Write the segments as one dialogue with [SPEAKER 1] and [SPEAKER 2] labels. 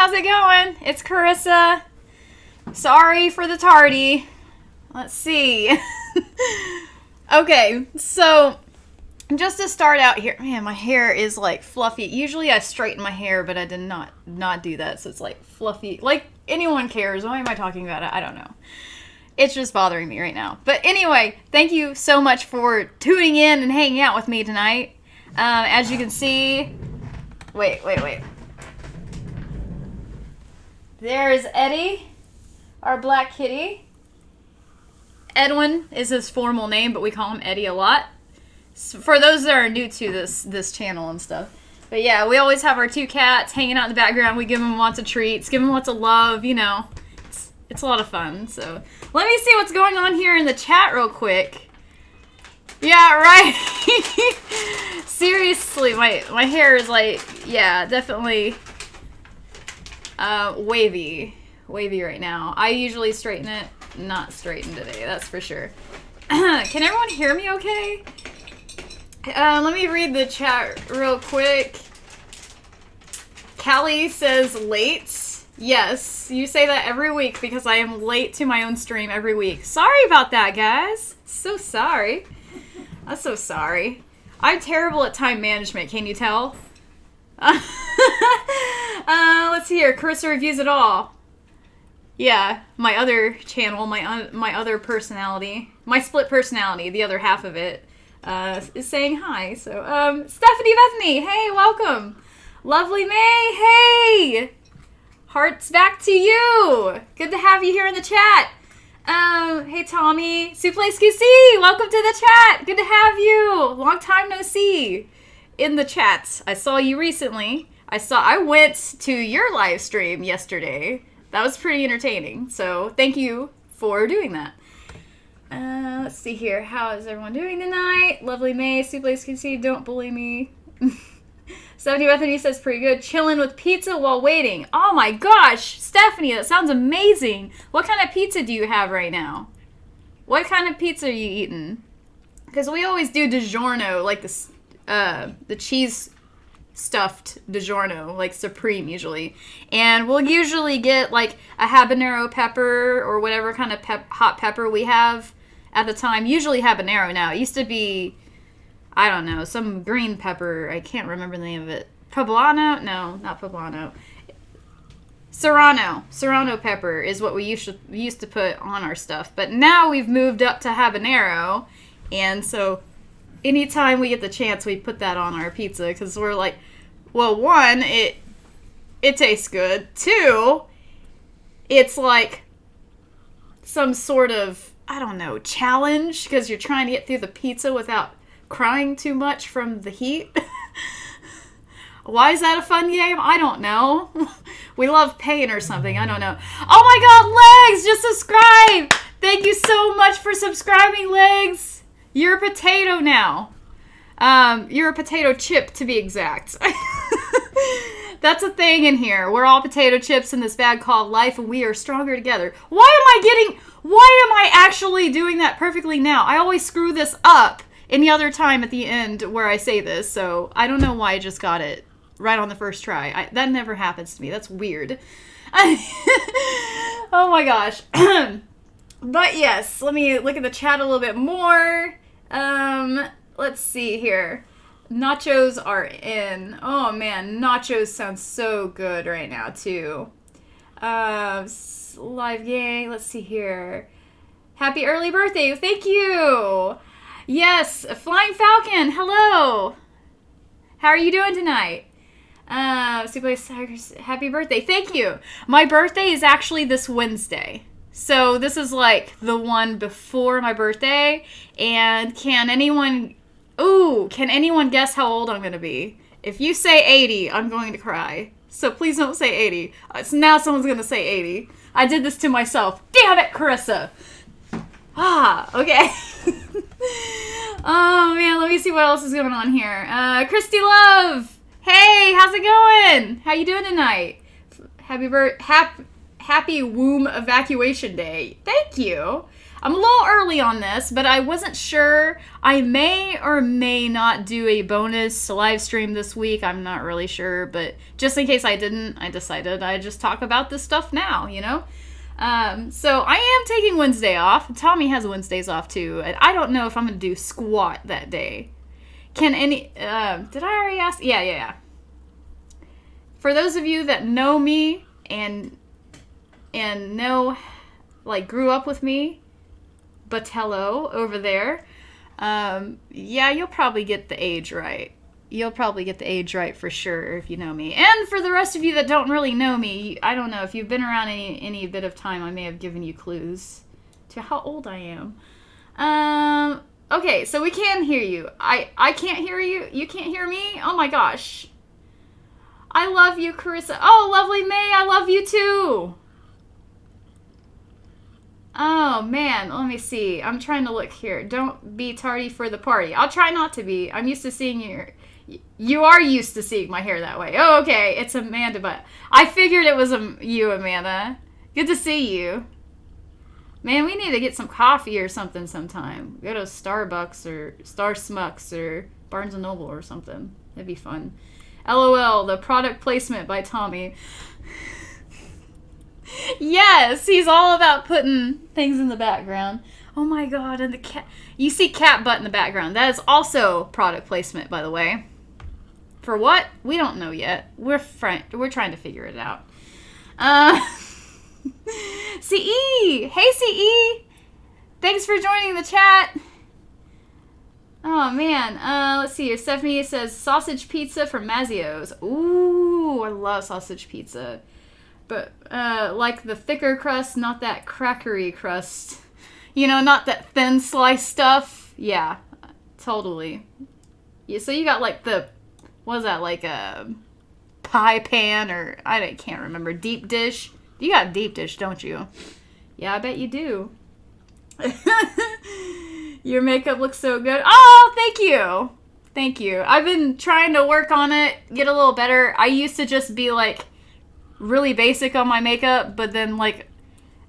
[SPEAKER 1] how's it going? It's Carissa. Sorry for the tardy. Let's see. Okay, so just to start out here, man, my hair is like fluffy. Usually I straighten my hair, but I did not do that, so it's like fluffy. Like, anyone cares. Why am I talking about it? I don't know. It's just bothering me right now. But anyway, thank you so much for tuning in and hanging out with me tonight. As you can see, wait. There's Eddie, our black kitty. Edwin is his formal name, but we call him Eddie a lot. For those that are new to this channel and stuff. But yeah, we always have our two cats hanging out in the background. We give them lots of treats, give them lots of love, you know. It's a lot of fun. So let me see what's going on here in the chat real quick. Yeah, right. Seriously, my hair is like, yeah, definitely wavy right now. I usually straighten it, not straighten today, that's for sure. Can everyone hear me okay? Let me read the chat real quick. Callie says late. Yes, you say that every week because I am late to my own stream every week. Sorry about that, guys. So sorry. I'm so sorry. I'm terrible at time management, can you tell? Let's see here. Carissa reviews it all. Yeah, my other channel, my other personality, my split personality, the other half of it, is saying hi. So, Stephanie Bethany, hey, welcome. Lovely May, hey. Hearts back to you. Good to have you here in the chat. Hey Tommy, Suplex QC, welcome to the chat. Good to have you. Long time no see in the chat. I saw you recently. I went to your live stream yesterday. That was pretty entertaining. So thank you for doing that. Let's see here. How is everyone doing tonight? Lovely May, Suplex QC, don't bully me. 70 Bethany says pretty good. Chilling with pizza while waiting. Oh my gosh, Stephanie, that sounds amazing. What kind of pizza do you have right now? What kind of pizza are you eating? Because we always do DiGiorno, like the cheese stuffed DiGiorno, like Supreme usually. And we'll usually get like a habanero pepper or whatever kind of hot pepper we have at the time. Usually habanero now. It used to be, I don't know, some green pepper. I can't remember the name of it. Poblano? No, not poblano. Serrano pepper is what we used to put on our stuff. But now we've moved up to habanero. And so anytime we get the chance, we put that on our pizza. Because we're like, well, one, it tastes good. Two, it's like some sort of, I don't know, challenge. Because you're trying to get through the pizza without crying too much from the heat. Why is that a fun game? I don't know. We love pain or something. I don't know. Oh my god, Legs just subscribed. Thank you so much for subscribing, Legs. You're a potato now. You're a potato chip to be exact. That's a thing in here. We're all potato chips in this bag called life, and we are stronger together. Why am I actually doing that perfectly now? I always screw this up any other time at the end where I say this, so I don't know why I just got it right on the first try. That never happens to me. That's weird. Oh my gosh. But yes, let me look at the chat a little bit more. Let's see here. Nachos are in. Oh man, nachos sounds so good right now too. Live gang, let's see here. Happy early birthday, thank you. Yes, Flying Falcon, hello. How are you doing tonight? Happy birthday, thank you. My birthday is actually this Wednesday. So this is like the one before my birthday. And can anyone guess how old I'm going to be? If you say 80, I'm going to cry. So please don't say 80. So now someone's going to say 80. I did this to myself. Damn it, Carissa. Okay. Oh man, let me see what else is going on here. Christy Love. Hey, how's it going? How you doing tonight? Happy womb evacuation day. Thank you. I'm a little early on this, but I wasn't sure. I may or may not do a bonus live stream this week. I'm not really sure, but just in case I didn't, I decided I'd just talk about this stuff now, you know? So I am taking Wednesday off. Tommy has Wednesdays off too. And I don't know if I'm going to do squat that day. Can any, did I already ask? Yeah. For those of you that know me and know, like, grew up with me, but hello over there, yeah, you'll probably get the age right. You'll probably get the age right for sure if you know me. And for the rest of you that don't really know me, I don't know, if you've been around any bit of time, I may have given you clues to how old I am. Okay, so we can hear you. I can't hear you. You can't hear me? Oh my gosh. I love you, Carissa. Oh, lovely May, I love you too. Oh, man, let me see. I'm trying to look here. Don't be tardy for the party. I'll try not to be. I'm used to seeing your... You are used to seeing my hair that way. Oh, okay. It's Amanda, but I figured it was you, Amanda. Good to see you. Man, we need to get some coffee or something sometime. Go to Starbucks or Star Smucks or Barnes & Noble or something. That'd be fun. LOL, the product placement by Tommy. Yes, he's all about putting things in the background. Oh my god, and the cat. You see cat butt in the background. That is also product placement, by the way. For what? We don't know yet. We're trying to figure it out. CE! Hey, CE! Thanks for joining the chat. Oh, man. Let's see here. Stephanie says, sausage pizza from Mazzio's. Ooh, I love sausage pizza. But, like the thicker crust, not that crackery crust. You know, not that thin slice stuff. Yeah, totally. Yeah, so you got like the, what is that, like a pie pan or, I can't remember, deep dish? You got deep dish, don't you? Yeah, I bet you do. Your makeup looks so good. Oh, thank you. Thank you. I've been trying to work on it, get a little better. I used to just be like really basic on my makeup, but then like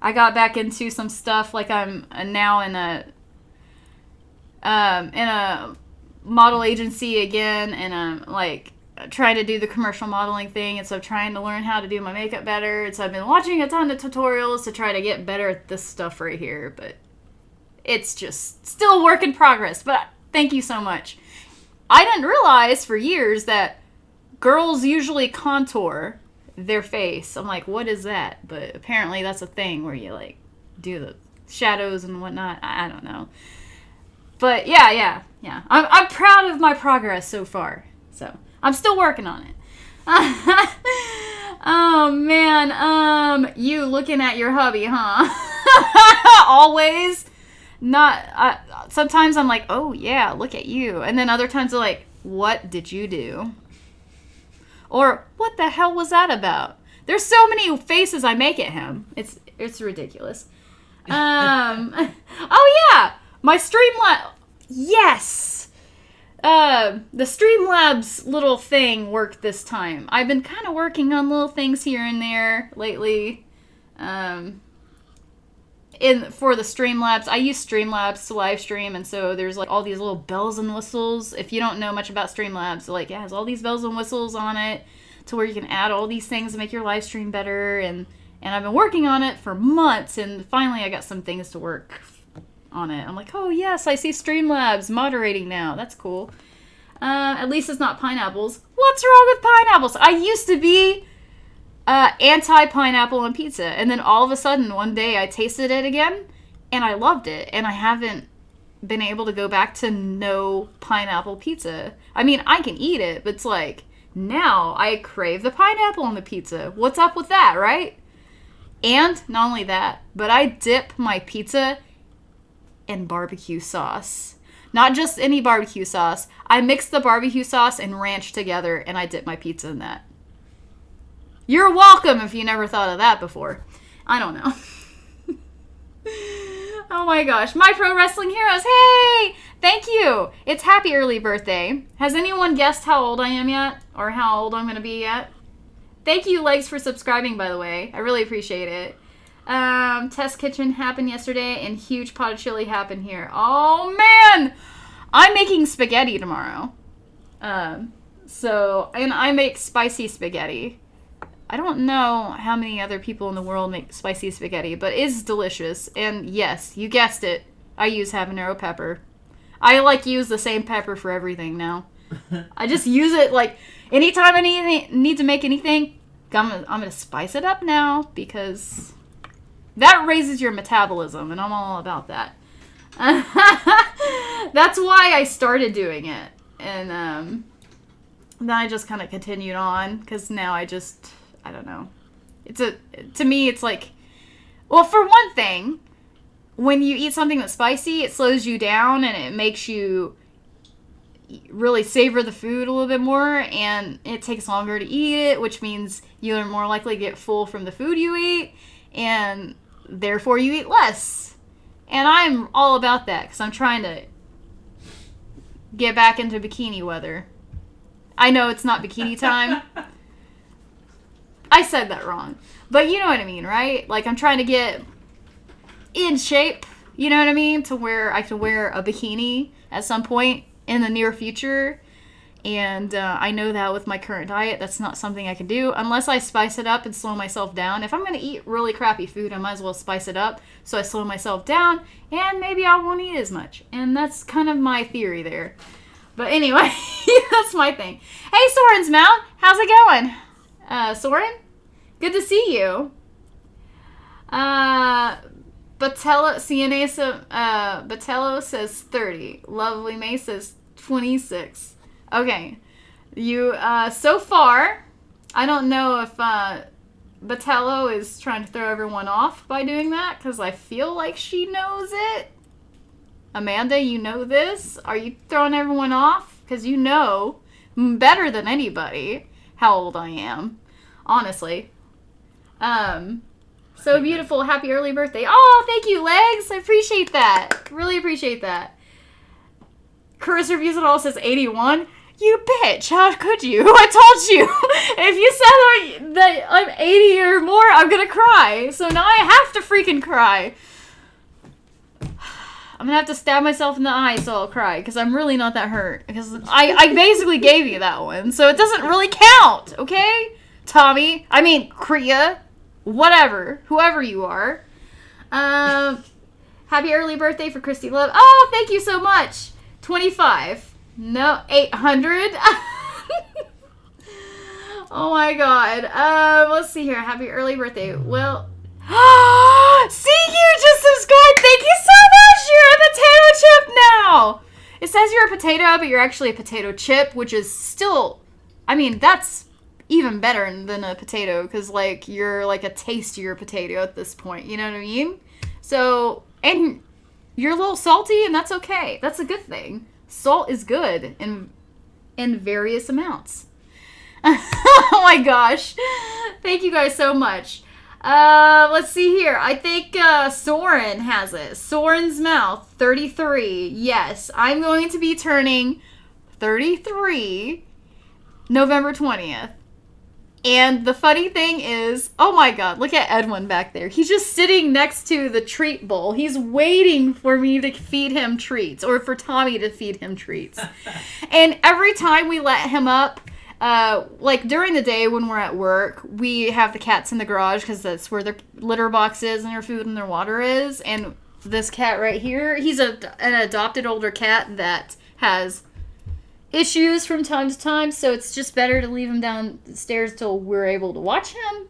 [SPEAKER 1] I got back into some stuff. Like I'm now in a model agency again, and I'm like trying to do the commercial modeling thing, and so I'm trying to learn how to do my makeup better. And so I've been watching a ton of tutorials to try to get better at this stuff right here, but it's just still a work in progress. But thank you so much. I didn't realize for years that girls usually contour their face. I'm like, what is that? But apparently that's a thing where you like do the shadows and whatnot. I don't know. But yeah. I'm proud of my progress so far. So I'm still working on it. Oh man, you looking at your hubby, huh? Always. Not. Sometimes I'm like, oh yeah, look at you, and then other times I'm like, what did you do? Or what the hell was that about? There's so many faces I make at him. It's ridiculous. Oh yeah, my Streamlabs. Yes. The Streamlabs little thing worked this time. I've been kind of working on little things here and there lately. For the Streamlabs, I use Streamlabs to live stream, and so there's like all these little bells and whistles. If you don't know much about Streamlabs, like it has all these bells and whistles on it to where you can add all these things to make your live stream better. And I've been working on it for months, and finally I got some things to work on it. I'm like, oh yes, I see Streamlabs moderating now. That's cool. At least it's not pineapples. What's wrong with pineapples? I used to be anti-pineapple on pizza, and then all of a sudden one day I tasted it again and I loved it, and I haven't been able to go back to no pineapple pizza. I mean, I can eat it, but it's like now I crave the pineapple on the pizza. What's up with that, right? And not only that, but I dip my pizza in barbecue sauce. Not just any barbecue sauce. I mix the barbecue sauce and ranch together, and I dip my pizza in that. You're welcome if you never thought of that before. I don't know. Oh my gosh. My Pro Wrestling Heroes. Hey! Thank you. It's happy early birthday. Has anyone guessed how old I am yet? Or how old I'm going to be yet? Thank you, Legs, for subscribing, by the way. I really appreciate it. Test kitchen happened yesterday, and huge pot of chili happened here. Oh, man! I'm making spaghetti tomorrow. And I make spicy spaghetti. I don't know how many other people in the world make spicy spaghetti, but it's delicious. And yes, you guessed it. I use habanero pepper. I use the same pepper for everything now. I just use it anytime I need to make anything. I'm gonna spice it up now because that raises your metabolism, and I'm all about that. That's why I started doing it, and then I just kind of continued on because now I don't know. To me, it's well, for one thing, when you eat something that's spicy, it slows you down and it makes you really savor the food a little bit more, and it takes longer to eat it, which means you're more likely to get full from the food you eat, and therefore you eat less. And I'm all about that because I'm trying to get back into bikini weather. I know it's not bikini time. I said that wrong. But you know what I mean, right? I'm trying to get in shape, you know what I mean? To where I can wear a bikini at some point in the near future. And I know that with my current diet, that's not something I can do unless I spice it up and slow myself down. If I'm going to eat really crappy food, I might as well spice it up so I slow myself down and maybe I won't eat as much. And that's kind of my theory there. But anyway, that's my thing. Hey, Soren's Mouth, how's it going? Soren? Good to see you. Batello, Batello says 30. Lovely May says 26. Okay. You, so far, I don't know if, Batello is trying to throw everyone off by doing that, because I feel like she knows it. Amanda, you know this? Are you throwing everyone off? Because you know better than anybody how old I am. Honestly. So beautiful. Happy early birthday. Oh, thank you, Legs. I appreciate that. Really appreciate that. Carissa Reviews It All says 81. You bitch. How could you? I told you. If you said that I'm 80 or more, I'm going to cry. So now I have to freaking cry. I'm going to have to stab myself in the eye so I'll cry. Because I'm really not that hurt. Because I basically gave you that one. So it doesn't really count. Okay? Tommy. I mean, Kriya. Whatever. Whoever you are. Happy early birthday for Christy Love. Oh, thank you so much. 25. No, 800. Oh my god. Let's see here. Happy early birthday. Well, see, you just subscribed. Thank you so much. You're a potato chip now. It says you're a potato, but you're actually a potato chip, which is still, I mean, that's even better than a potato, because you're a tastier potato at this point. You know what I mean? So, and you're a little salty, and that's okay. That's a good thing. Salt is good in various amounts. Oh my gosh. Thank you guys so much. Let's see here. I think Soren has it. Soren's Mouth, 33. Yes, I'm going to be turning 33 November 20th. And the funny thing is, oh my god, look at Edwin back there. He's just sitting next to the treat bowl. He's waiting for me to feed him treats, or for Tommy to feed him treats. And every time we let him up, during the day when we're at work, we have the cats in the garage because that's where their litter box is and their food and their water is. And this cat right here, he's an adopted older cat that has issues from time to time, so it's just better to leave him downstairs till we're able to watch him.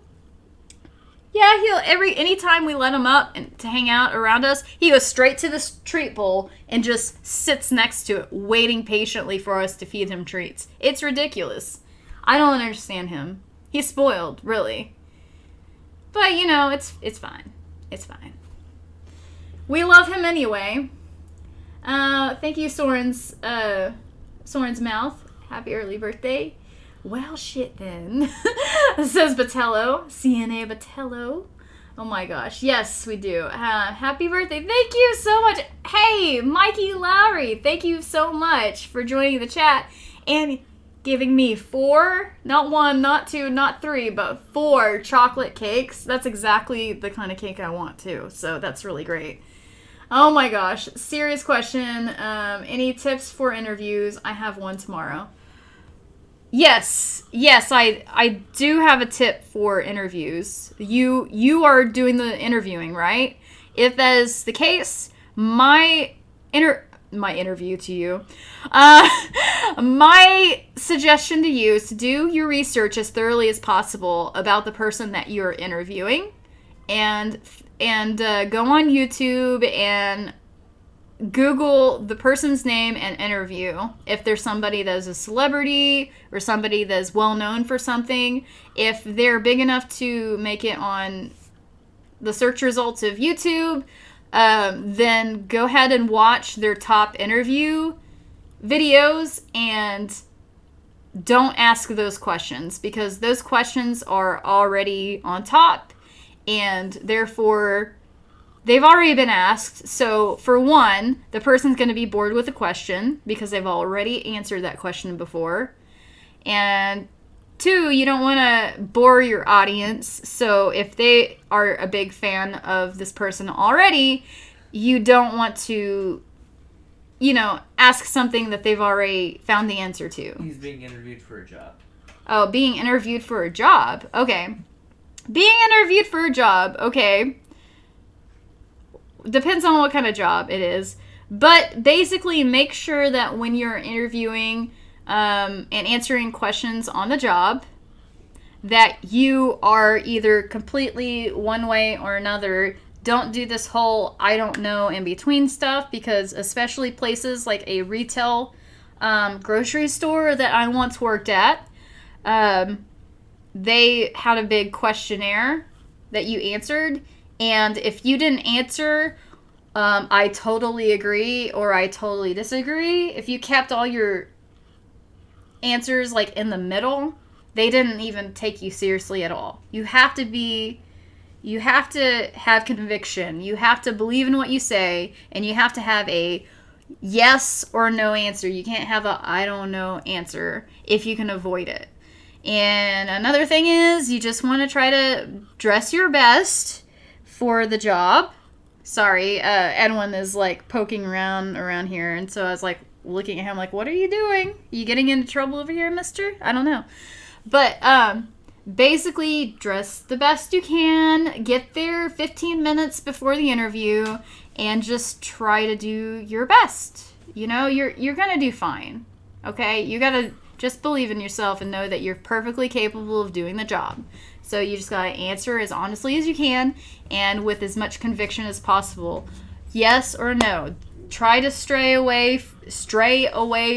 [SPEAKER 1] Yeah, anytime we let him up and to hang out around us, he goes straight to this treat bowl and just sits next to it, waiting patiently for us to feed him treats. It's ridiculous. I don't understand him. He's spoiled, really. But, it's fine. It's fine. We love him anyway. Thank you, Soren's Mouth. Happy early birthday. Well, shit then. Says Batello. CNA Batello. Oh my gosh. Yes, we do. Happy birthday. Thank you so much. Hey, Mikey Lowry. Thank you so much for joining the chat. And giving me 4, not 1, not 2, not 3, but 4 chocolate cakes. That's exactly the kind of cake I want too. So that's really great. Oh my gosh. Serious question. Any tips for interviews? I have one tomorrow. Yes, I do have a tip for interviews. You are doing the interviewing, right? If that is the case, my interview to you, my suggestion to you is to do your research as thoroughly as possible about the person that you're interviewing, and go on YouTube and Google the person's name and interview. If there's somebody that's a celebrity or somebody that's well known for something, if they're big enough to make it on the search results of YouTube, then go ahead and watch their top interview videos and don't ask those questions, because those questions are already on top and therefore they've already been asked. So for one, the person's going to be bored with the question because they've already answered that question before. And 2, you don't want to bore your audience. So if they are a big fan of this person already, you don't want to, ask something that they've already found the answer to.
[SPEAKER 2] He's being interviewed for a job.
[SPEAKER 1] Oh, being interviewed for a job. Okay. Being interviewed for a job. Okay. Depends on what kind of job it is. But basically, make sure that when you're interviewing and answering questions on the job, that you are either completely one way or another. Don't do this whole I don't know in between stuff, because especially places like a retail grocery store that I once worked at, they had a big questionnaire that you answered. And if you didn't answer, I totally agree or I totally disagree, if you kept all your answers like in the middle, they didn't even take you seriously at all. You have to have conviction. You have to believe in what you say, and you have to have a yes or no answer. You can't have a I don't know answer if you can avoid it. And another thing is, you just want to try to dress your best for the job. Sorry, Edwin is like poking around here, and so I was like looking at him like, what are you doing? You getting into trouble over here, mister? I don't know. But basically, dress the best you can, get there 15 minutes before the interview, and just try to do your best. You're gonna do fine. Okay? You gotta just believe in yourself and know that you're perfectly capable of doing the job. So you just gotta answer as honestly as you can and with as much conviction as possible. Yes or no. Try to stray away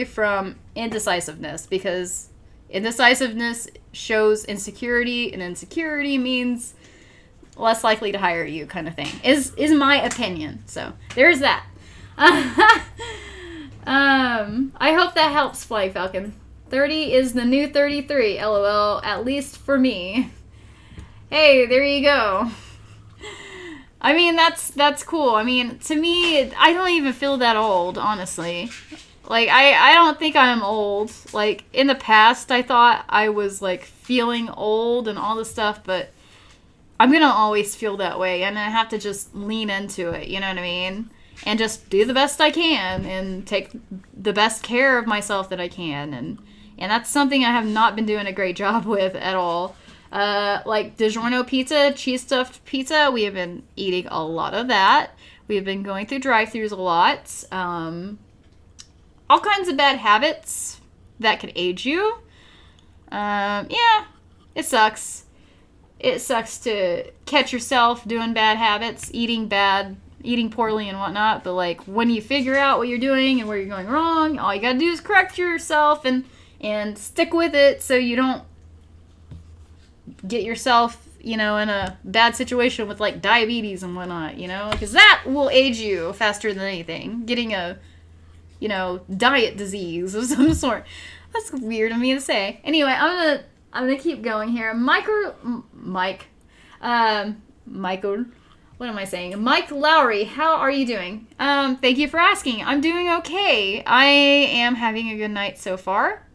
[SPEAKER 1] from indecisiveness, because indecisiveness shows insecurity, and insecurity means less likely to hire you, kind of thing. Is my opinion. So there's that. I hope that helps, Flying Falcon. 30 is the new 33, LOL, at least for me. Hey, there you go. I mean, that's cool. I mean, to me, I don't even feel that old, honestly. Like, I don't think I'm old. Like, in the past, I thought I was, like, feeling old and all this stuff, but I'm gonna always feel that way, and I have to just lean into it, you know what I mean? And just do the best I can, and take the best care of myself that I can, and that's something I have not been doing a great job with at all. Like DiGiorno pizza, cheese stuffed pizza, we have been eating a lot of that. We have been going through drive-thrus a lot. All kinds of bad habits that could age you. Yeah, it sucks. It sucks to catch yourself doing bad habits, eating poorly and whatnot. But like, when you figure out what you're doing and where you're going wrong, all you gotta do is correct yourself and stick with it, so you don't get yourself, in a bad situation with like diabetes and whatnot, because that will age you faster than anything. Getting a, diet disease of some sort. That's weird of me to say. Anyway, I'm gonna keep going here. Michael, what am I saying? Mike Lowry, how are you doing? Thank you for asking. I'm doing okay. I am having a good night so far.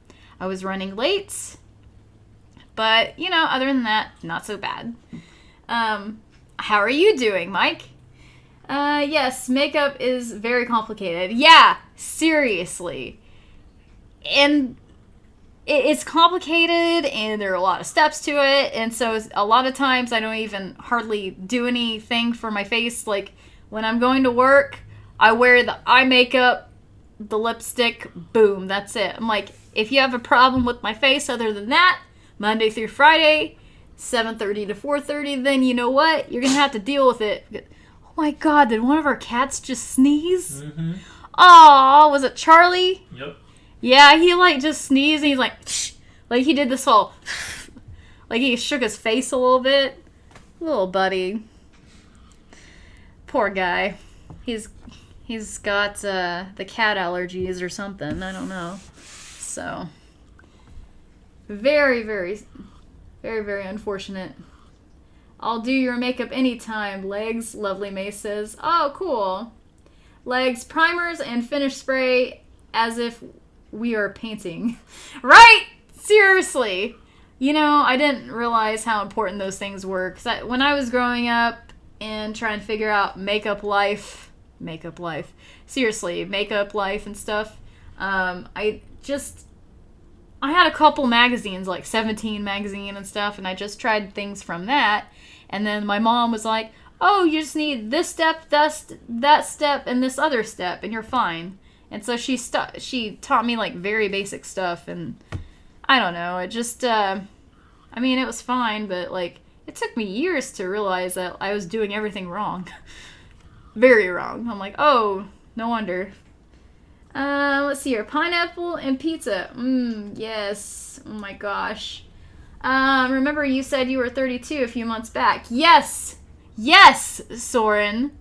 [SPEAKER 1] I was running late. But, you know, other than that, not so bad. How are you doing, Mike? Yes, makeup is very complicated. Yeah, seriously. And it's complicated, and there are a lot of steps to it, and so a lot of times I don't even hardly do anything for my face. Like, when I'm going to work, I wear the eye makeup, the lipstick, boom, that's it. I'm like, if you have a problem with my face other than that, Monday through Friday, 7:30 to 4:30, then you know what? You're going to have to deal with it. Oh my God, did one of our cats just sneeze?
[SPEAKER 2] Mm-hmm.
[SPEAKER 1] Aw, was it Charlie?
[SPEAKER 2] Yep.
[SPEAKER 1] Yeah, he like just sneezed and he's like he did this whole, like he shook his face a little bit. Little buddy. Poor guy. He's got the cat allergies or something. I don't know. So, very, very, very, very unfortunate. I'll do your makeup anytime. Legs, Lovely May says. Oh, cool. Legs, primers, and finish spray as if we are painting. Right? Seriously. You know, I didn't realize how important those things were. Because when I was growing up and trying to figure out makeup life, seriously, makeup life and stuff, I had a couple magazines, like 17 magazine and stuff, and I just tried things from that. And then my mom was like, oh, you just need this step, that step, and this other step, and you're fine. And so she taught me, like, very basic stuff, and I don't know, it just, I mean, it was fine, but, like, it took me years to realize that I was doing everything wrong. Very wrong. I'm like, oh, no wonder. Let's see here. Pineapple and pizza. Yes. Oh my gosh. Remember you said you were 32 a few months back. Yes! Yes, Soren.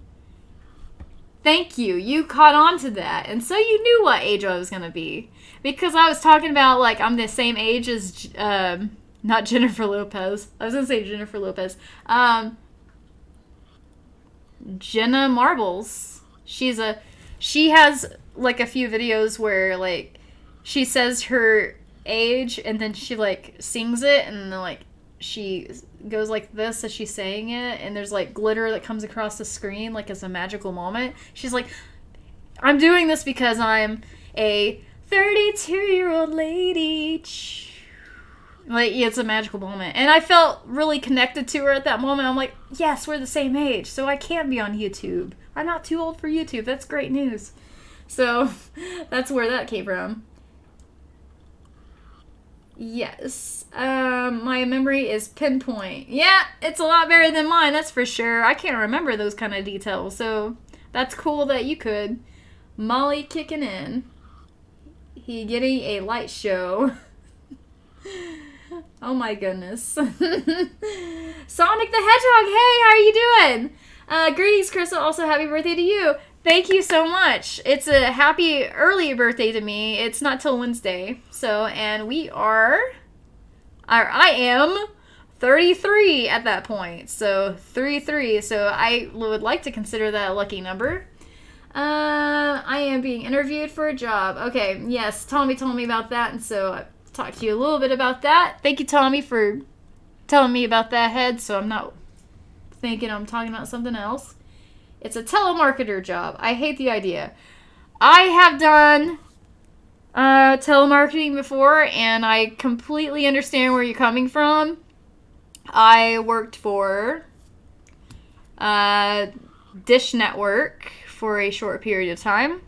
[SPEAKER 1] Thank you. You caught on to that. And so you knew what age I was going to be. Because I was talking about, like, I'm the same age as, not Jennifer Lopez. I was going to say Jennifer Lopez. Jenna Marbles. She has, like, a few videos where, like, she says her age and then she, like, sings it and then, like, she goes like this as she's saying it, and there's like glitter that comes across the screen like it's a magical moment. She's like, I'm doing this because I'm a 32-year-old lady. Like, yeah, it's a magical moment. And I felt really connected to her at that moment. I'm like, yes, we're the same age, so I can be on YouTube. I'm not too old for YouTube. That's great news. So that's where that came from. Yes. My memory is pinpoint. Yeah, it's a lot better than mine, that's for sure. I can't remember those kind of details, so that's cool that you could. Molly kicking in. He getting a light show. Oh my goodness. Sonic the Hedgehog, hey, how are you doing? Greetings, Carissa. Also, happy birthday to you. Thank you so much. It's a happy early birthday to me. It's not till Wednesday. So, and I am 33 at that point. So, 33. So, I would like to consider that a lucky number. I am being interviewed for a job. Okay, yes, Tommy told me about that, and so I talked to you a little bit about that. Thank you, Tommy, for telling me about that head, so I'm not thinking I'm talking about something else. It's a telemarketer job. I hate the idea. I have done telemarketing before, and I completely understand where you're coming from. I worked for Dish Network for a short period of time,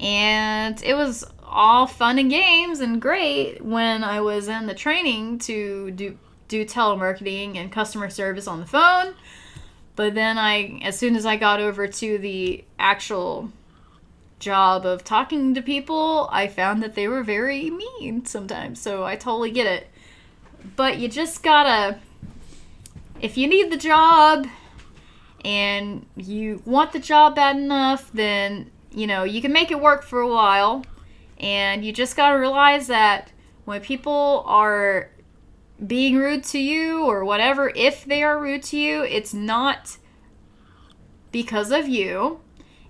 [SPEAKER 1] and it was all fun and games and great when I was in the training to do telemarketing and customer service on the phone. But then as soon as I got over to the actual job of talking to people, I found that they were very mean sometimes. So I totally get it. But you just gotta, if you need the job and you want the job bad enough, then, you know, you can make it work for a while. And you just gotta realize that when people are being rude to you or whatever, if they are rude to you, it's not because of you.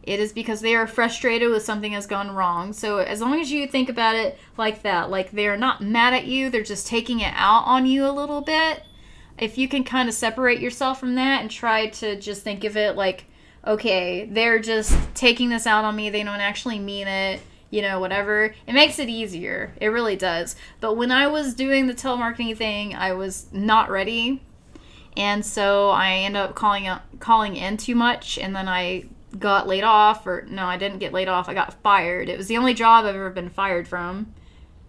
[SPEAKER 1] It is because they are frustrated with something that's gone wrong. So as long as you think about it like that, like they're not mad at you, they're just taking it out on you a little bit. If you can kind of separate yourself from that and try to just think of it like, okay, they're just taking this out on me, they don't actually mean it, you know, whatever. It makes it easier. It really does. But when I was doing the telemarketing thing, I was not ready. And so I ended up calling in too much, and then I got laid off. Or no, I didn't get laid off. I got fired. It was the only job I've ever been fired from.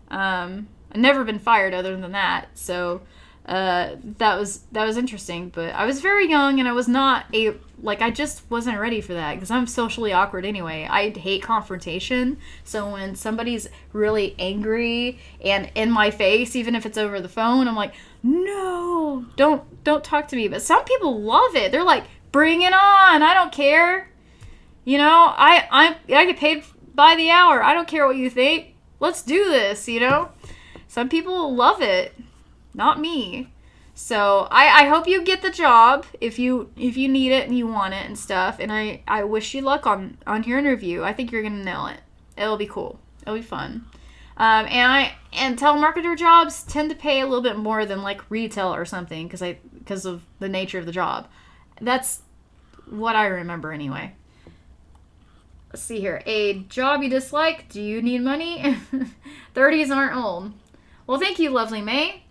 [SPEAKER 1] I've never been fired other than that. So that was interesting. But I was very young, and I was not I just wasn't ready for that because I'm socially awkward anyway. I hate confrontation. So when somebody's really angry and in my face, even if it's over the phone, I'm like, no, don't talk to me. But some people love it. They're like, bring it on. I don't care. You know, I get paid by the hour. I don't care what you think. Let's do this, you know? Some people love it. Not me. So I hope you get the job if you need it and you want it and stuff. And I wish you luck on your interview. I think you're gonna nail it. It'll be cool. It'll be fun. And telemarketer jobs tend to pay a little bit more than like retail or something because of the nature of the job. That's what I remember anyway. Let's see here. A job you dislike? Do you need money? 30s aren't old. Well, thank you, lovely May.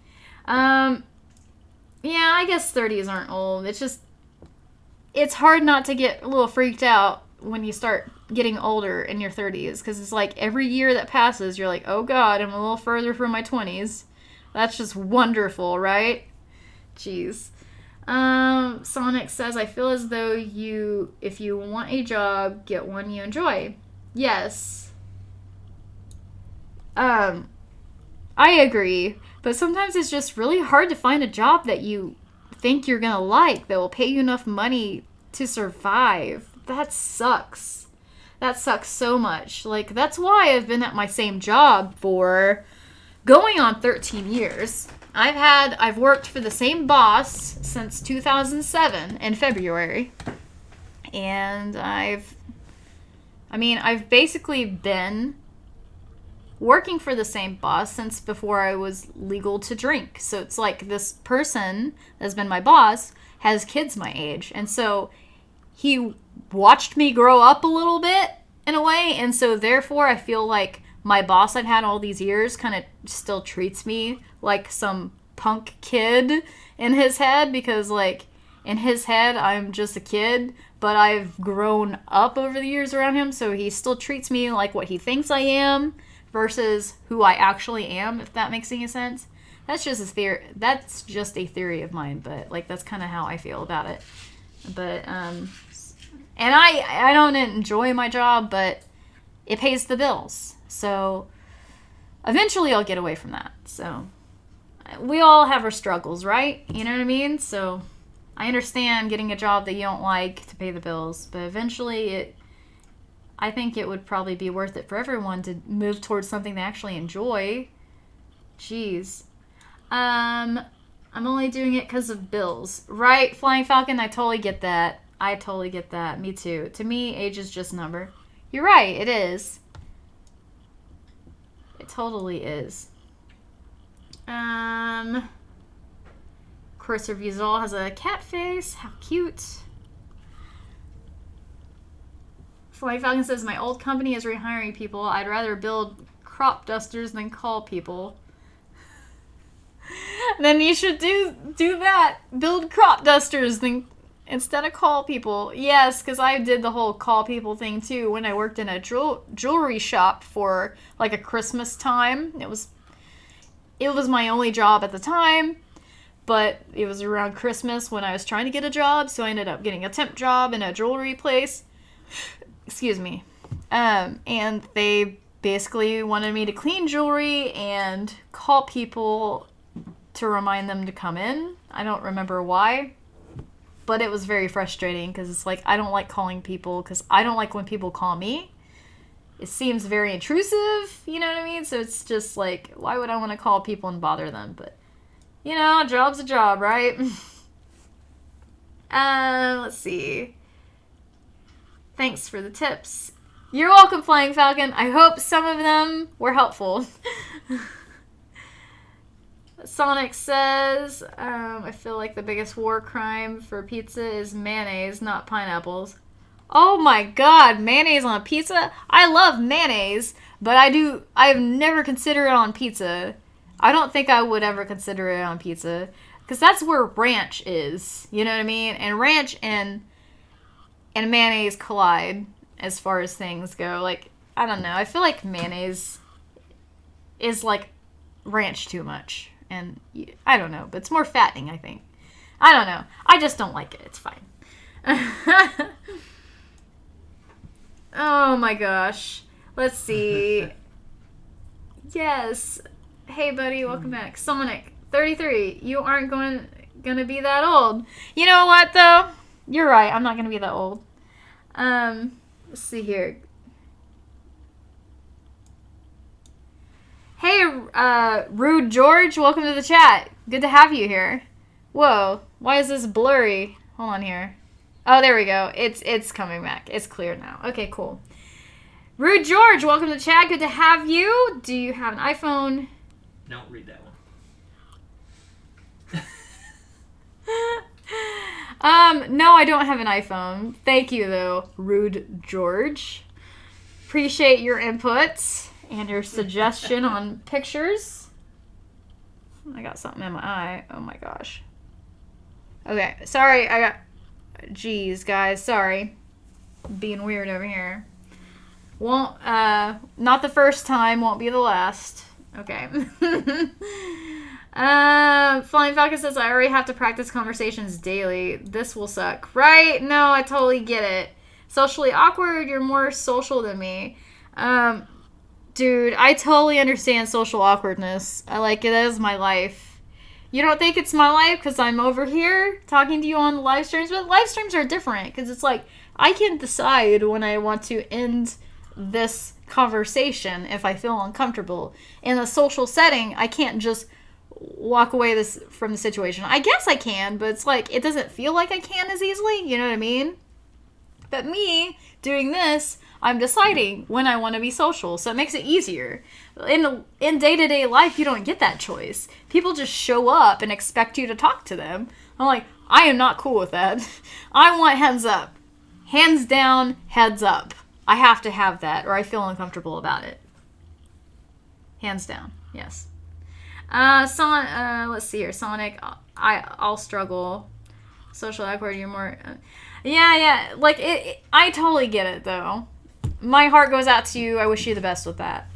[SPEAKER 1] Yeah, I guess 30s aren't old. It's hard not to get a little freaked out when you start getting older in your 30s, because it's like every year that passes, you're like, oh God, I'm a little further from my 20s. That's just wonderful, right? Jeez. Sonic says, I feel as though if you want a job, get one you enjoy. Yes. I agree. But sometimes it's just really hard to find a job that you think you're gonna like, that will pay you enough money to survive. That sucks. That sucks so much. Like, that's why I've been at my same job for going on 13 years. I've worked for the same boss since 2007 in February. And I've basically been working for the same boss since before I was legal to drink. So it's like this person that's been my boss has kids my age. And so he watched me grow up a little bit in a way. And so therefore I feel like my boss I've had all these years kind of still treats me like some punk kid in his head, because like in his head I'm just a kid, but I've grown up over the years around him. So he still treats me like what he thinks I am versus who I actually am, if that makes any sense. That's just a theory of mine, but like that's kind of how I feel about it. But and I don't enjoy my job, but it pays the bills. So eventually I'll get away from that. So we all have our struggles, right? You know what I mean? So I understand getting a job that you don't like to pay the bills, but eventually I think it would probably be worth it for everyone to move towards something they actually enjoy. Jeez. I'm only doing it because of bills. Right, Flying Falcon? I totally get that. Me too. To me, age is just a number. You're right, it is. It totally is. Carissa Reviews It All has a cat face. How cute. Flying Falcon says, my old company is rehiring people. I'd rather build crop dusters than call people. Then you should do that. Build crop dusters instead of call people. Yes, because I did the whole call people thing too when I worked in a jewelry shop for like a Christmas time. It was my only job at the time, but it was around Christmas when I was trying to get a job, so I ended up getting a temp job in a jewelry place. Excuse me. And they basically wanted me to clean jewelry and call people to remind them to come in. I don't remember why, but it was very frustrating because it's like, I don't like calling people because I don't like when people call me. It seems very intrusive, you know what I mean? So it's just like, why would I want to call people and bother them? But, you know, a job's a job, right? Let's see. Thanks for the tips. You're welcome, Flying Falcon. I hope some of them were helpful. Sonic says, I feel like the biggest war crime for pizza is mayonnaise, not pineapples. Oh my god, mayonnaise on pizza? I love mayonnaise, but I've never considered it on pizza. I don't think I would ever consider it on pizza. Because that's where ranch is. You know what I mean? And ranch and mayonnaise collide as far as things go. Like, I don't know. I feel like mayonnaise is like ranch too much. And I don't know. But it's more fattening, I think. I don't know. I just don't like it. It's fine. Oh my gosh. Let's see. Yes. Hey, buddy. Welcome back. Sonic. 33. You aren't gonna be that old. You know what, though? You're right. I'm not gonna be that old. Let's see here. Hey, Rude George. Welcome to the chat. Good to have you here. Whoa. Why is this blurry? Hold on here. Oh, there we go. It's coming back. It's clear now. Okay, cool. Rude George. Welcome to the chat. Good to have you. Do you have an iPhone?
[SPEAKER 2] Don't read that one.
[SPEAKER 1] No, I don't have an iPhone. Thank you, though, Rude George. Appreciate your input and your suggestion on pictures. I got something in my eye. Oh my gosh. Okay, sorry. Jeez, guys, sorry. Being weird over here. Won't, not the first time, won't be the last. Okay. Flying Falcon says, I already have to practice conversations daily. This will suck. Right? No, I totally get it. Socially awkward, you're more social than me. Dude, I totally understand social awkwardness. I like it as my life. You don't think it's my life because I'm over here talking to you on live streams? But live streams are different because it's like, I can decide when I want to end this conversation if I feel uncomfortable. In a social setting, I can't just walk away from the situation. I guess I can, but it's like, it doesn't feel like I can as easily, you know what I mean? But me doing this, I'm deciding when I want to be social, so it makes it easier. In day-to-day life, you don't get that choice. People just show up and expect you to talk to them. I'm like, I am not cool with that. I want heads up. Hands down, heads up. I have to have that, or I feel uncomfortable about it. Hands down, yes. Let's see here. Sonic, I'll struggle. Social awkward, you're more... yeah. Like, I totally get it, though. My heart goes out to you. I wish you the best with that.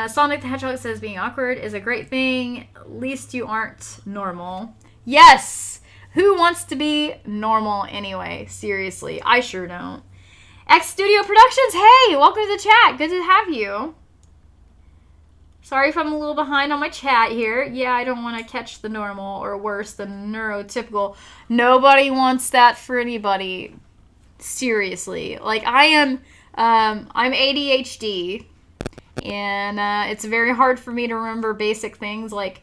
[SPEAKER 1] Sonic the Hedgehog says being awkward is a great thing. At least you aren't normal. Yes! Who wants to be normal anyway? Seriously. I sure don't. X Studio Productions, hey! Welcome to the chat. Good to have you. Sorry if I'm a little behind on my chat here. Yeah, I don't want to catch the normal or worse, the neurotypical. Nobody wants that for anybody. Seriously. Like, I'm ADHD, and it's very hard for me to remember basic things like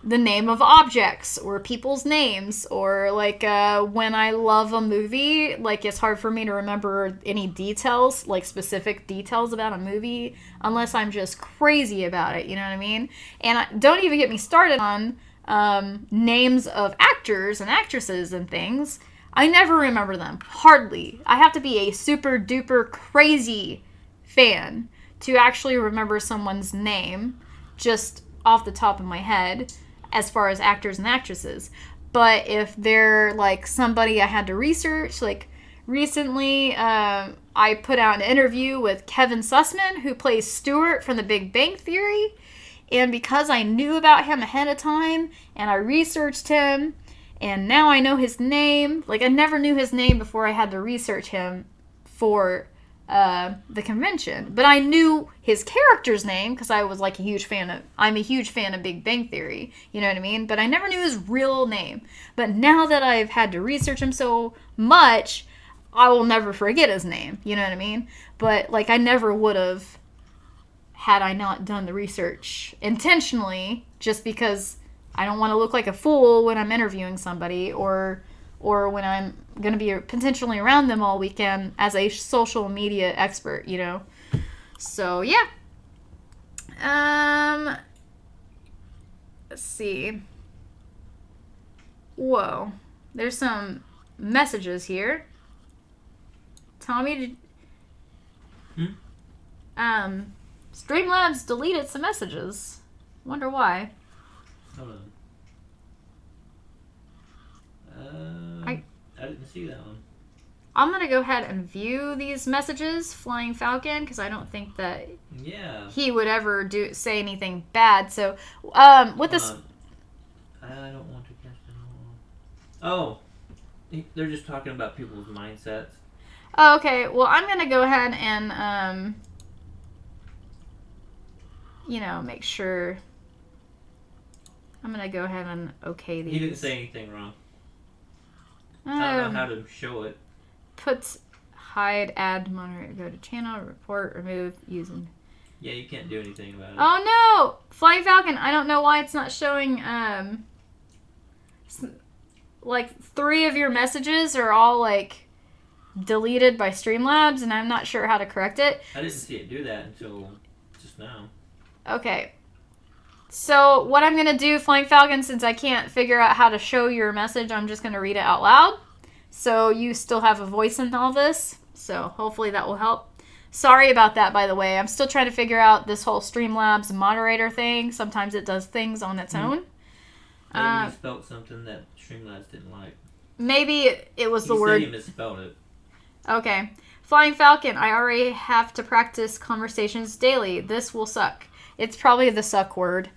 [SPEAKER 1] the name of objects or people's names, or like when I love a movie, like it's hard for me to remember any details, like specific details about a movie, unless I'm just crazy about it, you know what I mean? And don't even get me started on names of actors and actresses and things. I never remember them, hardly. I have to be a super duper crazy fan to actually remember someone's name just off the top of my head, as far as actors and actresses. But if they're like somebody I had to research, like recently I put out an interview with Kevin Sussman, who plays Stuart from The Big Bang Theory, and because I knew about him ahead of time and I researched him and now I know his name, like I never knew his name before I had to research him for the convention, but I knew his character's name because I'm a huge fan of Big Bang Theory, you know what I mean? But I never knew his real name. But now that I've had to research him so much, I will never forget his name, you know what I mean? But like I never would have had I not done the research intentionally, just because I don't want to look like a fool when I'm interviewing somebody, or or when I'm going to be potentially around them all weekend as a social media expert, you know. So, yeah. Let's see. Whoa. There's some messages here. Tommy, Streamlabs deleted some messages. Wonder why.
[SPEAKER 2] Hold on. I didn't see that one.
[SPEAKER 1] I'm going to go ahead and view these messages, Flying Falcon, because I don't think that he would ever say anything bad. So, with this...
[SPEAKER 2] I don't want to cast it all. Oh, they're just talking about people's mindsets.
[SPEAKER 1] Oh, okay. Well, I'm going to go ahead and, make sure... I'm going to go ahead and okay these.
[SPEAKER 2] He didn't say anything wrong. I don't know how to show it.
[SPEAKER 1] Put hide, add, monitor, go to channel, report, remove, using.
[SPEAKER 2] Yeah, you can't do anything about it.
[SPEAKER 1] Oh no! Flying Falcon, I don't know why it's not showing, like 3 of your messages are all like deleted by Streamlabs, and I'm not sure how to correct it.
[SPEAKER 2] I didn't see it do that until just now.
[SPEAKER 1] Okay. So what I'm going to do, Flying Falcon, since I can't figure out how to show your message, I'm just going to read it out loud. So you still have a voice in all this. So hopefully that will help. Sorry about that, by the way. I'm still trying to figure out this whole Streamlabs moderator thing. Sometimes it does things on its own.
[SPEAKER 2] Maybe you spelled something that Streamlabs didn't like.
[SPEAKER 1] Maybe it was the word...
[SPEAKER 2] He said he misspelled it.
[SPEAKER 1] Okay. Flying Falcon, I already have to practice conversations daily. This will suck. It's probably the suck word.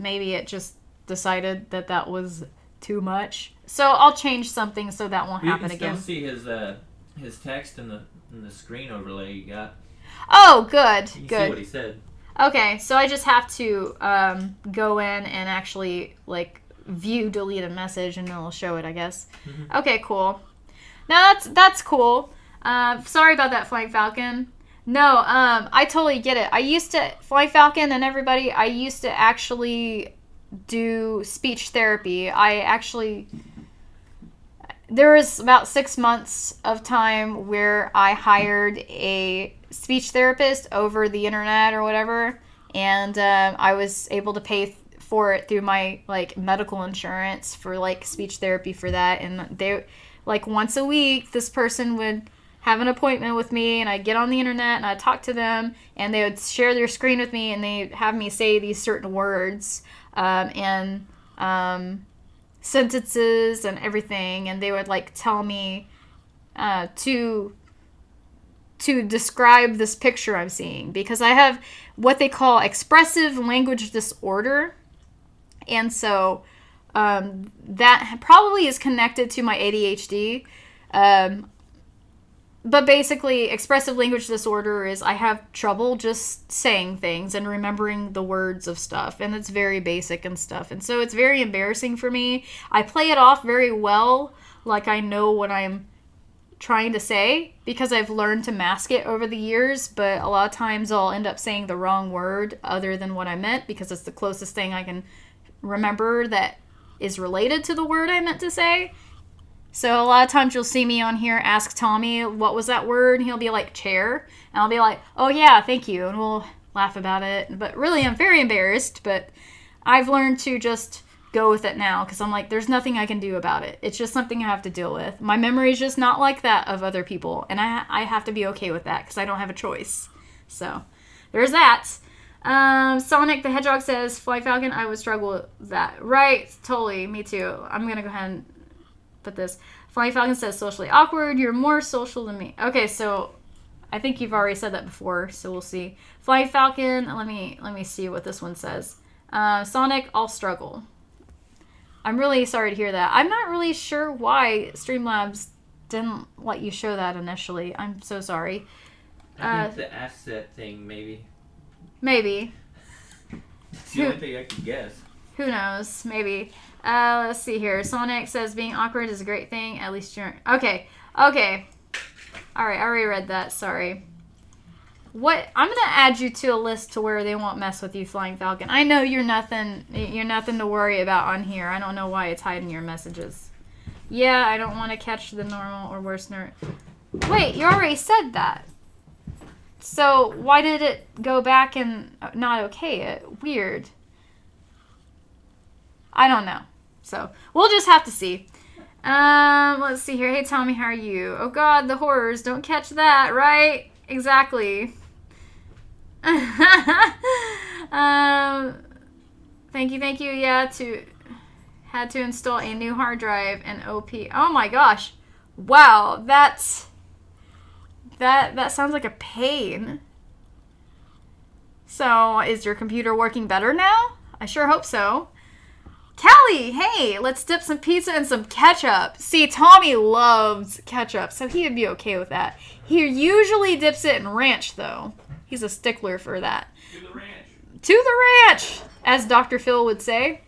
[SPEAKER 1] Maybe it just decided that was too much. So I'll change something so that won't happen again.
[SPEAKER 2] You can still see his text in the screen overlay you got.
[SPEAKER 1] Oh, good.
[SPEAKER 2] You can
[SPEAKER 1] good.
[SPEAKER 2] see what he said.
[SPEAKER 1] Okay, so I just have to go in and actually like view deleted message, and it'll show it, I guess. Mm-hmm. Okay, cool. Now that's cool. Sorry about that, Flying Falcon. No, I totally get it. Flying Falcon and everybody, I used to actually do speech therapy. There was about 6 months of time where I hired a speech therapist over the internet or whatever, and I was able to pay for it through my like medical insurance for like speech therapy for that. And they like once a week, this person would have an appointment with me, and I'd get on the internet and I'd talk to them, and they would share their screen with me, and they'd have me say these certain words and sentences and everything, and they would like tell me to describe this picture I'm seeing, because I have what they call expressive language disorder, and so that probably is connected to my ADHD. But basically, expressive language disorder is I have trouble just saying things and remembering the words of stuff. And it's very basic and stuff. And so it's very embarrassing for me. I play it off very well, like I know what I'm trying to say, because I've learned to mask it over the years. But a lot of times I'll end up saying the wrong word other than what I meant, because it's the closest thing I can remember that is related to the word I meant to say. So a lot of times you'll see me on here ask Tommy, what was that word? And he'll be like, chair. And I'll be like, oh yeah, thank you. And we'll laugh about it. But really, I'm very embarrassed. But I've learned to just go with it now, because I'm like, there's nothing I can do about it. It's just something I have to deal with. My memory is just not like that of other people. And I have to be okay with that, because I don't have a choice. So there's that. Sonic the Hedgehog says, Fly Falcon, I would struggle with that. Right, totally, me too. I'm going to go ahead and put this. Flying Falcon says socially awkward. You're more social than me. Okay, so I think you've already said that before, so we'll see. Flying Falcon, let me see what this one says. Sonic, I'll struggle. I'm really sorry to hear that. I'm not really sure why Streamlabs didn't let you show that initially. I'm so sorry.
[SPEAKER 2] I think the asset thing, maybe.
[SPEAKER 1] Maybe.
[SPEAKER 2] It's the only thing I can guess.
[SPEAKER 1] Who knows? Maybe. Let's see here. Sonic says being awkward is a great thing. At least you're... Okay. Alright, I already read that. Sorry. I'm going to add you to a list to where they won't mess with you, Flying Falcon. I know you're nothing to worry about on here. I don't know why it's hiding your messages. Yeah, I don't want to catch the normal or worse nerd. Wait, you already said that. So why did it go back and not okay it? Weird. I don't know. So we'll just have to see. Let's see here. Hey Tommy, how are you? Oh God, the horrors. Don't catch that, right? Exactly. Thank you. Yeah, had to install a new hard drive and OP. Oh my gosh. Wow, that sounds like a pain. So, is your computer working better now? I sure hope so. Callie, hey, let's dip some pizza in some ketchup. See, Tommy loves ketchup, so he would be okay with that. He usually dips it in ranch, though. He's a stickler for that.
[SPEAKER 2] To the ranch.
[SPEAKER 1] To the ranch, as Dr. Phil would say.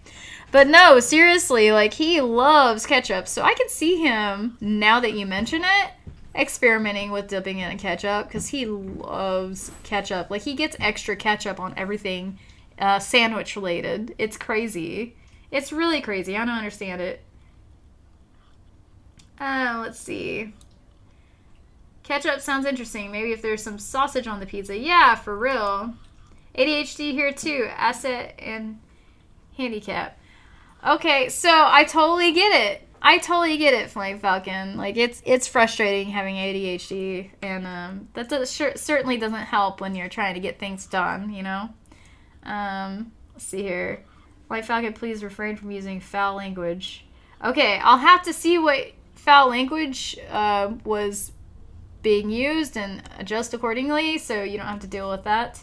[SPEAKER 1] But no, seriously, like, he loves ketchup. So I can see him, now that you mention it, experimenting with dipping it in ketchup, because he loves ketchup. Like, he gets extra ketchup on everything sandwich related. It's crazy. It's really crazy. I don't understand it. Let's see. Ketchup sounds interesting. Maybe if there's some sausage on the pizza. Yeah, for real. ADHD here too. Asset and handicap. Okay, so I totally get it. Flame Falcon. Like, it's frustrating having ADHD, and that certainly doesn't help when you're trying to get things done, you know? Let's see here. Flame Falcon, please refrain from using foul language. Okay, I'll have to see what foul language was being used and adjust accordingly, so you don't have to deal with that.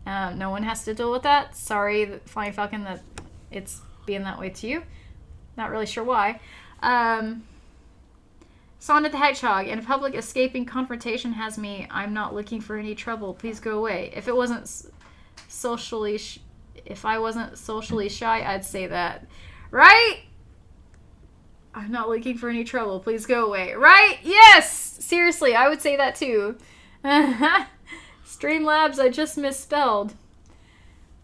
[SPEAKER 1] No one has to deal with that. Sorry, Flying Falcon, that it's being that way to you. Not really sure why. Sonic the Hedgehog, in a public escaping confrontation has me. I'm not looking for any trouble. Please go away. If I wasn't socially shy, I'd say that. Right? I'm not looking for any trouble. Please go away. Right? Yes! Seriously, I would say that too. Streamlabs, I just misspelled.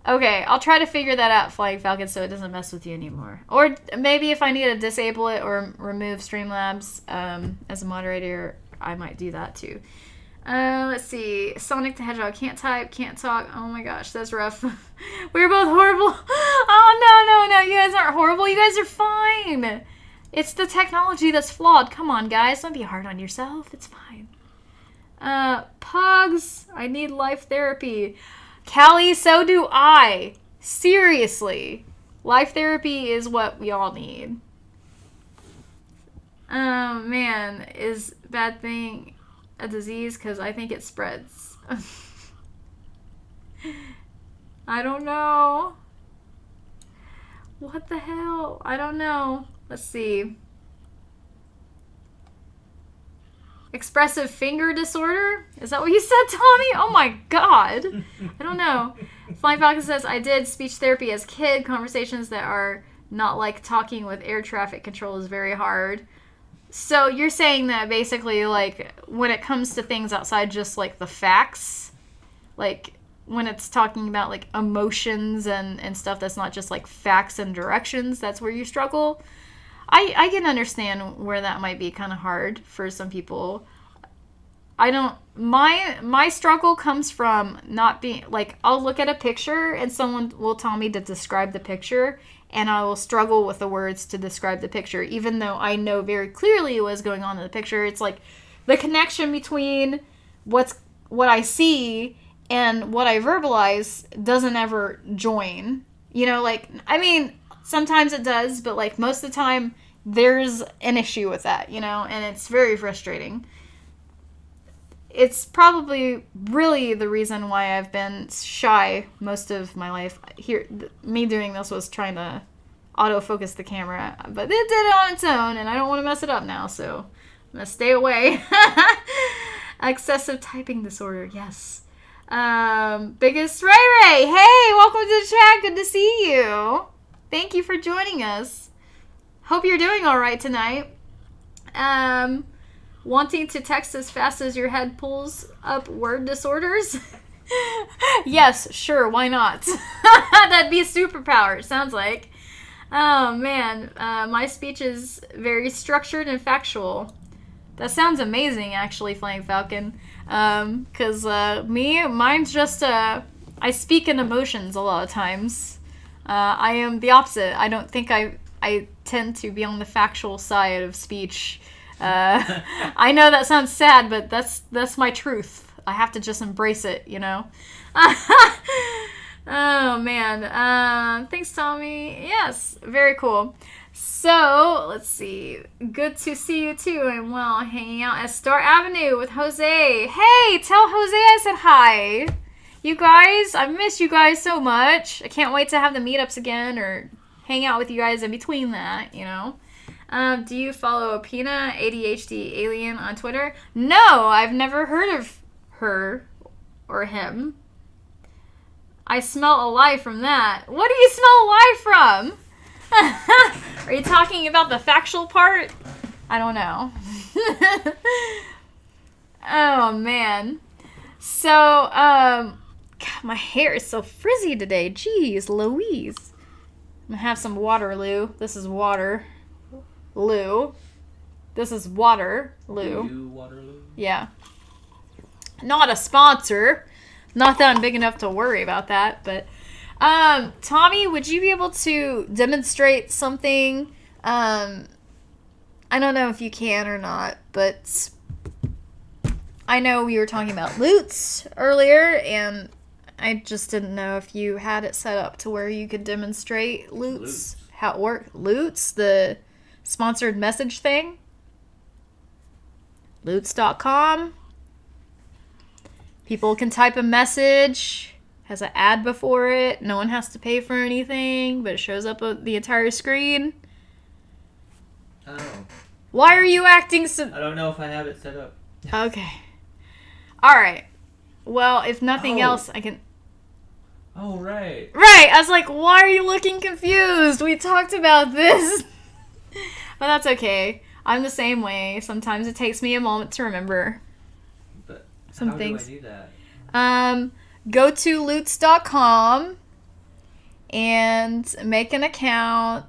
[SPEAKER 1] Okay, I'll try to figure that out, Flying Falcon, so it doesn't mess with you anymore. Or maybe if I need to disable it or remove Streamlabs as a moderator, I might do that too. Let's see. Sonic the Hedgehog, can't type, can't talk. Oh my gosh, that's rough. We're both horrible. Oh, no. You guys aren't horrible. You guys are fine. It's the technology that's flawed. Come on, guys. Don't be hard on yourself. It's fine. Pugs, I need life therapy. Callie, so do I. Seriously. Life therapy is what we all need. Man, is bad thing a disease? Because I think it spreads. I don't know. What the hell? I don't know. Let's see. Expressive finger disorder? Is that what you said, Tommy? Oh my god. I don't know. Flying Falcon says, I did speech therapy as a kid. Conversations that are not like talking with air traffic control is very hard. So you're saying that basically, like, when it comes to things outside just, like, the facts, like, when it's talking about, like, emotions and stuff that's not just, like, facts and directions, that's where you struggle. I can understand where that might be kind of hard for some people. My struggle comes from not being, like, I'll look at a picture and someone will tell me to describe the picture and I will struggle with the words to describe the picture, even though I know very clearly what's going on in the picture. It's like the connection between what I see and what I verbalize doesn't ever join. You know, like, I mean, sometimes it does, but, like, most of the time there's an issue with that, you know, and it's very frustrating. It's probably really the reason why I've been shy most of my life. Here, me doing this was trying to autofocus the camera, but it did it on its own, and I don't want to mess it up now, so I'm going to stay away. Excessive typing disorder, yes. Biggest Ray, hey, welcome to the chat, good to see you. Thank you for joining us. Hope you're doing all right tonight. Wanting to text as fast as your head pulls up word disorders? Yes, sure, why not? That'd be a superpower, it sounds like. Oh, man. My speech is very structured and factual. That sounds amazing, actually, Flying Falcon. Because mine's just, I speak in emotions a lot of times. I am the opposite. I don't think I tend to be on the factual side of speech. I know that sounds sad, but that's my truth. I have to just embrace it, you know? Oh, man. Thanks, Tommy. Yes, very cool. So, let's see. Good to see you, too. I'm well hanging out at Star Avenue with Jose. Hey, tell Jose I said hi. You guys, I miss you guys so much. I can't wait to have the meetups again or hang out with you guys in between that, you know? Do you follow Pina, ADHD Alien on Twitter? No, I've never heard of her or him. I smell a lie from that. What do you smell a lie from? Are you talking about the factual part? I don't know. Oh, man. So, God, my hair is so frizzy today. Jeez Louise. I'm gonna have some Waterloo. This is Waterloo. This is Waterloo.
[SPEAKER 2] Waterloo?
[SPEAKER 1] Yeah. Not a sponsor. Not that I'm big enough to worry about that, but Tommy, would you be able to demonstrate something? I don't know if you can or not, but I know we were talking about loots earlier, and I just didn't know if you had it set up to where you could demonstrate loots. How it works. Loots, the sponsored message thing. Loots.com. People can type a message, has an ad before it. No one has to pay for anything, but it shows up on the entire screen.
[SPEAKER 2] Oh.
[SPEAKER 1] Why are you acting so...
[SPEAKER 2] I don't know if I have it set up.
[SPEAKER 1] Okay. Alright. Well, if nothing else, I can...
[SPEAKER 2] Oh, right.
[SPEAKER 1] Right! I was like, why are you looking confused? We talked about this. But that's okay. I'm the same way. Sometimes it takes me a moment to remember. Some
[SPEAKER 2] How
[SPEAKER 1] things.
[SPEAKER 2] do I do that?
[SPEAKER 1] Go to loots.com and make an account.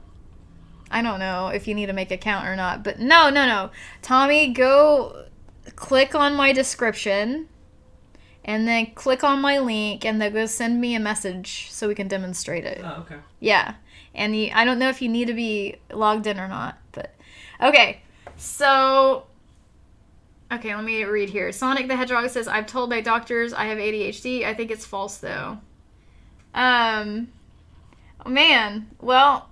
[SPEAKER 1] I don't know if you need to make an account or not, but no. Tommy, go click on my description and then click on my link and then go send me a message so we can demonstrate it.
[SPEAKER 2] Oh, okay.
[SPEAKER 1] Yeah. And I don't know if you need to be logged in or not, but okay. So... Okay, let me read here. Sonic the Hedgehog says, I've told my doctors I have ADHD. I think it's false, though. Man. Well,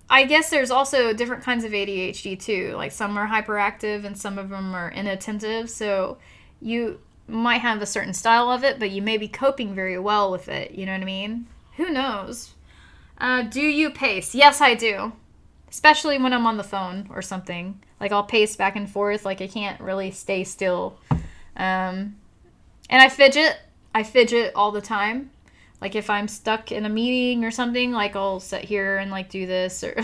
[SPEAKER 1] I guess there's also different kinds of ADHD, too. Like, some are hyperactive and some of them are inattentive. So, you might have a certain style of it, but you may be coping very well with it. You know what I mean? Who knows? Do you pace? Yes, I do. Especially when I'm on the phone or something. Like, I'll pace back and forth. Like, I can't really stay still. And I fidget. I fidget all the time. Like, if I'm stuck in a meeting or something, like, I'll sit here and, like, do this. Or,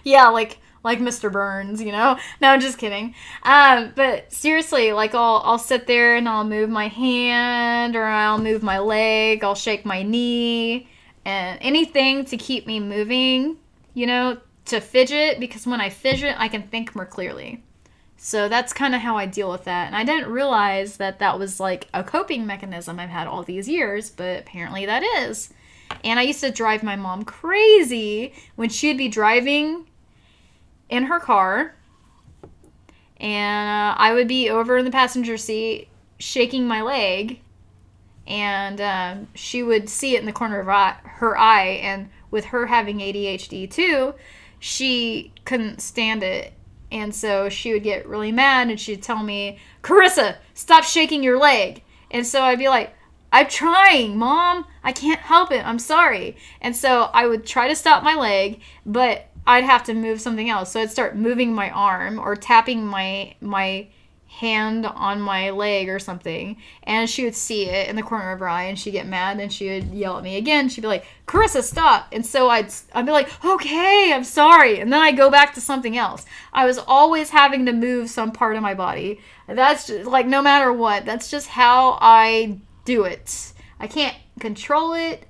[SPEAKER 1] yeah, like Mr. Burns, you know? No, just kidding. But seriously, like, I'll sit there and I'll move my hand or I'll move my leg. I'll shake my knee. And anything to keep me moving, you know, to fidget, because when I fidget, I can think more clearly. So that's kind of how I deal with that. And I didn't realize that was like a coping mechanism I've had all these years, but apparently that is. And I used to drive my mom crazy when she'd be driving in her car, and I would be over in the passenger seat shaking my leg, and she would see it in the corner of her eye, and with her having ADHD too, she couldn't stand it. And so she would get really mad and she'd tell me, Carissa, stop shaking your leg. And so I'd be like, I'm trying, Mom. I can't help it. I'm sorry. And so I would try to stop my leg, but I'd have to move something else. So I'd start moving my arm or tapping my hand on my leg or something, and she would see it in the corner of her eye, and she'd get mad, and she would yell at me again. She'd be like, Carissa, stop. And so I'd be like, okay, I'm sorry, and then I'd go back to something else. I was always having to move some part of my body. That's just, like, no matter what, that's just how I do it. I can't control it.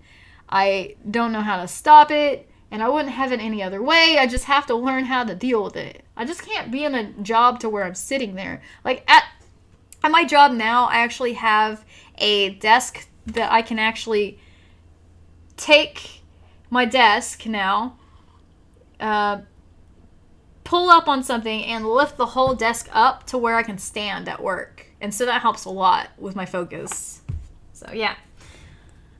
[SPEAKER 1] I don't know how to stop it. And I wouldn't have it any other way. I just have to learn how to deal with it. I just can't be in a job to where I'm sitting there. Like at my job now, I actually have a desk that I can actually take my desk now, pull up on something and lift the whole desk up to where I can stand at work. And so that helps a lot with my focus. So yeah.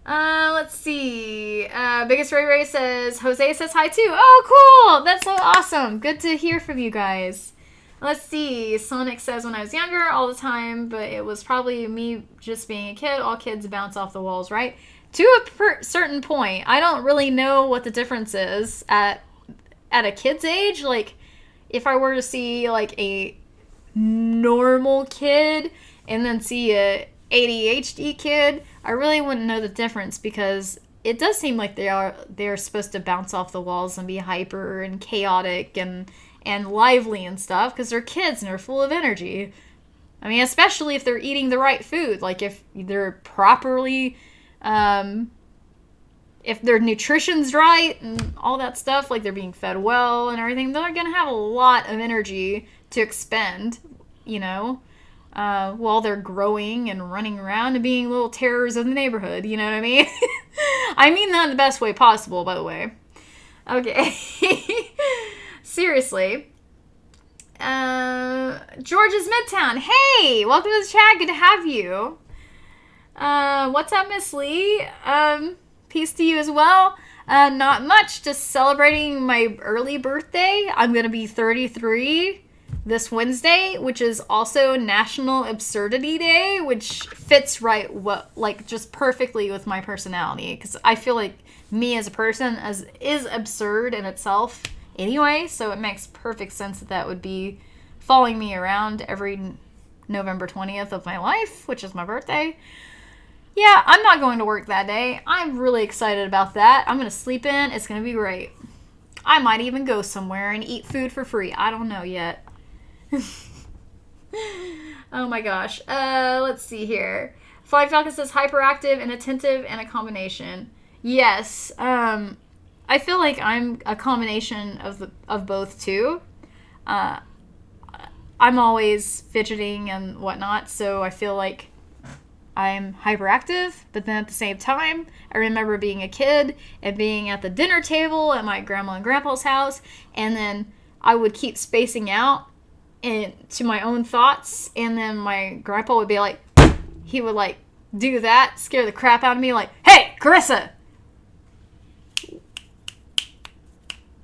[SPEAKER 1] Let's see. Biggest Ray Ray says, Jose says hi too. Oh, cool. That's so awesome. Good to hear from you guys. Let's see. Sonic says, when I was younger, all the time, but it was probably me just being a kid. All kids bounce off the walls, right? To a certain point. I don't really know what the difference is at a kid's age. Like, if I were to see, like, a normal kid and then see a ADHD kid, I really wouldn't know the difference, because it does seem like they're supposed to bounce off the walls and be hyper and chaotic and lively and stuff, because they're kids and they're full of energy. I mean, especially if they're eating the right food, like if they're properly, if their nutrition's right and all that stuff, like they're being fed well and everything, they're gonna have a lot of energy to expend, you know, while they're growing and running around and being little terrors of the neighborhood, you know what I mean? I mean that in the best way possible, by the way. Okay. Seriously. George's Midtown. Hey! Welcome to the chat. Good to have you. What's up, Miss Lee? Peace to you as well. Not much. Just celebrating my early birthday. I'm going to be 33 this Wednesday, which is also National Absurdity Day, which fits just perfectly with my personality, because I feel like me as a person is absurd in itself anyway, so it makes perfect sense that would be following me around every November 20th of my life, which is my birthday. Yeah, I'm not going to work that day. I'm really excited about that. I'm going to sleep in. It's going to be great. I might even go somewhere and eat food for free. I don't know yet. Oh my gosh. Let's see here. Flying Falcon says hyperactive and attentive and a combination. Yes. I feel like I'm a combination of both too. I'm always fidgeting and whatnot, so I feel like I'm hyperactive, but then at the same time, I remember being a kid and being at the dinner table at my grandma and grandpa's house, and then I would keep spacing out into my own thoughts, and then my grandpa would be like, he would like do that, scare the crap out of me, like, hey, Carissa!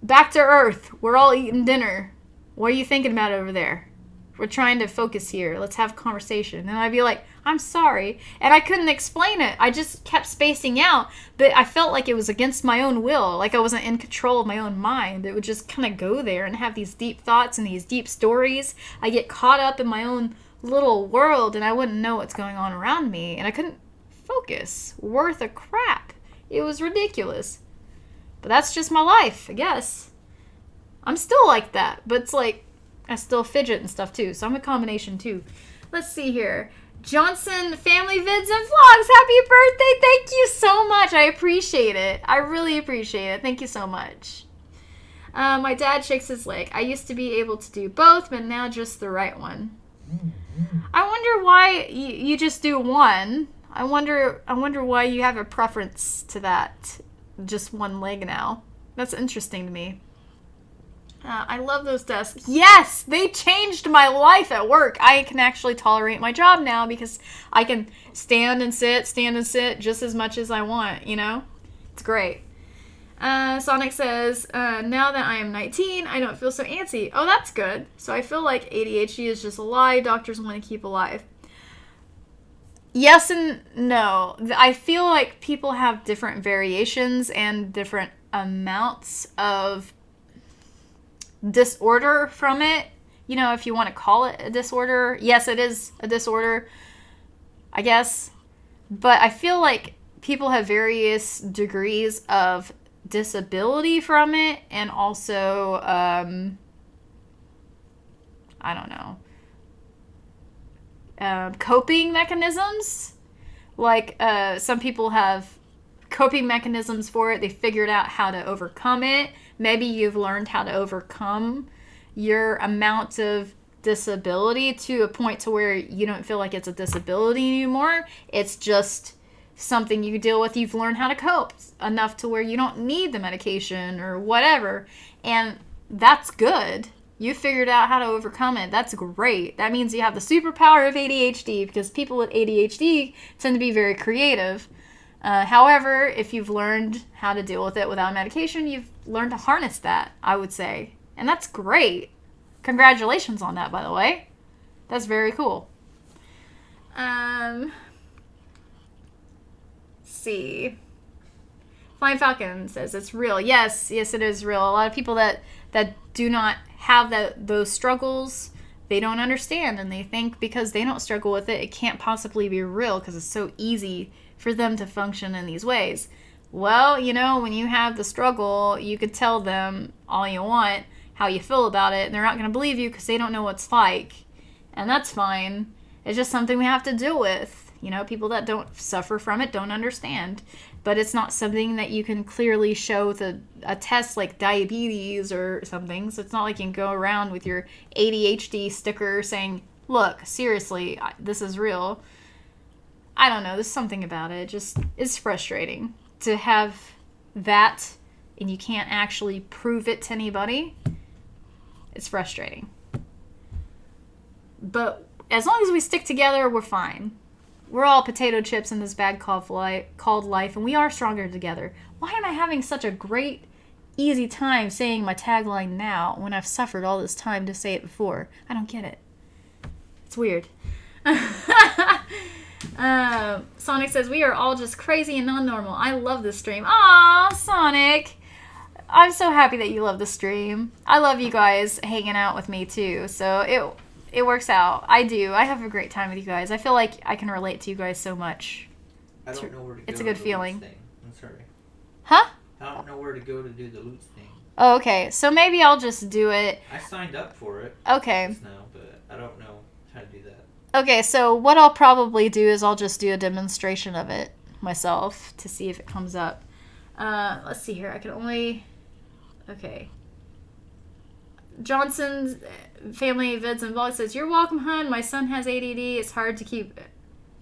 [SPEAKER 1] Back to earth. We're all eating dinner. What are you thinking about over there? We're trying to focus here. Let's have a conversation. And I'd be like, I'm sorry. And I couldn't explain it. I just kept spacing out. But I felt like it was against my own will. Like I wasn't in control of my own mind. It would just kind of go there and have these deep thoughts and these deep stories. I get caught up in my own little world and I wouldn't know what's going on around me. And I couldn't focus worth a crap. It was ridiculous. But that's just my life, I guess. I'm still like that. But it's like, I still fidget and stuff too, so I'm a combination too. Let's see here. Johnson Family Vids and Vlogs, happy birthday! Thank you so much. I appreciate it. I really appreciate it. Thank you so much. My dad shakes his leg. I used to be able to do both, but now just the right one. I wonder why you just do one. I wonder why you have a preference to that. Just one leg now. That's interesting to me. I love those desks. Yes, they changed my life at work. I can actually tolerate my job now because I can stand and sit just as much as I want, you know? It's great. Sonic says, now that I am 19, I don't feel so antsy. Oh, that's good. So I feel like ADHD is just a lie doctors want to keep alive. Yes and no. I feel like people have different variations and different amounts of disorder from it, you know, if you want to call it a disorder. Yes, it is a disorder, I guess, but I feel like people have various degrees of disability from it, and also I don't know, coping mechanisms. Like some people have coping mechanisms for it. They figured out how to overcome it. Maybe you've learned how to overcome your amount of disability to a point to where you don't feel like it's a disability anymore. It's just something you deal with. You've learned how to cope enough to where you don't need the medication or whatever. And that's good. You figured out how to overcome it. That's great. That means you have the superpower of ADHD, because people with ADHD tend to be very creative. However, if you've learned how to deal with it without medication, you've learned to harness that, I would say. And that's great. Congratulations on that, by the way. That's very cool. See. Flying Falcon says it's real. Yes, it is real. A lot of people that do not have those struggles, they don't understand, and they think because they don't struggle with it, it can't possibly be real because it's so easy for them to function in these ways. Well, when you have the struggle, you could tell them all you want how you feel about it, and they're not going to believe you because they don't know what it's like. And that's fine. It's just something we have to deal with. People that don't suffer from it don't understand. But it's not something that you can clearly show with a test like diabetes or something. So it's not like you can go around with your ADHD sticker saying, look, seriously, this is real. I don't know. There's something about it. It's frustrating to have that and you can't actually prove it to anybody. It's frustrating. But as long as we stick together, we're fine. We're all potato chips in this bag called life, and we are stronger together. Why am I having such a great, easy time saying my tagline now when I've suffered all this time to say it before? I don't get it. It's weird. Sonic says, we are all just crazy and non-normal. I love this stream. Aw, Sonic. I'm so happy that you love the stream. I love you guys hanging out with me too. So it works out. I do. I have a great time with you guys. I feel like I can relate to you guys so much.
[SPEAKER 2] I don't know where to go.
[SPEAKER 1] It's a good feeling.
[SPEAKER 2] I'm sorry.
[SPEAKER 1] Huh?
[SPEAKER 2] I don't know where to go to do the loot thing.
[SPEAKER 1] Oh, okay. So maybe I'll just do it.
[SPEAKER 2] I signed up for it.
[SPEAKER 1] Okay.
[SPEAKER 2] Just now, but I don't know how to do that.
[SPEAKER 1] Okay, so what I'll probably do is I'll just do a demonstration of it myself to see if it comes up. Let's see here. I can only... Okay. Johnson's family vids and vlog says, you're welcome, hun. My son has ADD. It's hard to keep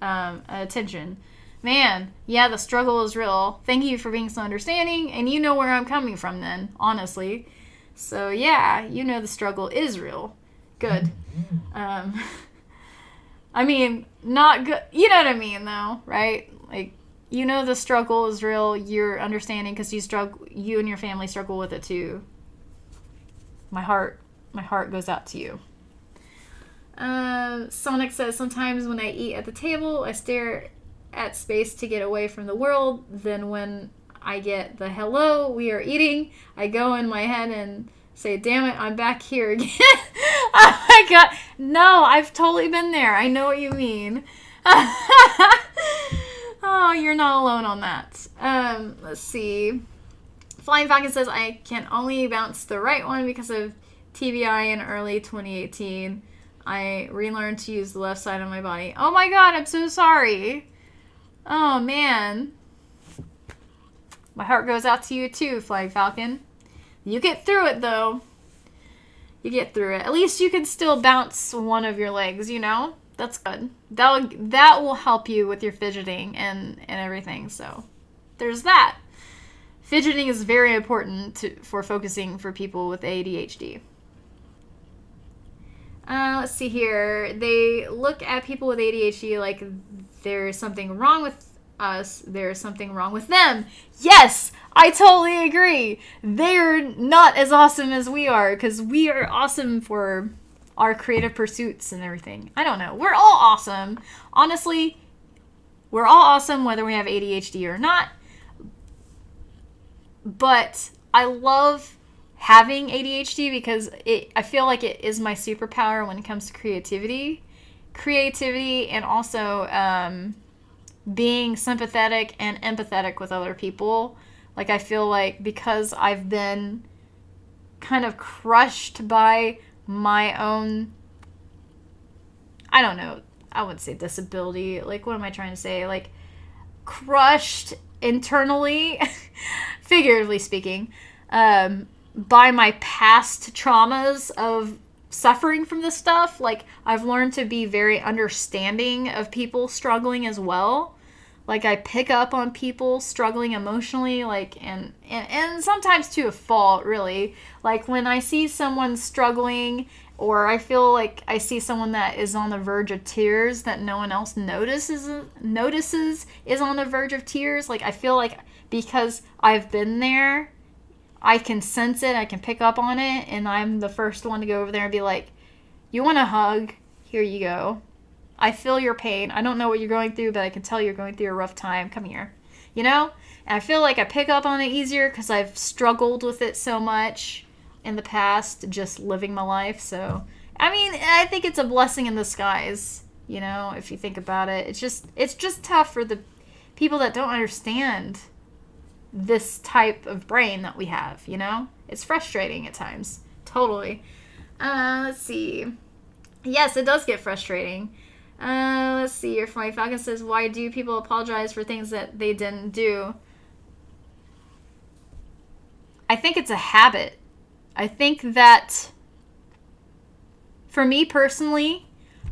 [SPEAKER 1] attention. Man, yeah, the struggle is real. Thank you for being so understanding, and you know where I'm coming from then, honestly. So, yeah, the struggle is real. Good. I mean, not good. You know what I mean, though, right? Like, the struggle is real. You're understanding because you and your family struggle with it too. My heart goes out to you. Sonic says, sometimes when I eat at the table, I stare at space to get away from the world. Then when I get the hello, we are eating, I go in my head and say, damn it, I'm back here again. Oh my god. No, I've totally been there. I know what you mean. Oh, you're not alone on that. Let's see. Flying Falcon says, I can only bounce the right one because of TBI in early 2018. I relearned to use the left side of my body. Oh my god, I'm so sorry. Oh, man. My heart goes out to you too, Flying Falcon. You get through it, though. You get through it. At least you can still bounce one of your legs, That's good. That will help you with your fidgeting and everything. So there's that. Fidgeting is very important for focusing for people with ADHD. Let's see here. They look at people with ADHD like there's something wrong with us. There's something wrong with them. Yes, I totally agree. They're not as awesome as we are because we are awesome for our creative pursuits and everything. I don't know. We're all awesome. Honestly, we're all awesome whether we have ADHD or not. But I love having ADHD because I feel like it is my superpower when it comes to creativity and also being sympathetic and empathetic with other people. Like, I feel like because I've been kind of crushed by my own, I don't know, I wouldn't say disability. Like, what am I trying to say? Like, crushed internally, figuratively speaking, by my past traumas of suffering from this stuff. Like, I've learned to be very understanding of people struggling as well. Like, I pick up on people struggling emotionally, like, and sometimes to a fault, really. Like, when I see someone struggling, or I feel like I see someone that is on the verge of tears that no one else notices is on the verge of tears, like, I feel like because I've been there, I can sense it, I can pick up on it, and I'm the first one to go over there and be like, you want a hug? Here you go. I feel your pain. I don't know what you're going through, but I can tell you're going through a rough time. Come here. You know? And I feel like I pick up on it easier because I've struggled with it so much in the past, just living my life. So, I mean, I think it's a blessing in disguise, you know, if you think about it. It's just tough for the people that don't understand this type of brain that we have, you know? It's frustrating at times. Totally. Let's see. Yes, it does get frustrating. Let's see. Your Flying Falcon says, why do people apologize for things that they didn't do? I think it's a habit. I think that for me personally,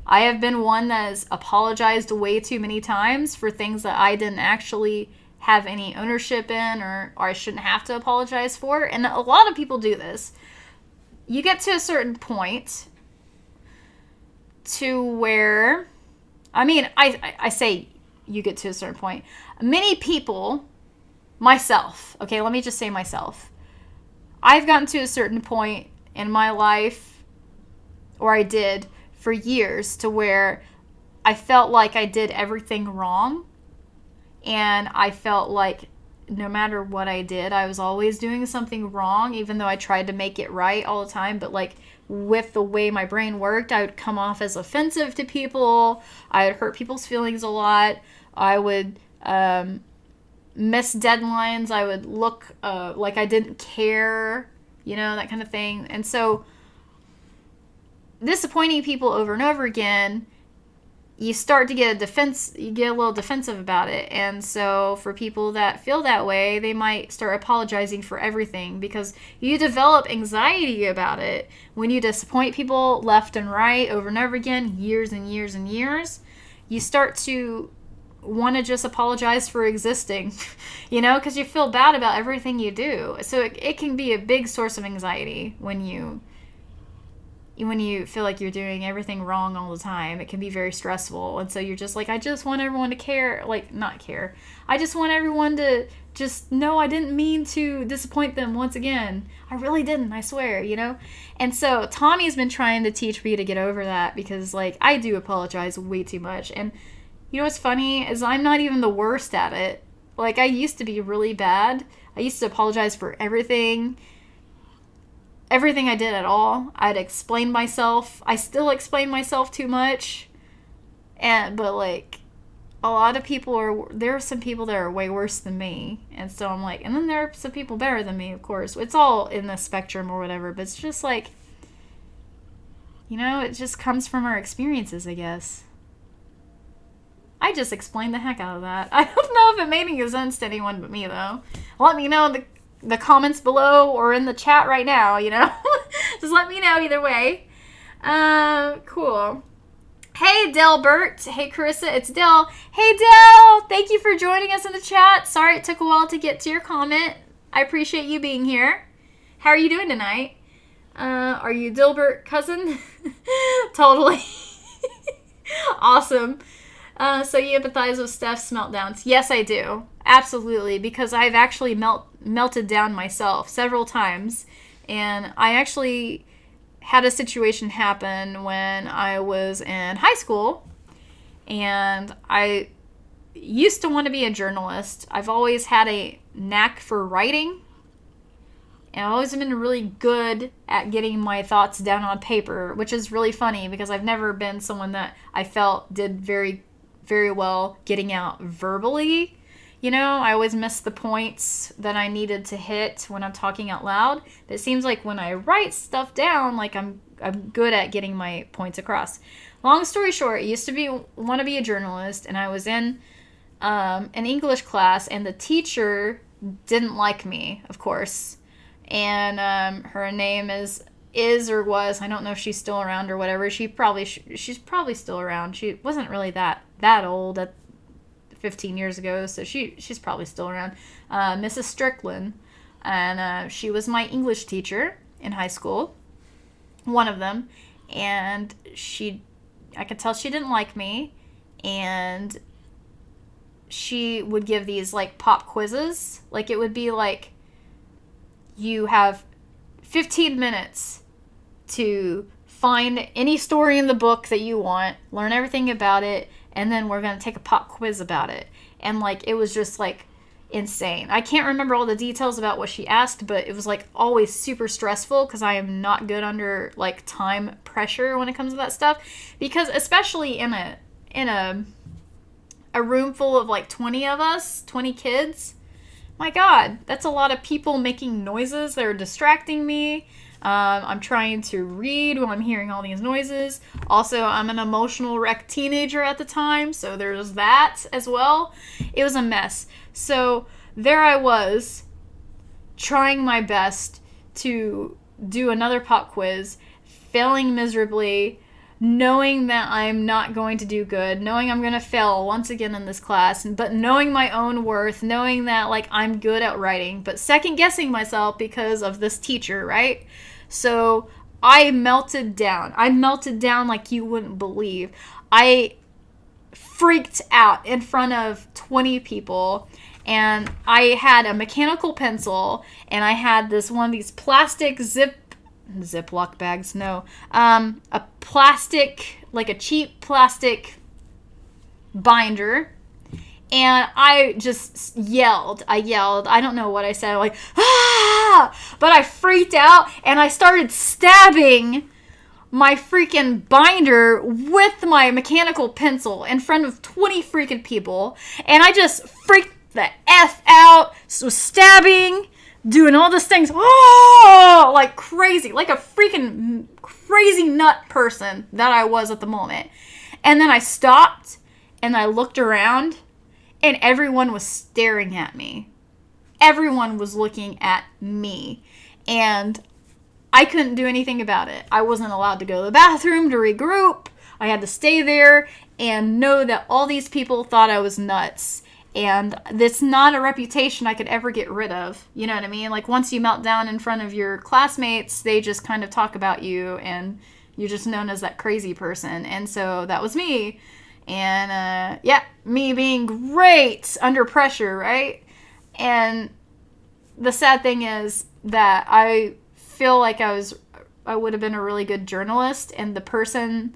[SPEAKER 1] I have been one that has apologized way too many times for things that I didn't actually have any ownership in, or I shouldn't have to apologize for. And a lot of people do this. You get to a certain point to where, I mean, I say you get to a certain point. Many people, myself, okay, let me just say myself. I've gotten to a certain point in my life, or I did for years, to where I felt like I did everything wrong. And I felt like no matter what I did, I was always doing something wrong, even though I tried to make it right all the time. But like, with the way my brain worked, I would come off as offensive to people. I would hurt people's feelings a lot. I would miss deadlines. I would look like I didn't care, you know, that kind of thing. And so disappointing people over and over again, you start to get you get a little defensive about it. And so for people that feel that way, they might start apologizing for everything, because you develop anxiety about it. When you disappoint people left and right over and over again, years and years and years, you start to want to just apologize for existing, you know, because you feel bad about everything you do. So it can be a big source of anxiety when you feel like you're doing everything wrong all the time. It can be very stressful. And so you're just like, I just want everyone to care, like, not care. I just want everyone to just know I didn't mean to disappoint them once again. I really didn't, I swear, you know? And so Tommy's been trying to teach me to get over that, because, like, I do apologize way too much. And you know what's funny is I'm not even the worst at it. Like, I used to be really bad. I used to apologize for everything I did at all. I'd explain myself. I still explain myself too much. But like, a lot of people there are some people that are way worse than me. And so I'm like, and then there are some people better than me, of course. It's all in the spectrum or whatever, but it's just like, you know, it just comes from our experiences, I guess. I just explained the heck out of that. I don't know if it made any sense to anyone but me, though. Let me know in the comments below or in the chat right now, you know? Just let me know either way. Cool. Hey, Delbert. Hey, Carissa. It's Del. Hey, Del. Thank you for joining us in the chat. Sorry it took a while to get to your comment. I appreciate you being here. How are you doing tonight? Are you Dilbert cousin? Totally. Awesome. So you empathize with Steph's meltdowns. Yes, I do. Absolutely. Because I've actually melted down myself several times. And I actually had a situation happen when I was in high school. And I used to want to be a journalist. I've always had a knack for writing. And I've always been really good at getting my thoughts down on paper, which is really funny because I've never been someone that I felt did very, very well getting out verbally. You know, I always miss the points that I needed to hit when I'm talking out loud. But it seems like when I write stuff down, like I'm good at getting my points across. Long story short, I used to want to be a journalist, and I was in an English class, and the teacher didn't like me, of course. And her name is or was, I don't know if she's still around or whatever. She's probably still around. She wasn't really that old at 15 years ago, so she's probably still around. Mrs. Strickland, and she was my English teacher in high school, one of them, and I could tell she didn't like me, and she would give these like pop quizzes. Like, it would be like, you have 15 minutes to find any story in the book that you want, learn everything about it, and then we're going to take a pop quiz about it. And like, it was just like insane. I can't remember all the details about what she asked, but it was like always super stressful, because I am not good under like time pressure when it comes to that stuff. Because especially in a room full of like 20 of us, 20 kids, my God, that's a lot of people making noises that are distracting me. I'm trying to read while I'm hearing all these noises. Also, I'm an emotional wreck teenager at the time, so there's that as well. It was a mess. So there I was, trying my best to do another pop quiz, failing miserably, knowing that I'm not going to do good, knowing I'm going to fail once again in this class, but knowing my own worth, knowing that like I'm good at writing, but second guessing myself because of this teacher, right? So I melted down. I melted down like you wouldn't believe. I freaked out in front of 20 people, and I had a mechanical pencil, and I had this one of these plastic Ziploc bags, no, a plastic, like a cheap plastic binder, and I just yelled. I don't know what I said, like, ah! But I freaked out, and I started stabbing my freaking binder with my mechanical pencil in front of 20 freaking people, and I just freaked the F out, was stabbing, doing all these things, oh, like crazy, like a freaking crazy nut person that I was at the moment. And then I stopped, and I looked around, and everyone was staring at me. Everyone was looking at me, and I couldn't do anything about it. I wasn't allowed to go to the bathroom to regroup. I had to stay there and know that all these people thought I was nuts. And that's not a reputation I could ever get rid of. You know what I mean? Like, once you melt down in front of your classmates, they just kind of talk about you, and you're just known as that crazy person. And so that was me. And, yeah, me being great under pressure, right? And the sad thing is that I feel like I would have been a really good journalist, and the person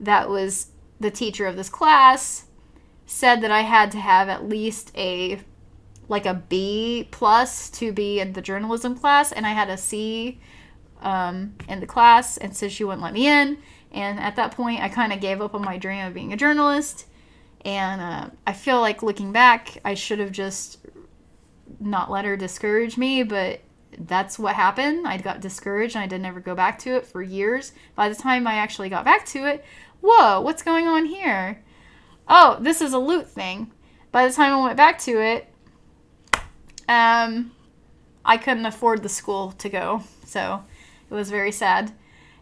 [SPEAKER 1] that was the teacher of this class said that I had to have at least a B plus to be in the journalism class, and I had a C in the class, and so she wouldn't let me in. And at that point, I kind of gave up on my dream of being a journalist, and I feel like, looking back, I should have just not let her discourage me, but that's what happened. I got discouraged, and I didn't ever go back to it for years. By the time I actually got back to it, whoa, what's going on here? Oh, this is a loot thing. By the time I went back to it, I couldn't afford the school to go. So it was very sad.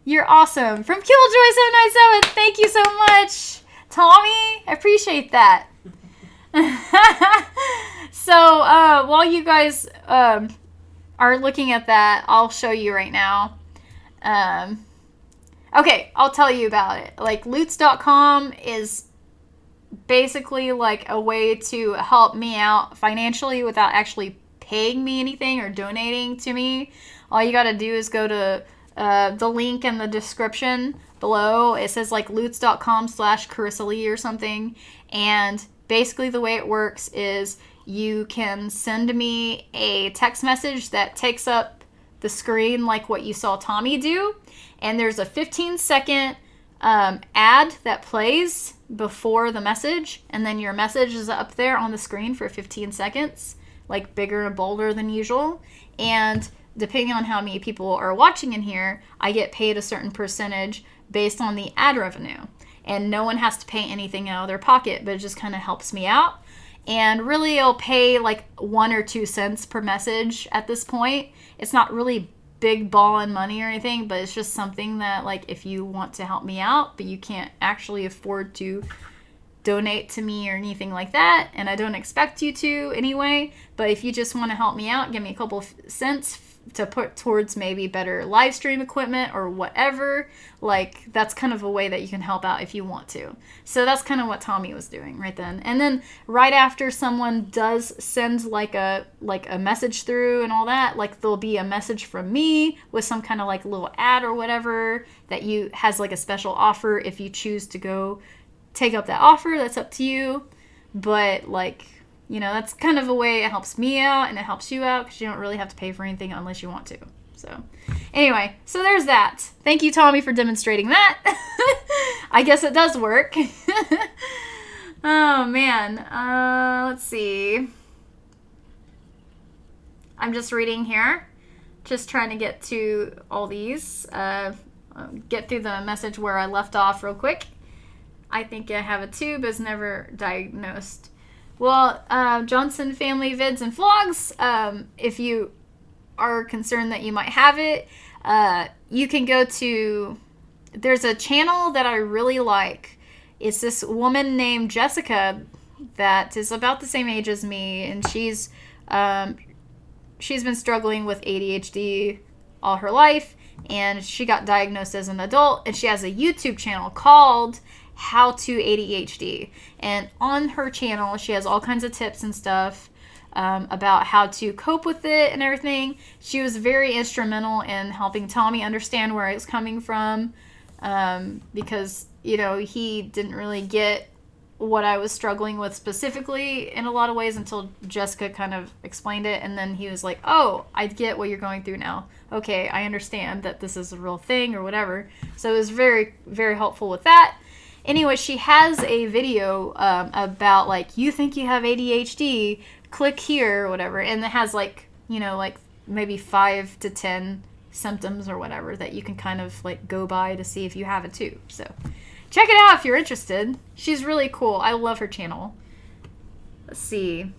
[SPEAKER 1] You're awesome. From Killjoy797, thank you so much. Tommy, I appreciate that. So while you guys are looking at that, I'll show you right now. Okay, I'll tell you about it. Like, loots.com is basically like a way to help me out financially without actually paying me anything or donating to me. All you gotta do is go to the link in the description below. It says like loots.com/carissalee or something. And basically the way it works is you can send me a text message that takes up the screen like what you saw Tommy do. And there's a 15-second ad that plays before the message, and then your message is up there on the screen for 15 seconds, like bigger and bolder than usual. And depending on how many people are watching in here, I get paid a certain percentage based on the ad revenue, and no one has to pay anything out of their pocket, but it just kind of helps me out. And really, it'll pay like 1 or 2 cents per message at this point. It's not really big ball in money or anything, but it's just something that, like, if you want to help me out, but you can't actually afford to donate to me or anything like that, and I don't expect you to anyway, but if you just want to help me out, give me a couple of cents to put towards maybe better live stream equipment or whatever, like, that's kind of a way that you can help out if you want to. So that's kind of what Tommy was doing right then. And then right after someone does send like a message through and all that, like, there'll be a message from me with some kind of like little ad or whatever that has like a special offer. If you choose to go take up that offer, that's up to you. But, like, you know, that's kind of a way it helps me out and it helps you out, because you don't really have to pay for anything unless you want to. So anyway, so there's that. Thank you, Tommy, for demonstrating that. I guess it does work. Oh man, let's see. I'm just reading here, just trying to get to all these, get through the message where I left off real quick. I think I have it too, but it's never diagnosed. Well, Johnson Family Vids and Vlogs, if you are concerned that you might have it, you can go to, there's a channel that I really like. It's this woman named Jessica that is about the same age as me, and she's been struggling with ADHD all her life, and she got diagnosed as an adult, and she has a YouTube channel called How to ADHD, and on her channel she has all kinds of tips and stuff about how to cope with it and everything. She was very instrumental in helping Tommy understand where I was coming from, because, you know, he didn't really get what I was struggling with specifically in a lot of ways until Jessica kind of explained it, and then he was like, oh, I get what you're going through now. Okay, I understand that this is a real thing or whatever. So it was very, very helpful with that. Anyway, she has a video about, like, you think you have ADHD, click here or whatever. And it has, like, you know, like maybe 5 to 10 symptoms or whatever that you can kind of, like, go by to see if you have it too. So check it out if you're interested. She's really cool. I love her channel. Let's see.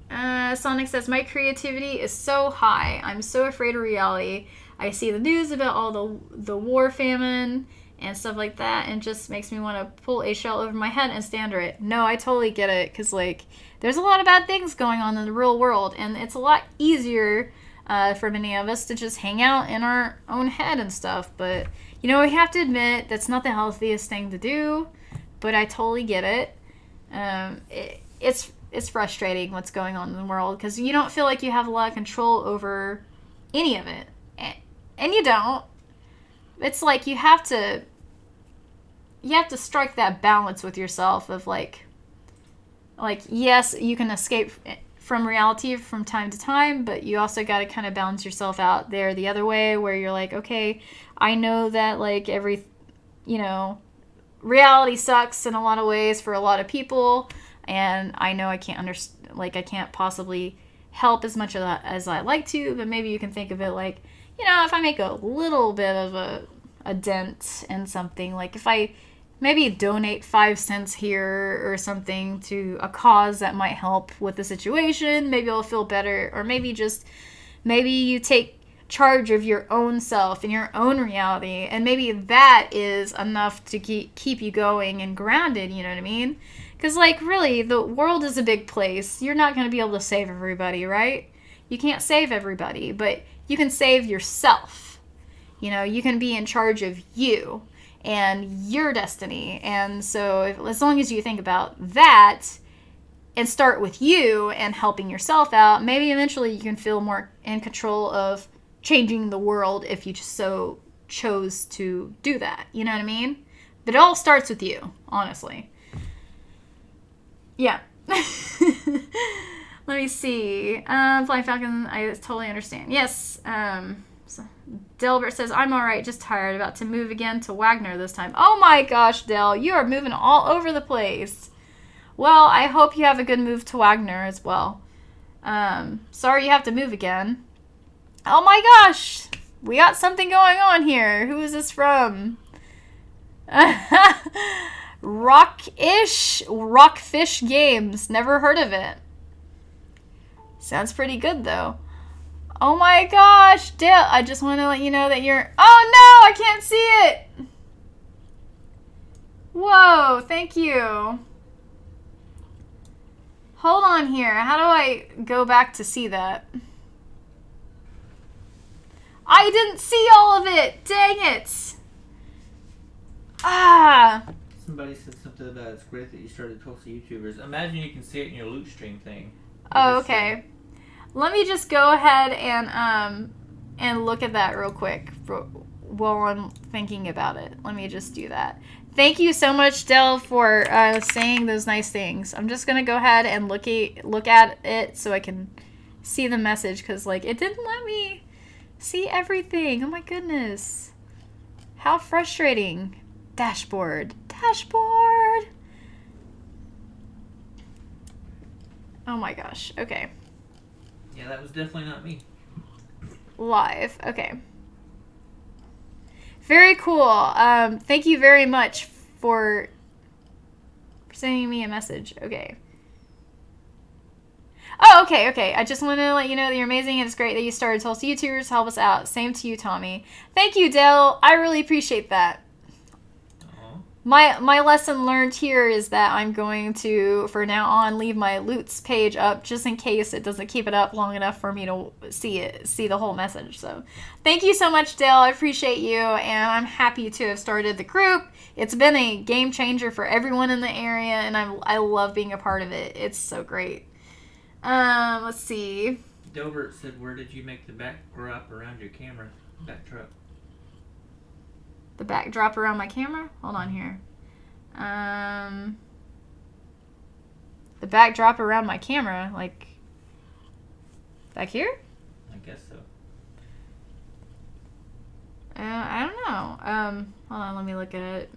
[SPEAKER 1] Sonic says, my creativity is so high. I'm so afraid of reality. I see the news about all the war, famine, and stuff like that, and it just makes me want to pull a shell over my head and stay under it. No, I totally get it, because, like, there's a lot of bad things going on in the real world, and it's a lot easier for many of us to just hang out in our own head and stuff. But, you know, we have to admit that's not the healthiest thing to do, but I totally get it. It's frustrating what's going on in the world, because you don't feel like you have a lot of control over any of it, and you don't. It's like you have to strike that balance with yourself of like yes, you can escape from reality from time to time, but you also got to kind of balance yourself out there the other way, where you're like, okay, I know that, like, reality sucks in a lot of ways for a lot of people, and I know I can't I can't possibly help as much as I like to, but maybe you can think of it like, you know, if I make a little bit of a dent in something, like if I maybe donate 5 cents here or something to a cause that might help with the situation, maybe I'll feel better. Or maybe you take charge of your own self and your own reality, and maybe that is enough to keep you going and grounded, you know what I mean? Because, like, really, the world is a big place. You're not going to be able to save everybody, right? You can't save everybody, but you can save yourself. You know, you can be in charge of you and your destiny. And so as long as you think about that and start with you and helping yourself out, maybe eventually you can feel more in control of changing the world if you just so chose to do that. You know what I mean? But it all starts with you, honestly. Yeah. Let me see. Flying Falcon, I totally understand. Yes. So Delbert says, I'm alright, just tired. About to move again to Wagner this time. Oh my gosh, Del, you are moving all over the place. Well, I hope you have a good move to Wagner as well. Sorry you have to move again. Oh my gosh, we got something going on here. Who is this from? Rockfish Games. Never heard of it. Sounds pretty good, though. Oh my gosh, Dale, I just want to let you know that you're... Oh no, I can't see it! Whoa, thank you. Hold on here. How do I go back to see that? I didn't see all of it! Dang it! Ah!
[SPEAKER 2] Somebody said something about it's great that you started Tulsa YouTubers. Imagine you can see it in your loot stream thing.
[SPEAKER 1] Oh, okay. Let me just go ahead and look at that real quick while I'm thinking about it. Let me just do that. Thank you so much, Del, for saying those nice things. I'm just gonna go ahead and look at it so I can see the message, because like it didn't let me see everything. Oh my goodness, how frustrating. Dashboard. Oh my gosh. Okay.
[SPEAKER 2] Yeah, that was definitely not me.
[SPEAKER 1] Live. Okay. Very cool. Thank you very much for sending me a message. Okay. Oh, okay. I just wanted to let you know that you're amazing and it's great that you started Tulsa YouTubers. Help us out. Same to you, Tommy. Thank you, Dell. I really appreciate that. My lesson learned here is that I'm going to, for now on, leave my loots page up just in case it doesn't keep it up long enough for me to see the whole message. So thank you so much, Dale. I appreciate you, and I'm happy to have started the group. It's been a game changer for everyone in the area, and I love being a part of it. It's so great. Let's see.
[SPEAKER 2] Delbert said, where did you make the backdrop around your camera? Backdrop.
[SPEAKER 1] The backdrop around my camera? Hold on here. The backdrop around my camera, like back here?
[SPEAKER 2] I guess so.
[SPEAKER 1] I don't know. Hold on, let me look at it.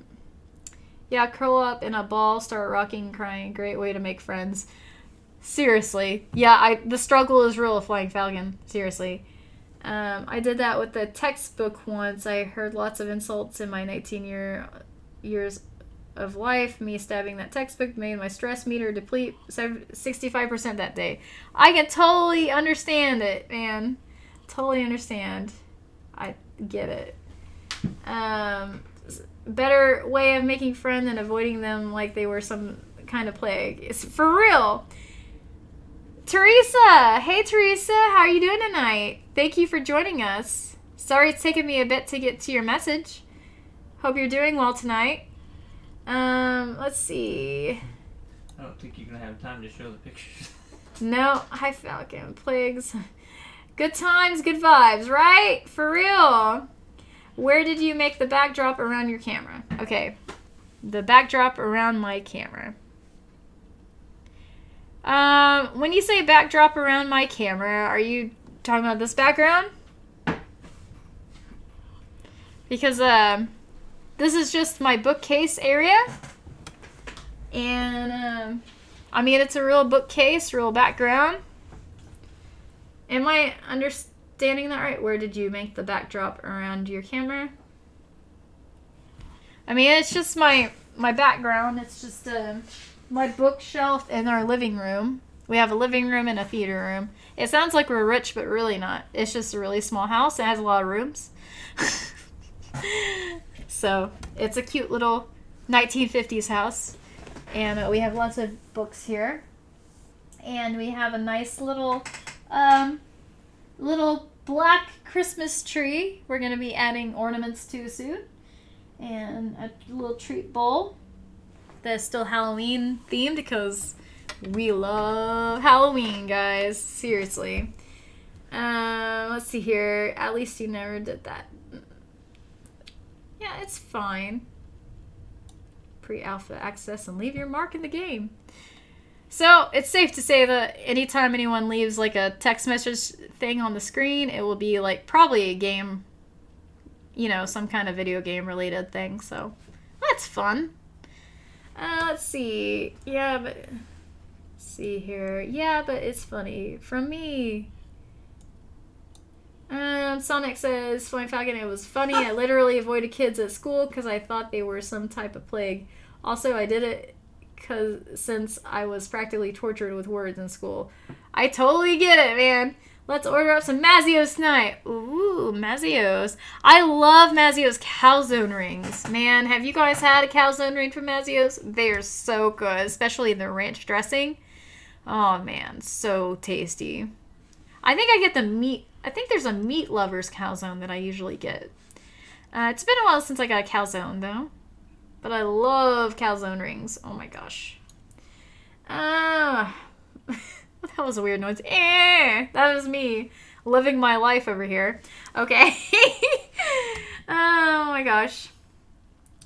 [SPEAKER 1] Yeah, curl up in a ball, start rocking and crying. Great way to make friends. Seriously. Yeah, the struggle is real, Flying Falcon. Seriously. I did that with the textbook once. I heard lots of insults in my 19 years of life. Me stabbing that textbook made my stress meter deplete 65% that day. I can totally understand it, man. Totally understand. I get it. Better way of making friends than avoiding them like they were some kind of plague. It's for real. Teresa! Hey, Teresa. How are you doing tonight? Thank you for joining us. Sorry it's taken me a bit to get to your message. Hope you're doing well tonight. Let's see.
[SPEAKER 2] I don't think you're going to have time to show the pictures.
[SPEAKER 1] No. Hi, Falcon. Plagues. Good times, good vibes, right? For real. Where did you make the backdrop around your camera? Okay. The backdrop around my camera. When you say backdrop around my camera, are you talking about this background? Because, this is just my bookcase area. And, I mean, it's a real bookcase, real background. Am I understanding that right? Where did you make the backdrop around your camera? I mean, it's just my background. It's just, my bookshelf in our living room. We have a living room and a theater room. It sounds like we're rich, but really not. It's just a really small house. It has a lot of rooms. So it's a cute little 1950s house. And we have lots of books here. And we have a nice little black Christmas tree. We're going to be adding ornaments to soon. And a little treat bowl that's still Halloween themed because we love Halloween, guys. Seriously. Let's see here. At least you never did that. Yeah, it's fine. Pre-alpha access and leave your mark in the game. So it's safe to say that anytime anyone leaves like a text message thing on the screen, it will be like probably a game, you know, some kind of video game related thing. So that's fun. Let's see. Yeah, but let's see here. Yeah, but it's funny from me. Sonic says, Flying Falcon, it was funny. I literally avoided kids at school because I thought they were some type of plague. Also, I did it since I was practically tortured with words in school. I totally get it, man. Let's order up some Mazio's tonight. Ooh, Mazio's. I love Mazio's calzone rings. Man, have you guys had a calzone ring from Mazio's? They are so good, especially the ranch dressing. Oh, man, so tasty. I think I get the meat. I think there's a meat lover's calzone that I usually get. It's been a while since I got a calzone, though. But I love calzone rings. Oh, my gosh. That was a weird noise. That was me living my life over here. Okay. Oh my gosh.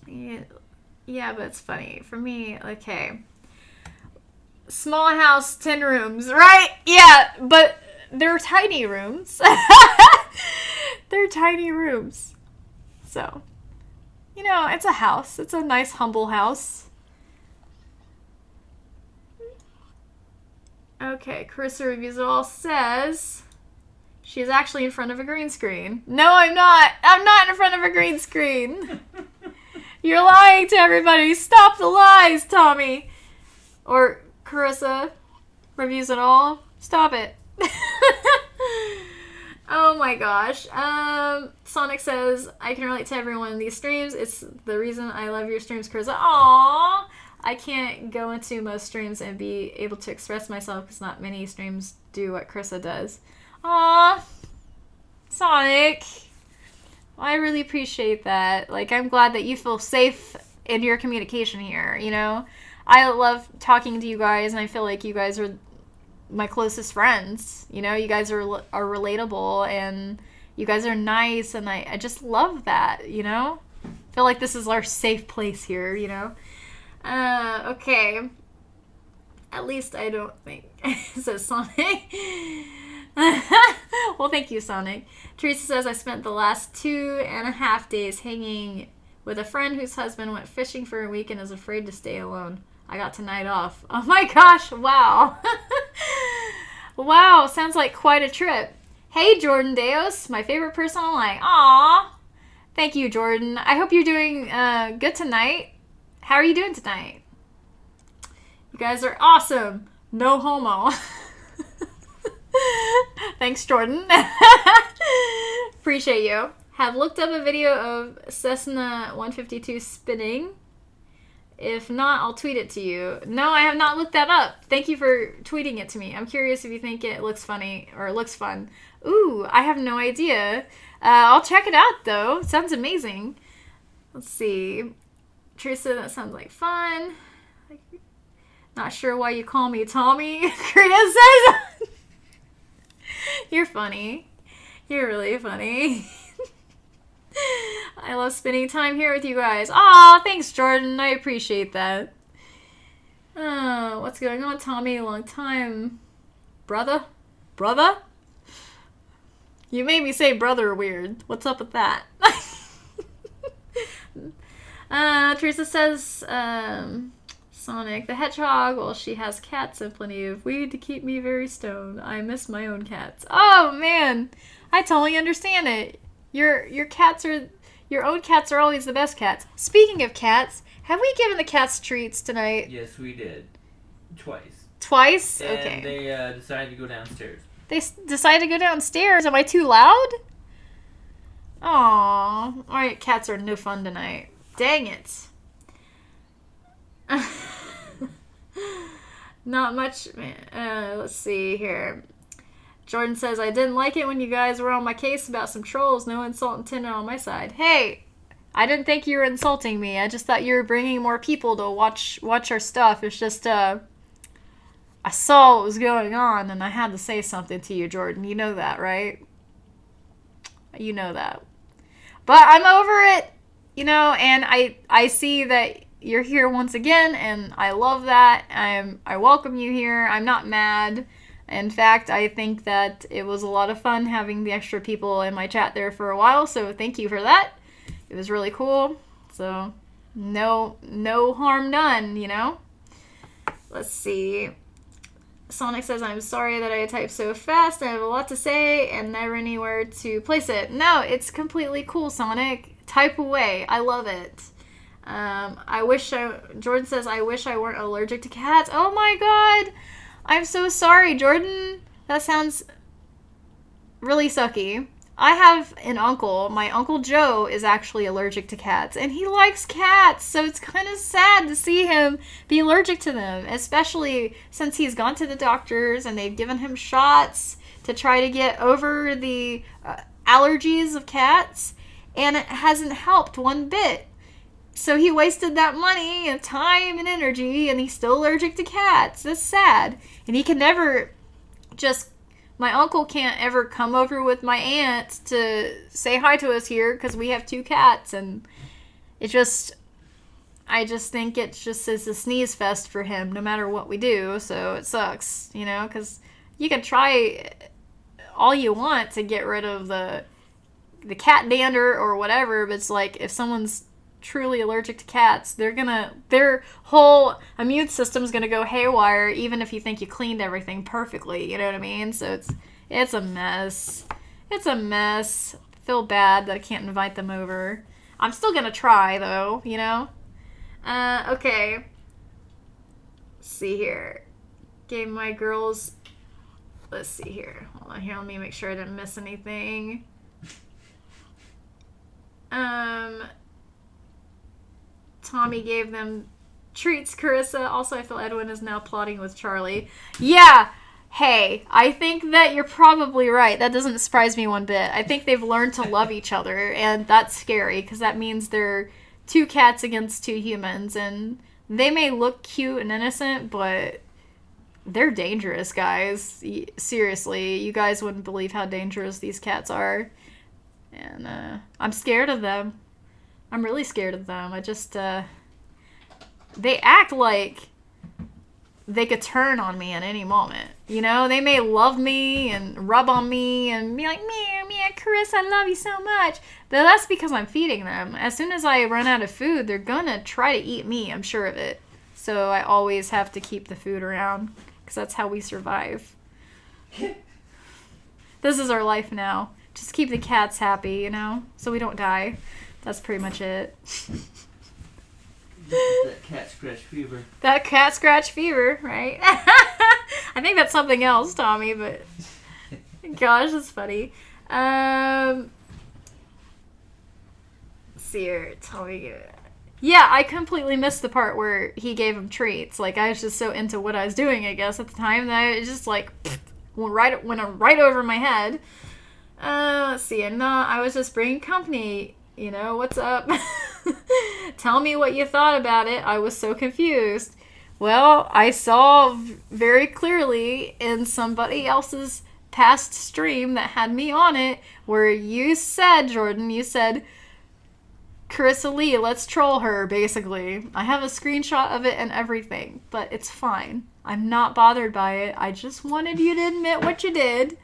[SPEAKER 1] Yeah, but it's funny. For me, okay. Small house, 10 rooms, right? Yeah, but they're tiny rooms. They're tiny rooms. So, you know, it's a house. It's a nice, humble house. Okay, Carissa Reviews It All says she's actually in front of a green screen. No, I'm not. I'm not in front of a green screen. You're lying to everybody. Stop the lies, Tommy. Or Carissa Reviews It All. Stop it. Oh my gosh. Sonic says, I can relate to everyone in these streams. It's the reason I love your streams, Carissa. Aww. I can't go into most streams and be able to express myself because not many streams do what Carissa does. Aww. Sonic. I really appreciate that. Like, I'm glad that you feel safe in your communication here, you know? I love talking to you guys, and I feel like you guys are my closest friends. You know, you guys are relatable, and you guys are nice, and I just love that, you know? I feel like this is our safe place here, you know? Okay. At least I don't think. Says Sonic. Well, thank you, Sonic. Teresa says, I spent the last 2.5 days hanging with a friend whose husband went fishing for a week and is afraid to stay alone. I got tonight off. Oh my gosh, wow. Wow, sounds like quite a trip. Hey, Jordan Deos, my favorite person online. Aw. Thank you, Jordan. I hope you're doing good tonight. How are you doing tonight? You guys are awesome. No homo. Thanks, Jordan. Appreciate you. Have looked up a video of Cessna 152 spinning. If not, I'll tweet it to you. No, I have not looked that up. Thank you for tweeting it to me. I'm curious if you think it looks funny or it looks fun. Ooh, I have no idea. I'll check it out, though. It sounds amazing. Let's see. Teresa, that sounds like fun. Not sure why you call me Tommy. Korea says. You're funny. You're really funny. I love spending time here with you guys. Aw, thanks, Jordan. I appreciate that. What's going on, Tommy? Long time. Brother? Brother? You made me say brother weird. What's up with that? Teresa says, Sonic the Hedgehog, well, she has cats and plenty of weed to keep me very stoned. I miss my own cats. Oh, man. I totally understand it. Your cats are... Your own cats are always the best cats. Speaking of cats, have we given the cats treats tonight?
[SPEAKER 2] Yes, we did. Twice.
[SPEAKER 1] Twice?
[SPEAKER 2] And
[SPEAKER 1] okay.
[SPEAKER 2] They decided to go downstairs.
[SPEAKER 1] They decided to go downstairs. Am I too loud? Aww. Alright, cats are no fun tonight. Dang it. Not much. Let's see here. Jordan says, I didn't like it when you guys were on my case about some trolls. No insult intended on my side. Hey, I didn't think you were insulting me. I just thought you were bringing more people to watch our stuff. It's just, I saw what was going on, and I had to say something to you, Jordan. You know that, right? You know that. But I'm over it, you know, and I see that you're here once again, and I love that. I welcome you here. I'm not mad. In fact, I think that it was a lot of fun having the extra people in my chat there for a while, so thank you for that. It was really cool. So, no harm done, you know? Let's see. Sonic says, I'm sorry that I type so fast. I have a lot to say and never anywhere to place it. No, it's completely cool, Sonic. Type away. I love it. Jordan says, I wish I weren't allergic to cats. Oh my god. I'm so sorry, Jordan. That sounds really sucky. I have an uncle. My Uncle Joe is actually allergic to cats, and he likes cats, so it's kind of sad to see him be allergic to them, especially since he's gone to the doctors and they've given him shots to try to get over the allergies of cats, and it hasn't helped one bit. So he wasted that money and time and energy, and he's still allergic to cats. That's sad. And he can never my uncle can't ever come over with my aunt to say hi to us here because we have 2 cats, and I just think it just is a sneeze fest for him no matter what we do, so it sucks, because you can try all you want to get rid of the cat dander or whatever, but it's like if someone's truly allergic to cats, their whole immune system's gonna go haywire even if you think you cleaned everything perfectly, you know what I mean? So it's a mess. It's a mess. I feel bad that I can't invite them over. I'm still gonna try though, okay. Let's see here. Gave my girls, let's see here. Hold on here, let me make sure I didn't miss anything. Tommy gave them treats, Carissa. Also, I feel Edwin is now plotting with Charlie. Yeah, hey, I think that you're probably right. That doesn't surprise me one bit. I think they've learned to love each other, and that's scary, because that means they're 2 cats against 2 humans, and they may look cute and innocent, but they're dangerous, guys. Seriously, you guys wouldn't believe how dangerous these cats are. And I'm scared of them. I'm really scared of them. I just, they act like they could turn on me at any moment. They may love me and rub on me and be like, meow, Carissa, I love you so much. But that's because I'm feeding them. As soon as I run out of food, they're gonna try to eat me, I'm sure of it. So I always have to keep the food around, because that's how we survive. This is our life now. Just keep the cats happy, so we don't die. That's pretty much it.
[SPEAKER 2] That cat scratch fever.
[SPEAKER 1] That cat scratch fever, right? I think that's something else, Tommy, but gosh, that's funny. Let's see here. Tommy. Yeah, I completely missed the part where he gave him treats. Like, I was just so into what I was doing, I guess, at the time, that it just, went right over my head. Let's see. No, I was just bringing company. What's up? Tell me what you thought about it. I was so confused. Well, I saw very clearly in somebody else's past stream that had me on it where you said, Jordan, CarissaLee, let's troll her, basically. I have a screenshot of it and everything, but it's fine. I'm not bothered by it. I just wanted you to admit what you did.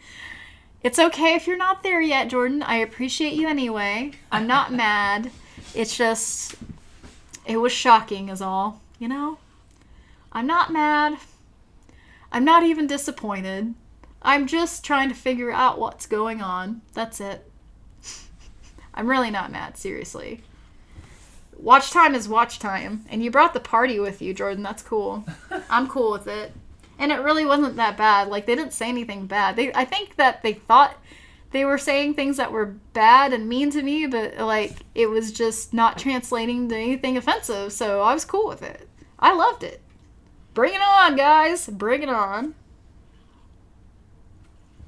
[SPEAKER 1] It's okay if you're not there yet, Jordan. I appreciate you anyway. I'm not mad. It's just, it was shocking is all, I'm not mad. I'm not even disappointed. I'm just trying to figure out what's going on. That's it. I'm really not mad, seriously. Watch time is watch time. And you brought the party with you, Jordan. That's cool. I'm cool with it. And it really wasn't that bad. Like, they didn't say anything bad. I think that they thought they were saying things that were bad and mean to me, but, it was just not translating to anything offensive, so I was cool with it. I loved it. Bring it on, guys. Bring it on.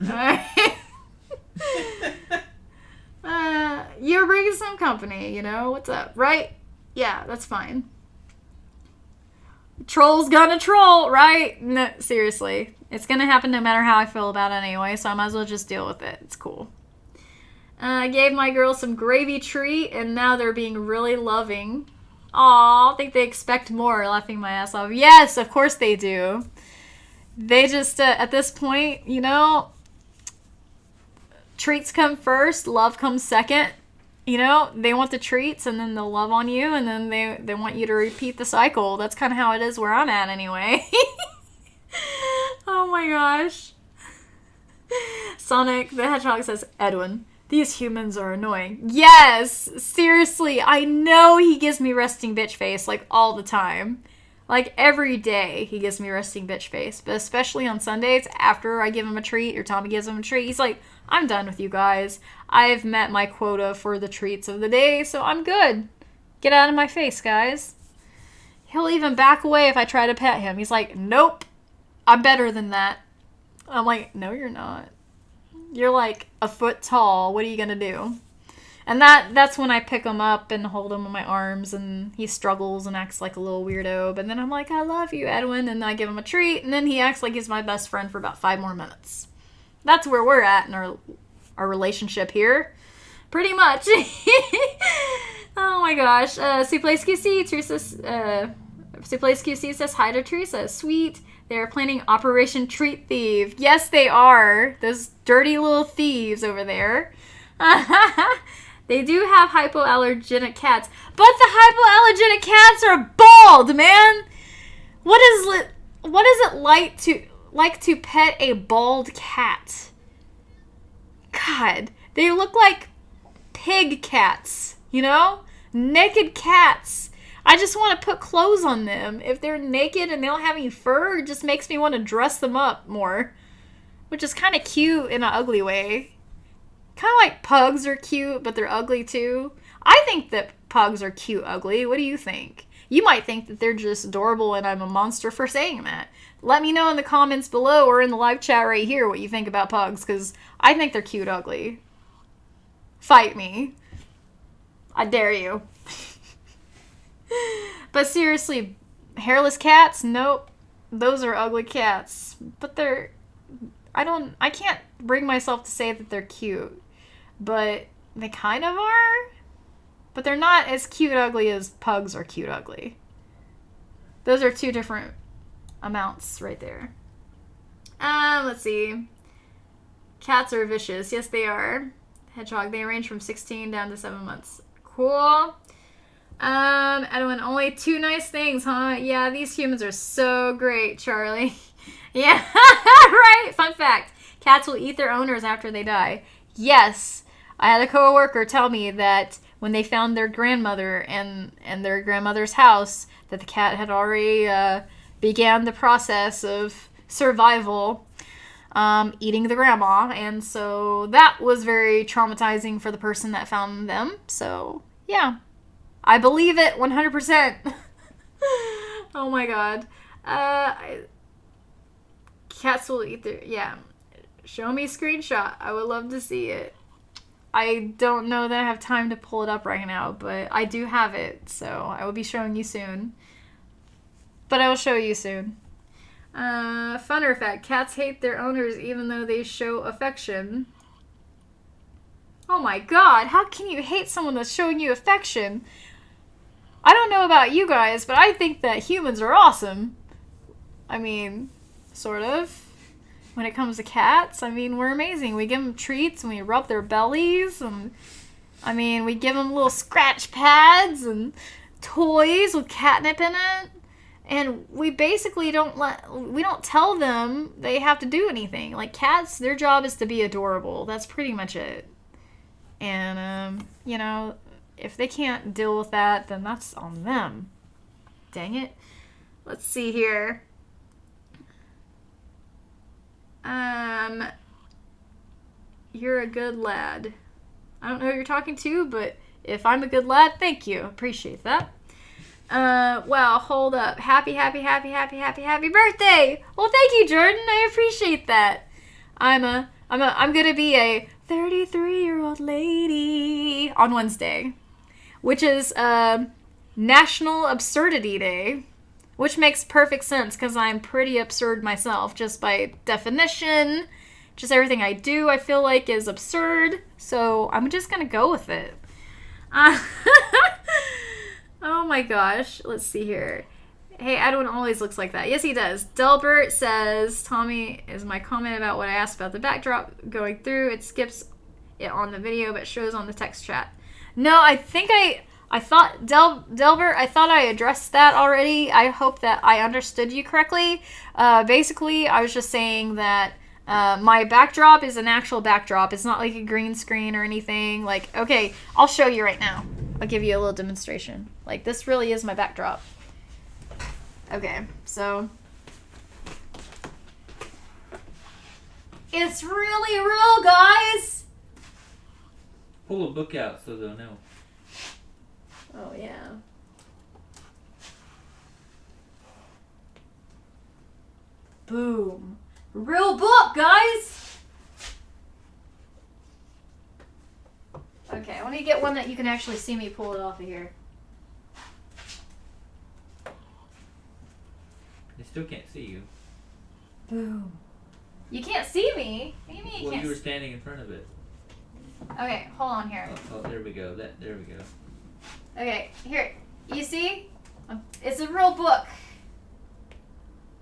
[SPEAKER 1] Alright. You're bringing some company, What's up? Right? Yeah, that's fine. Troll's gonna troll, right? No, seriously. It's gonna happen no matter how I feel about it anyway, so I might as well just deal with it. It's cool. I gave my girls some gravy treat, and now they're being really loving. Aw, I think they expect more, laughing my ass off. Yes, of course they do. They just, at this point, treats come first, love comes second. They want the treats, and then they'll love on you, and then they want you to repeat the cycle. That's kind of how it is where I'm at anyway. Oh my gosh. Sonic the Hedgehog says, Edwin, These humans are annoying. Yes! Seriously, I know he gives me resting bitch face, like, all the time. Like, every day he gives me resting bitch face. But especially on Sundays, after I give him a treat, or Tommy gives him a treat, he's like, I'm done with you guys. I've met my quota for the treats of the day, so I'm good. Get out of my face, guys. He'll even back away if I try to pet him. He's like, nope, I'm better than that. I'm like, no, you're not. You're like a foot tall. What are you gonna do? And that's when I pick him up and hold him in my arms, and he struggles and acts like a little weirdo. But then I'm like, I love you, Edwin, and I give him a treat, and then he acts like he's my best friend for about 5 more minutes. That's where we're at in our relationship here. Pretty much. Oh my gosh. Suplex QC, Suplex QC says hi to Teresa. Sweet. They're planning Operation Treat Thief. Yes, they are. Those dirty little thieves over there. They do have hypoallergenic cats. But the hypoallergenic cats are bald, man. What is it like to pet a bald cat? God, they look like pig cats, you know? Naked cats. I just want to put clothes on them. If they're naked and they don't have any fur, it just makes me want to dress them up more. Which is kind of cute in an ugly way. Kind of like pugs are cute, but they're ugly too. I think that pugs are cute ugly. What do you think? You might think that they're just adorable and I'm a monster for saying that. Let me know in the comments below or in the live chat right here what you think about pugs, because I think they're cute ugly. Fight me. I dare you. But seriously, hairless cats? Nope. Those are ugly cats. But I can't bring myself to say that they're cute. But they kind of are. But they're not as cute ugly as pugs are cute ugly. Those are 2 different amounts right there. Let's see. Cats are vicious. Yes, they are. Hedgehog, they range from 16 down to 7 months. Cool. Edwin, only 2 nice things, huh? Yeah, these humans are so great, Charlie. Yeah, right. Fun fact. Cats will eat their owners after they die. Yes. I had a coworker tell me that when they found their grandmother and their grandmother's house, that the cat had already began the process of survival, eating the grandma. And so that was very traumatizing for the person that found them. So, yeah. I believe it 100%. Oh my god. Cats will eat their... Yeah. Show me a screenshot. I would love to see it. I don't know that I have time to pull it up right now, but I do have it, so I will be showing you soon. But I will show you soon. Funner fact. Cats hate their owners even though they show affection. Oh my god. How can you hate someone that's showing you affection? I don't know about you guys, but I think that humans are awesome. I mean, sort of. When it comes to cats, I mean, we're amazing. We give them treats and we rub their bellies. And I mean, we give them little scratch pads and toys with catnip in it. And we basically don't tell them they have to do anything. Like cats, their job is to be adorable. That's pretty much it. And, you know, if they can't deal with that, then that's on them. Dang it. Let's see here. You're a good lad. I don't know who you're talking to, but if I'm a good lad, thank you. Appreciate that. Wow, hold up. Happy birthday! Well, thank you, Jordan. I appreciate that. I'm gonna be a 33-year-old lady on Wednesday, which is National Absurdity Day, which makes perfect sense because I'm pretty absurd myself, just by definition. Just everything I do, I feel like, is absurd, so I'm just gonna go with it. Oh my gosh, let's see here. Hey, Edwin always looks like that. Yes, he does. Delbert says, Tommy, is my comment about what I asked about the backdrop going through. It skips it on the video, but shows on the text chat. No, I think I thought, Delbert, I thought I addressed that already. I hope that I understood you correctly. Basically, I was just saying that My backdrop is an actual backdrop. It's not like a green screen or anything. Like, okay, I'll show you right now. I'll give you a little demonstration. Like, this really is my backdrop. Okay, so it's really real, guys.
[SPEAKER 2] Pull a book out so they'll know.
[SPEAKER 1] Oh, yeah. Boom. Real book, guys. Okay, let me get one that you can actually see me pull it off of here.
[SPEAKER 2] They still can't see you.
[SPEAKER 1] Boom. You can't see me? What do you mean you can't?
[SPEAKER 2] You were standing in front of it.
[SPEAKER 1] Okay, hold on here.
[SPEAKER 2] Oh, there we go. There we go.
[SPEAKER 1] Okay, here. You see? It's a real book.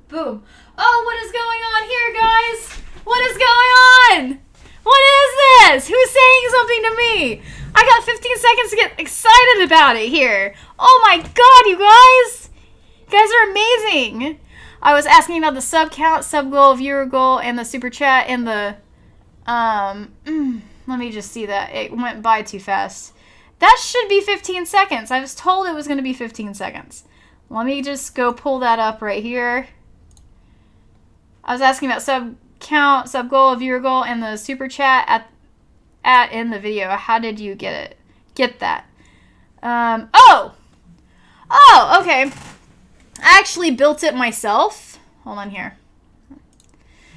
[SPEAKER 1] Boom. Oh, what is going on here, guys? What is going on? What is this? Who's saying something to me? I got 15 seconds to get excited about it here. Oh my god, you guys. You guys are amazing. I was asking about the sub count, sub goal, viewer goal, and the super chat, and the, let me just see that. It went by too fast. That should be 15 seconds. I was told it was going to be 15 seconds. Let me just go pull that up right here. I was asking about sub count, sub goal, viewer goal, and the super chat at in the video. How did you get that? Oh, okay. I actually built it myself. Hold on here.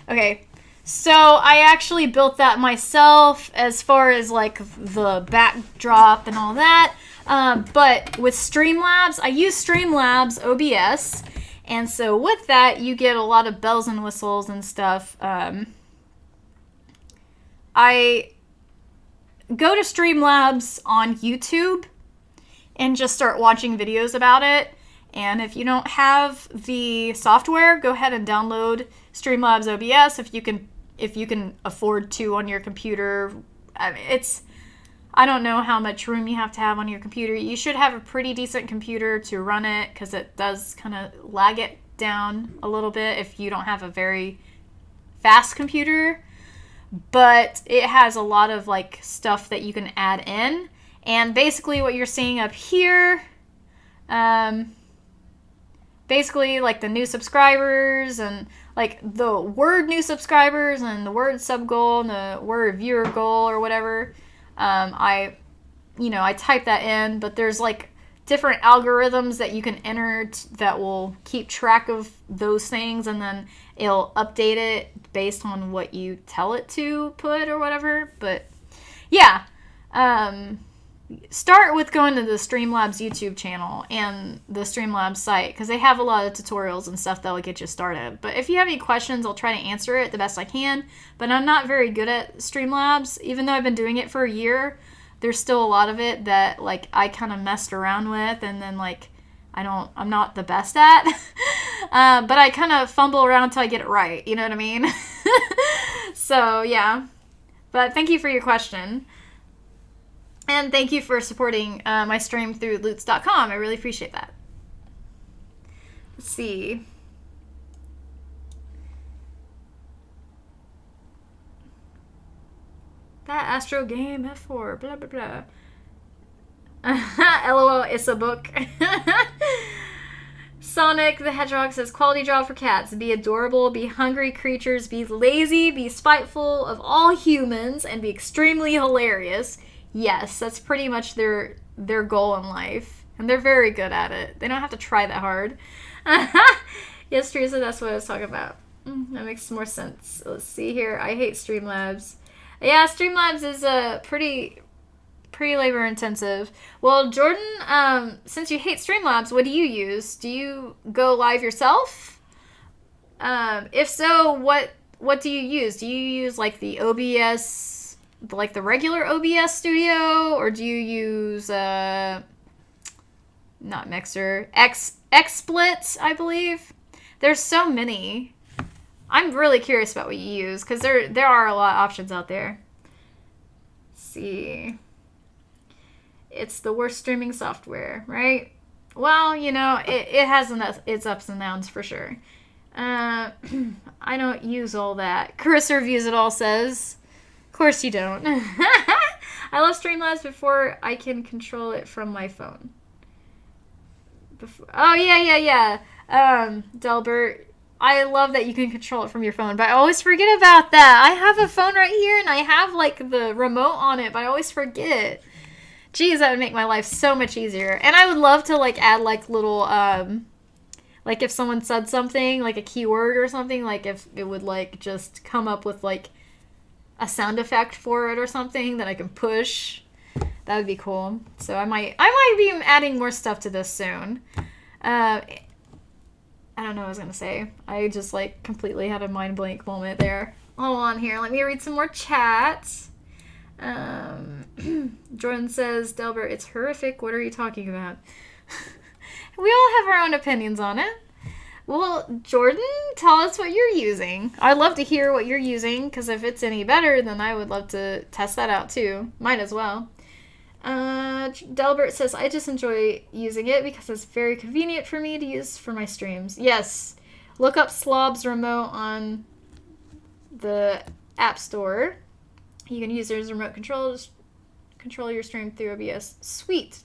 [SPEAKER 1] Okay, so I actually built that myself as far as like the backdrop and all that. But with Streamlabs, I use Streamlabs OBS. And so with that, you get a lot of bells and whistles and stuff. I go to Streamlabs on YouTube and just start watching videos about it. And if you don't have the software, go ahead and download Streamlabs OBS if you can afford to on your computer. I mean, I don't know how much room you have to have on your computer. You should have a pretty decent computer to run it because it does kind of lag it down a little bit if you don't have a very fast computer. But it has a lot of like stuff that you can add in. And basically what you're seeing up here, basically like the new subscribers and like the word new subscribers and the word sub goal and the word viewer goal or whatever. I type that in, but there's like different algorithms that you can enter that will keep track of those things, and then it'll update it based on what you tell it to put or whatever. But yeah, start with going to the Streamlabs YouTube channel and the Streamlabs site because they have a lot of tutorials and stuff that will get you started. But if you have any questions, I'll try to answer it the best I can. But I'm not very good at Streamlabs. Even though I've been doing it for a year, there's still a lot of it that like I kind of messed around with and then like I'm not the best at. But I kind of fumble around until I get it right. You know what I mean? So yeah. But thank you for your question. And thank you for supporting my stream through loots.com. I really appreciate that. Let's see. That Astro game, F4, blah, blah, blah. LOL, it's a book. Sonic the Hedgehog says, quality job for cats. Be adorable, be hungry creatures, be lazy, be spiteful of all humans, and be extremely hilarious. Yes, that's pretty much their goal in life. And they're very good at it. They don't have to try that hard. Yes, Teresa, that's what I was talking about. That makes more sense. Let's see here. I hate Streamlabs. Yeah, Streamlabs is pretty labor intensive. Well, Jordan, since you hate Streamlabs, what do you use? Do you go live yourself? If so, what do you use? Do you use like the OBS, like the regular OBS Studio, or do you use not Mixer, XSplit, I believe? There's so many. I'm really curious about what you use because there are a lot of options out there. Let's see. It's the worst streaming software, right? Well, you know, it has its ups and downs for sure. I don't use all that. Carissa Reviews It All says, of course you don't. I love Streamlabs before I can control it from my phone. Oh, yeah. Delbert, I love that you can control it from your phone, but I always forget about that. I have a phone right here, and I have, like, the remote on it, but I always forget. Geez, that would make my life so much easier. And I would love to, like, add, like, little, like, if someone said something, like a keyword or something, like, if it would, like, just come up with, like, a sound effect for it or something that I can push. That would be cool. So I might be adding more stuff to this soon. I don't know what I was going to say. I just, like, completely had a mind blank moment there. Hold on here. Let me read some more chats. Jordan says, Delbert, it's horrific. What are you talking about? We all have our own opinions on it. Well, Jordan, tell us what you're using. I'd love to hear what you're using, because if it's any better, then I would love to test that out too. Might as well. Delbert says, I just enjoy using it because it's very convenient for me to use for my streams. Yes. Look up Slob's remote on the App Store. You can use it as remote control. Just control your stream through OBS. Sweet.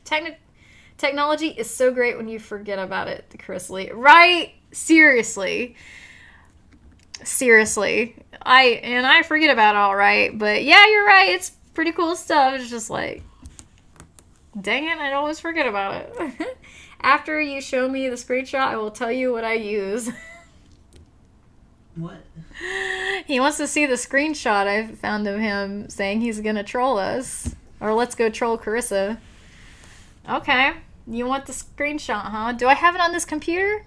[SPEAKER 1] Technology is so great when you forget about it, the CarissaLee. Right? Seriously. I forget about it all right. But yeah, you're right. It's pretty cool stuff. It's just like, dang it, I'd always forget about it. After you show me the screenshot, I will tell you what I use.
[SPEAKER 2] What?
[SPEAKER 1] He wants to see the screenshot I found of him saying he's gonna troll us. Or let's go troll Carissa. Okay. You want the screenshot, huh? Do I have it on this computer?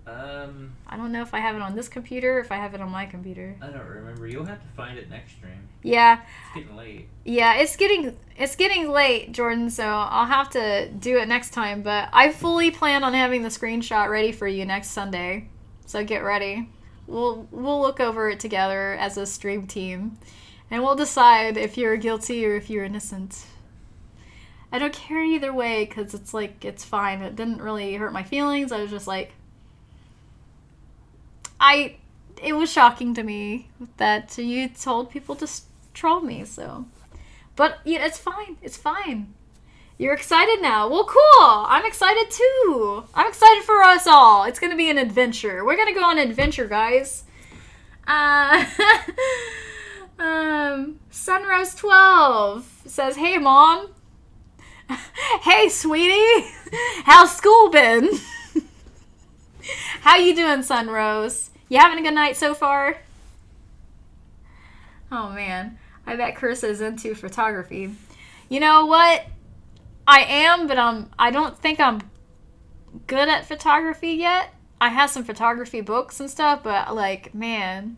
[SPEAKER 1] I don't know if I have it on this computer or if I have it on my computer.
[SPEAKER 2] I don't remember. You'll have to find it next stream.
[SPEAKER 1] Yeah.
[SPEAKER 2] It's getting late.
[SPEAKER 1] Yeah, it's getting late, Jordan, so I'll have to do it next time, but I fully plan on having the screenshot ready for you next Sunday. So get ready. We'll look over it together as a stream team, and we'll decide if you're guilty or if you're innocent. I don't care either way, because it's like, it's fine. It didn't really hurt my feelings. I was just like, it was shocking to me that you told people to troll me, so. But yeah, it's fine. You're excited now. Well, cool. I'm excited too. I'm excited for us all. It's going to be an adventure. We're going to go on an adventure, guys. Sunrose12 says, hey, Mom. Hey, sweetie. How's school been? How you doing, Sunrose? You having a good night so far? Oh, man. I bet Carissa is into photography. You know what? I am, but I don't think I'm good at photography yet. I have some photography books and stuff, but, like, man,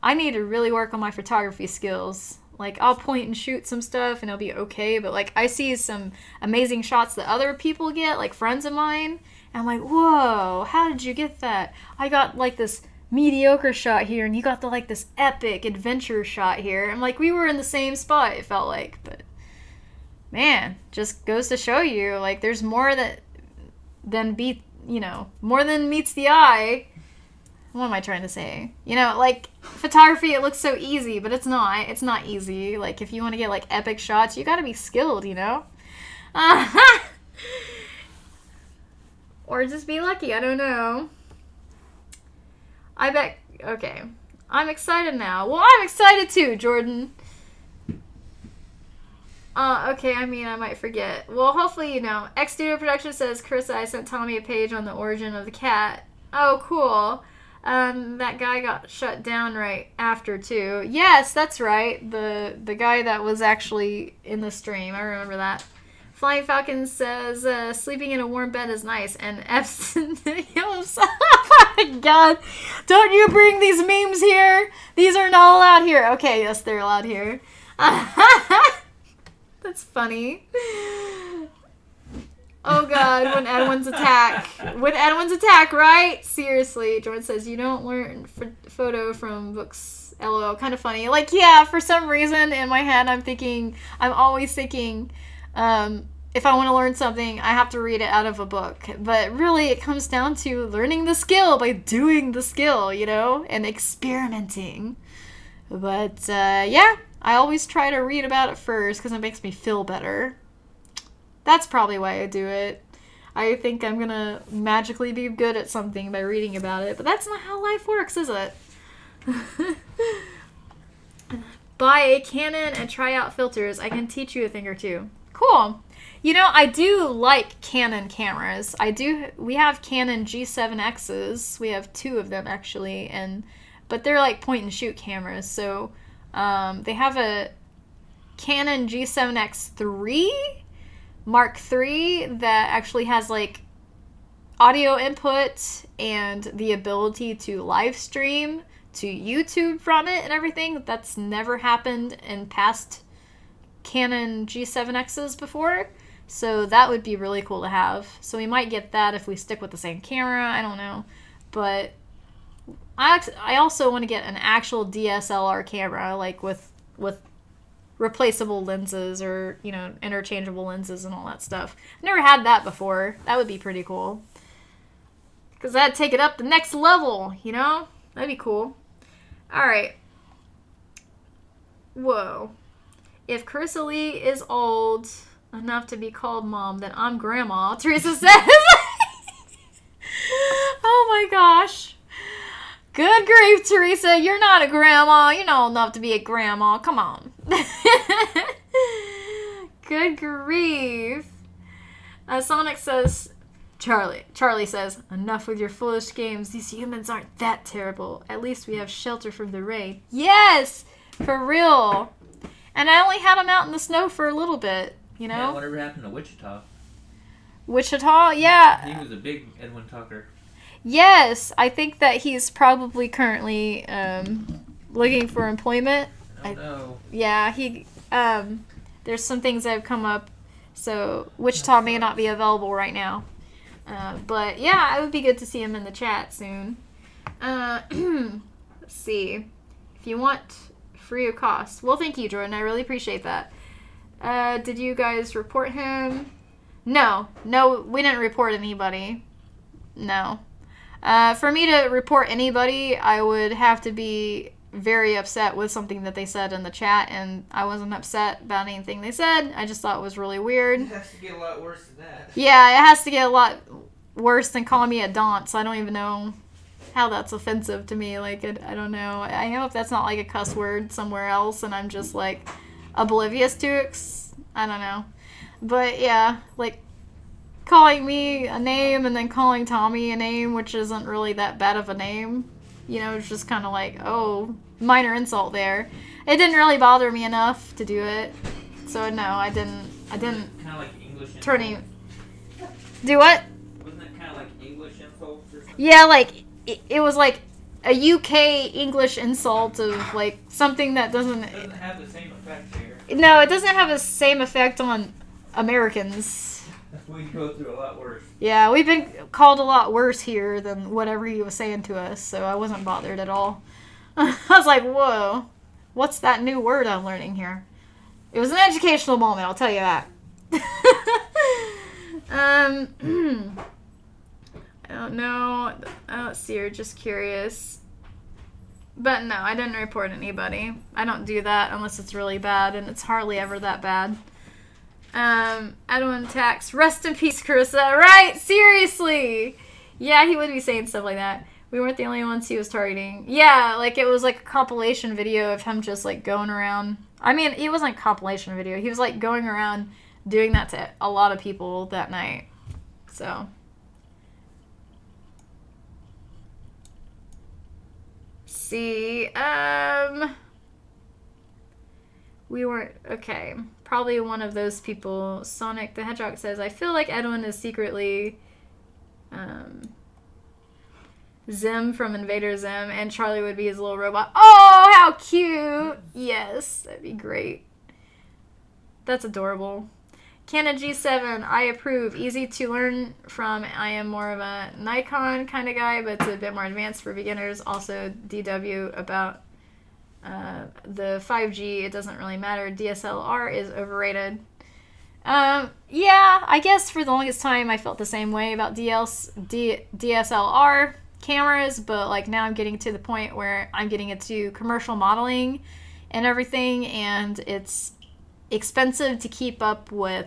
[SPEAKER 1] I need to really work on my photography skills. Like, I'll point and shoot some stuff and it'll be okay, but, like, I see some amazing shots that other people get, like friends of mine, and I'm like, whoa, how did you get that? I got, like, this mediocre shot here, and you got this epic adventure shot here. I'm like, we were in the same spot, it felt like, but man, just goes to show you, like, there's more than meets the eye. What am I trying to say? You know, like, photography, it looks so easy, but it's not. It's not easy. Like, if you want to get, like, epic shots, you gotta be skilled, you know? Or just be lucky, I don't know. I bet, okay. I'm excited now. Well, I'm excited too, Jordan. Okay, I mean, I might forget. Well, hopefully, X Studio Production says, Carissa, I sent Tommy a page on the origin of the cat. Oh, cool. That guy got shut down right after, too. Yes, that's right. The guy that was actually in the stream. I remember that. Flying Falcon says, sleeping in a warm bed is nice. And Epson, oh my god. Don't you bring these memes here. These are not allowed here. Okay, yes, they're allowed here. That's funny. Oh god, when Edwin's attack. When Edwin's attack, right? Seriously. Jordan says, you don't learn photo from books. LOL. Kind of funny. Like, yeah, for some reason in my head I'm always thinking, if I want to learn something, I have to read it out of a book. But really, it comes down to learning the skill by doing the skill, and experimenting. But, yeah, I always try to read about it first because it makes me feel better. That's probably why I do it. I think I'm going to magically be good at something by reading about it. But that's not how life works, is it? Buy a Canon and try out filters. I can teach you a thing or two. Cool. I do like Canon cameras. We have Canon G7Xs. We have 2 of them, actually, but they're like point-and-shoot cameras. So, they have a Canon G7X3 Mark III that actually has, like, audio input and the ability to live stream to YouTube from it and everything. That's never happened in past Canon G7Xs before. So that would be really cool to have. So we might get that if we stick with the same camera. I don't know. But I also want to get an actual DSLR camera, like with replaceable lenses or, interchangeable lenses and all that stuff. I've never had that before. That would be pretty cool. Because that'd take it up the next level, That'd be cool. Alright. Whoa. If CarissaLee is old enough to be called mom, then I'm grandma, Teresa says. Oh my gosh. Good grief, Teresa. You're not a grandma. You're not old enough to be a grandma. Come on. Good grief. Sonic says, Charlie says, enough with your foolish games. These humans aren't that terrible. At least we have shelter from the rain. Yes! For real. And I only had him out in the snow for a little bit,
[SPEAKER 2] Yeah, whatever happened to Wichita?
[SPEAKER 1] Wichita? Yeah.
[SPEAKER 2] He was a big Edwin talker.
[SPEAKER 1] Yes, I think that he's probably currently looking for employment.
[SPEAKER 2] I don't know.
[SPEAKER 1] Yeah, there's some things that have come up, so Wichita may not be available right now. But yeah, it would be good to see him in the chat soon. Let's see. If you want free of cost. Well, thank you, Jordan. I really appreciate that. Did you guys report him? No, we didn't report anybody. No. For me to report anybody, I would have to be very upset with something that they said in the chat, and I wasn't upset about anything they said. I just thought it was really weird.
[SPEAKER 2] It has to get a lot worse than that.
[SPEAKER 1] Yeah, it has to get a lot worse than calling me a dunce. I don't even know how that's offensive to me. Like, I don't know. I hope that's not like a cuss word somewhere else, and I'm just like oblivious to it. I don't know. But yeah, like calling me a name and then calling Tommy a name, which isn't really that bad of a name. It's just kind of like, oh, minor insult there. It didn't really bother me enough to do it. So no, I didn't
[SPEAKER 2] Kind of like English
[SPEAKER 1] turning. Do what?
[SPEAKER 2] Wasn't it kind of like English insults or something?
[SPEAKER 1] Yeah, like it was like a UK English insult of like something that doesn't.
[SPEAKER 2] It doesn't have the same effect here.
[SPEAKER 1] No, it doesn't have the same effect on Americans.
[SPEAKER 2] We go through a lot worse.
[SPEAKER 1] Yeah, we've been called a lot worse here than whatever he was saying to us, so I wasn't bothered at all. I was like, whoa, what's that new word I'm learning here? It was an educational moment, I'll tell you that. I don't know. Let's see here, just curious. But no, I didn't report anybody. I don't do that unless it's really bad, and it's hardly ever that bad. Edwin Tax, rest in peace, Carissa. Right? Seriously. Yeah, he would be saying stuff like that. We weren't the only ones he was targeting. Yeah, like it was like a compilation video of him just like going around. I mean, it wasn't a compilation video. He was like going around doing that to a lot of people that night. So. See, we weren't, okay. Probably one of those people. Sonic the Hedgehog says, I feel like Edwin is secretly Zim from Invader Zim, and Charlie would be his little robot. Oh, how cute! Yes, that'd be great. That's adorable. Canon G7, I approve. Easy to learn from. I am more of a Nikon kind of guy, but it's a bit more advanced for beginners. Also, DW about the 5G, it doesn't really matter. DSLR is overrated. Yeah, I guess for the longest time I felt the same way about DSLR cameras, but like now I'm getting to the point where I'm getting into commercial modeling and everything, and it's expensive to keep up with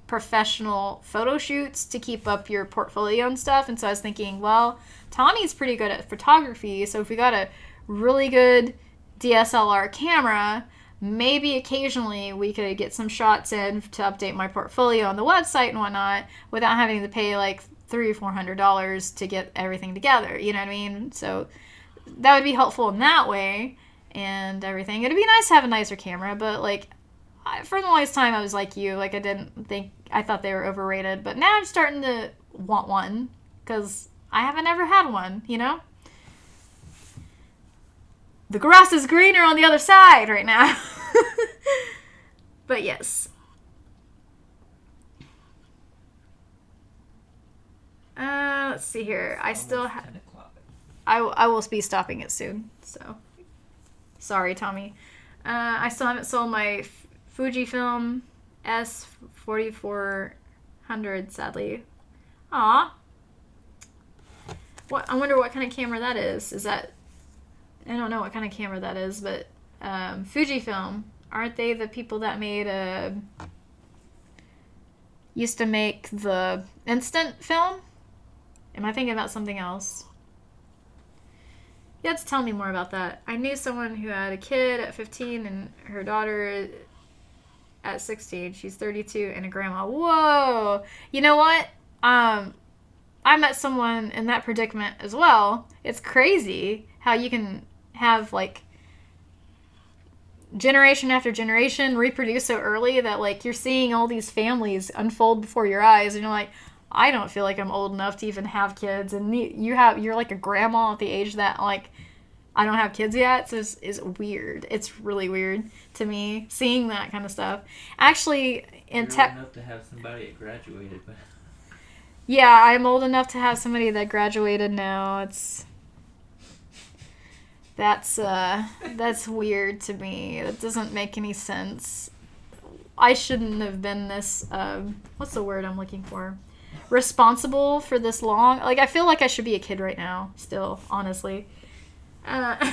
[SPEAKER 1] professional photo shoots, to keep up your portfolio and stuff. And so I was thinking, well, Tommy's pretty good at photography, so if we got a really good DSLR camera, maybe occasionally we could get some shots in to update my portfolio on the website and whatnot without having to pay like $300 or $400 to get everything together. You know what I mean? So that would be helpful in that way and everything. It'd be nice to have a nicer camera, but like for the longest time I was like you, like I thought they were overrated, but now I'm starting to want one because I haven't ever had one, you know? The grass is greener on the other side right now. But yes. Let's see here. I still have... I will be stopping it soon, so... Sorry, Tommy. I still haven't sold my Fujifilm S4400, sadly. Aw. What? I wonder what kind of camera that is. Is that... I don't know what kind of camera that is, but Fujifilm, aren't they the people that made used to make the instant film? Am I thinking about something else? You have to tell me more about that. I knew someone who had a kid at 15 and her daughter at 16. She's 32 and a grandma. Whoa! You know what? I met someone in that predicament as well. It's crazy how you can have like generation after generation reproduce so early that like you're seeing all these families unfold before your eyes, and you're like, I don't feel like I'm old enough to even have kids, and you're like a grandma at the age that like I don't have kids yet. So it's weird. It's really weird to me seeing that kind of stuff. Actually, in
[SPEAKER 2] tech, old enough to have somebody that graduated, but
[SPEAKER 1] yeah, I'm old enough to have somebody that graduated now. That's weird to me. That doesn't make any sense. I shouldn't have been this, what's the word I'm looking for? Responsible for this long. Like, I feel like I should be a kid right now, still, honestly. But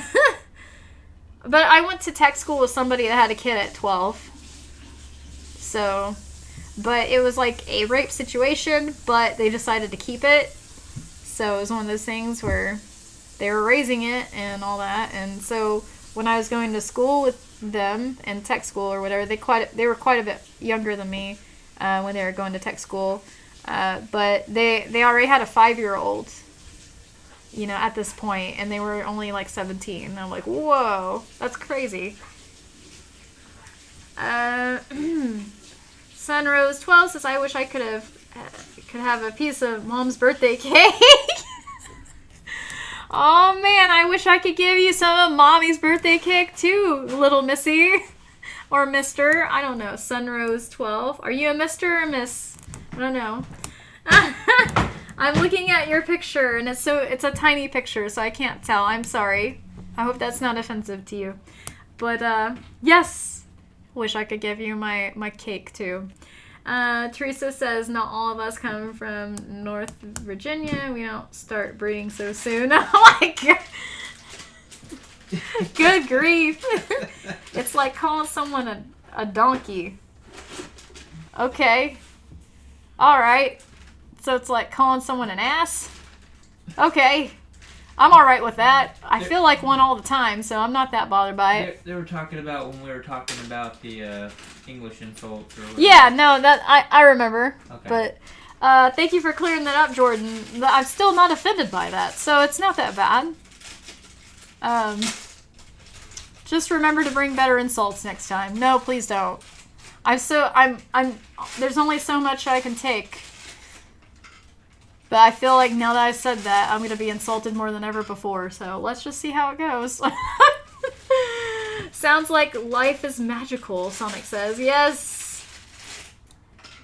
[SPEAKER 1] I went to tech school with somebody that had a kid at 12. So, but it was like a rape situation, but they decided to keep it. So it was one of those things where they were raising it and all that. And so when I was going to school with them in tech school or whatever, they were quite a bit younger than me when they were going to tech school. But they already had a 5-year-old, you know, at this point, and they were only like 17. And I'm like, whoa, that's crazy. Sunrose 12 says, I wish I could have a piece of Mom's birthday cake. Oh man, I wish I could give you some of Mommy's birthday cake too, little Missy. Or Mr. I don't know. Sunrose 12. Are you a Mr. or a Miss? I don't know. I'm looking at your picture, and it's a tiny picture, so I can't tell. I'm sorry. I hope that's not offensive to you. But yes, wish I could give you my cake too. Teresa says, not all of us come from North Virginia. We don't start breeding so soon. Oh my god. Good grief. It's like calling someone a donkey. Okay. Alright. So it's like calling someone an ass? Okay. I'm alright with that. I feel like one all the time, so I'm not that bothered by it.
[SPEAKER 2] They were talking about when we were talking about the English insults. Or
[SPEAKER 1] yeah, no, that I remember.
[SPEAKER 2] Okay.
[SPEAKER 1] But thank you for clearing that up, Jordan. I'm still not offended by that, so it's not that bad. Just remember to bring better insults next time. No, please don't. There's only so much I can take. But I feel like now that I said that, I'm going to be insulted more than ever before. So let's just see how it goes. Sounds like life is magical, Sonic says. Yes.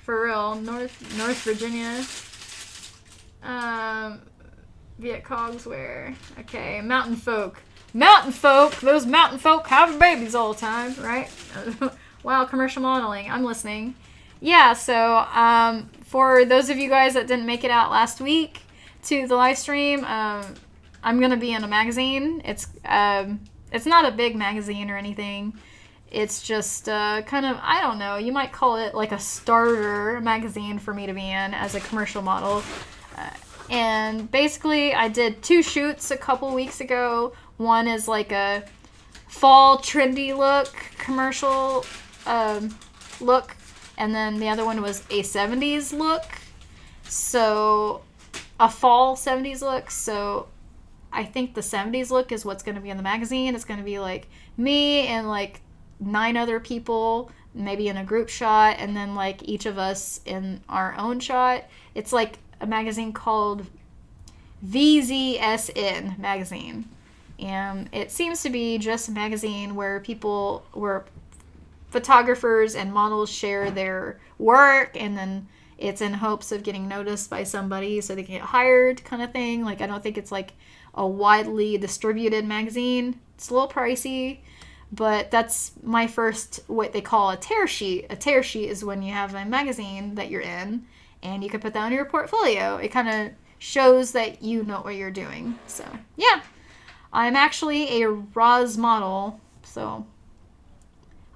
[SPEAKER 1] For real. North Virginia. Viet Cogs where? Okay. Mountain folk. Mountain folk. Those mountain folk have babies all the time, right? Wow, commercial modeling. I'm listening. yeah, so for those of you guys that didn't make it out last week to the live stream, I'm gonna be in a magazine. It's not a big magazine or anything. It's just kind of, I don't know, you might call it like a starter magazine for me to be in as a commercial model. And basically, I did 2 shoots a couple weeks ago. One is like a fall trendy look, commercial look. And then the other one was a 70s look. So, a fall 70s look. So, I think the 70s look is what's going to be in the magazine. It's going to be like me and like 9 other people, maybe in a group shot, and then like each of us in our own shot. It's like a magazine called VZSN magazine. And it seems to be just a magazine where photographers and models share their work, and then it's in hopes of getting noticed by somebody so they can get hired kind of thing. Like, I don't think it's like a widely distributed magazine. It's a little pricey, but that's my first, what they call a tear sheet. A tear sheet is when you have a magazine that you're in, and you can put that on your portfolio. It kind of shows that you know what you're doing. So, yeah. I'm actually a ROS model, so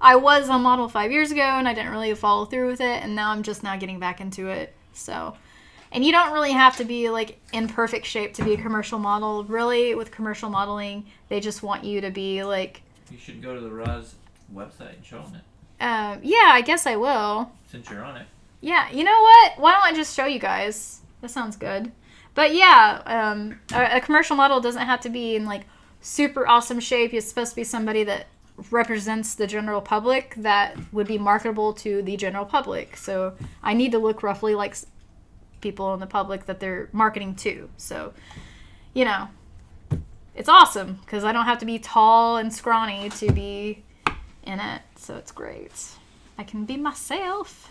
[SPEAKER 1] I was a model 5 years ago, and I didn't really follow through with it, and now I'm just now getting back into it. So, and you don't really have to be like in perfect shape to be a commercial model. Really, with commercial modeling, they just want you to be like...
[SPEAKER 2] You should go to the ROS website and show them it.
[SPEAKER 1] Yeah, I guess I will.
[SPEAKER 2] Since you're on it.
[SPEAKER 1] Yeah, you know what? Why don't I just show you guys? That sounds good. But yeah, a commercial model doesn't have to be in like super awesome shape. It's supposed to be somebody that represents the general public, that would be marketable to the general public. So I need to look roughly like people in the public that they're marketing to. So, you know, it's awesome because I don't have to be tall and scrawny to be in it. So it's great. I can be myself.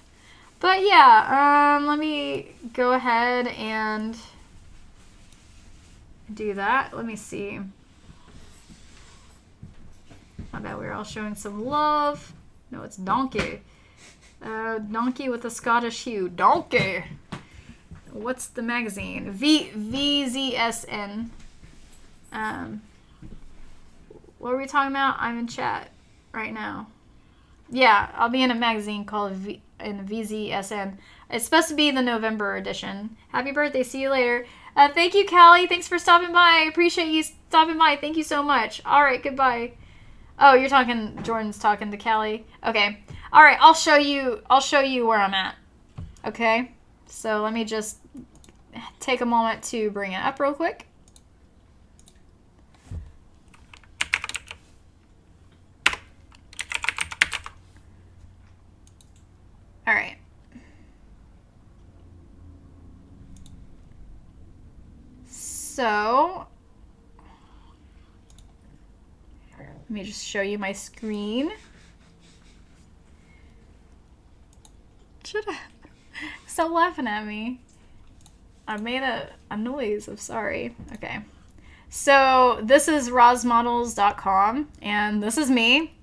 [SPEAKER 1] But yeah, let me go ahead and do that. Let me see. I bet we were all showing some love. No, it's Donkey. Donkey with a Scottish hue. Donkey. What's the magazine? VZSN. What were we talking about? I'm in chat right now. Yeah, I'll be in a magazine called VZSN. It's supposed to be the November edition. Happy birthday. See you later. Thank you, Callie. Thanks for stopping by. I appreciate you stopping by. Thank you so much. All right, goodbye. Oh, you're talking, Jordan's talking to Callie. Okay. All right, I'll show you where I'm at. Okay? So let me just take a moment to bring it up real quick. All right. So, let me just show you my screen. Stop laughing at me. I made a noise. I'm sorry. Okay. So, this is rosmodels.com, and this is me.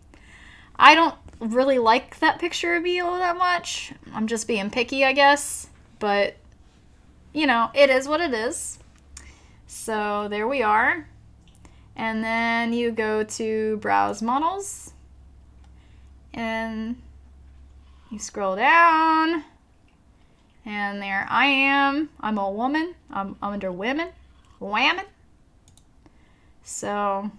[SPEAKER 1] I don't really like that picture of me all that much. I'm just being picky, I guess. But, you know, it is what it is. So there we are. And then you go to Browse Models. And you scroll down. And there I am. I'm a woman. I'm under women. Whammon. So...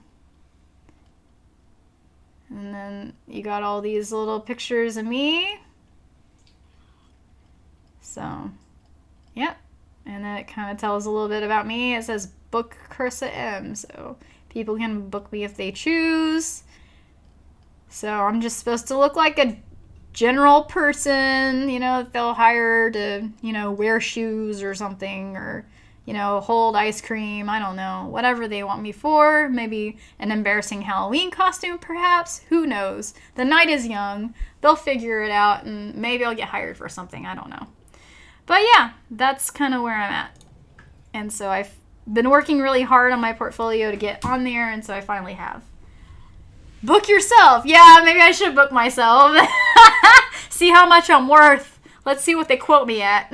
[SPEAKER 1] And then you got all these little pictures of me. So, yep. And then it kind of tells a little bit about me. It says book Carissa M. So people can book me if they choose. So I'm just supposed to look like a general person, you know, that they'll hire to, you know, wear shoes or something, or, you know, hold ice cream. I don't know. Whatever they want me for. Maybe an embarrassing Halloween costume, perhaps. Who knows? The night is young. They'll figure it out, and maybe I'll get hired for something. I don't know. But yeah, that's kind of where I'm at. And so I've been working really hard on my portfolio to get on there, and so I finally have. Book yourself. Yeah, maybe I should book myself. See how much I'm worth. Let's see what they quote me at.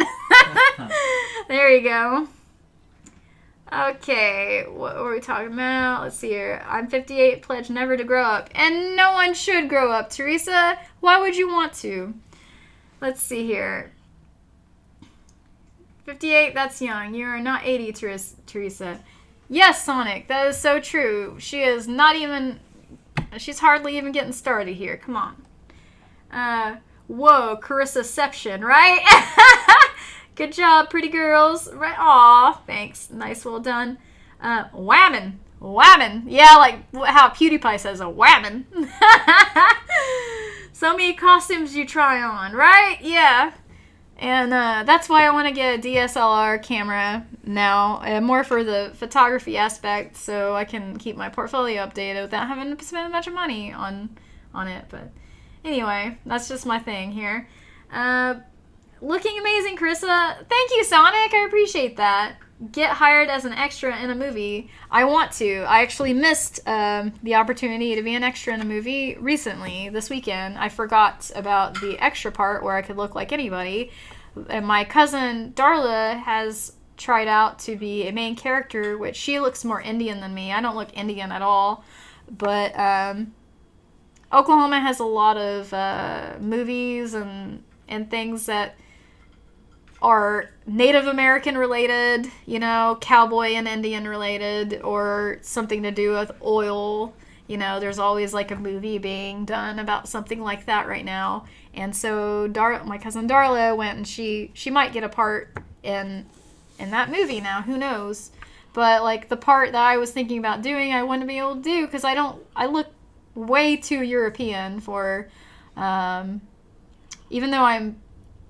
[SPEAKER 1] There you go. Okay, what were we talking about? Let's see here. I'm 58, pledge never to grow up. And no one should grow up, Teresa. Why would you want to? Let's see here. 58, that's young. You're not 80, Teresa. Yes, Sonic, that is so true. She is not even... She's hardly even getting started here. Come on. Whoa, Carissaception, right? Good job, pretty girls. Right? Aw, thanks. Nice, well done. Whammon. Whammon. Yeah, like how PewDiePie says, a whammon. So many costumes you try on, right? Yeah. And that's why I want to get a DSLR camera now, more for the photography aspect, so I can keep my portfolio updated without having to spend a bunch of money on it. But anyway, that's just my thing here. Looking amazing, Carissa. Thank you, Sonic. I appreciate that. Get hired as an extra in a movie. I want to. I actually missed the opportunity to be an extra in a movie recently, this weekend. I forgot about the extra part where I could look like anybody. And my cousin Darla has tried out to be a main character, which she looks more Indian than me. I don't look Indian at all. But Oklahoma has a lot of movies and things that are Native American related, you know, cowboy and Indian related, or something to do with oil. You know, there's always like a movie being done about something like that right now. And so my cousin Darla went, and she might get a part in that movie now. Who knows? But like the part that I was thinking about doing, I wouldn't be able to do because I look way too European for, even though I'm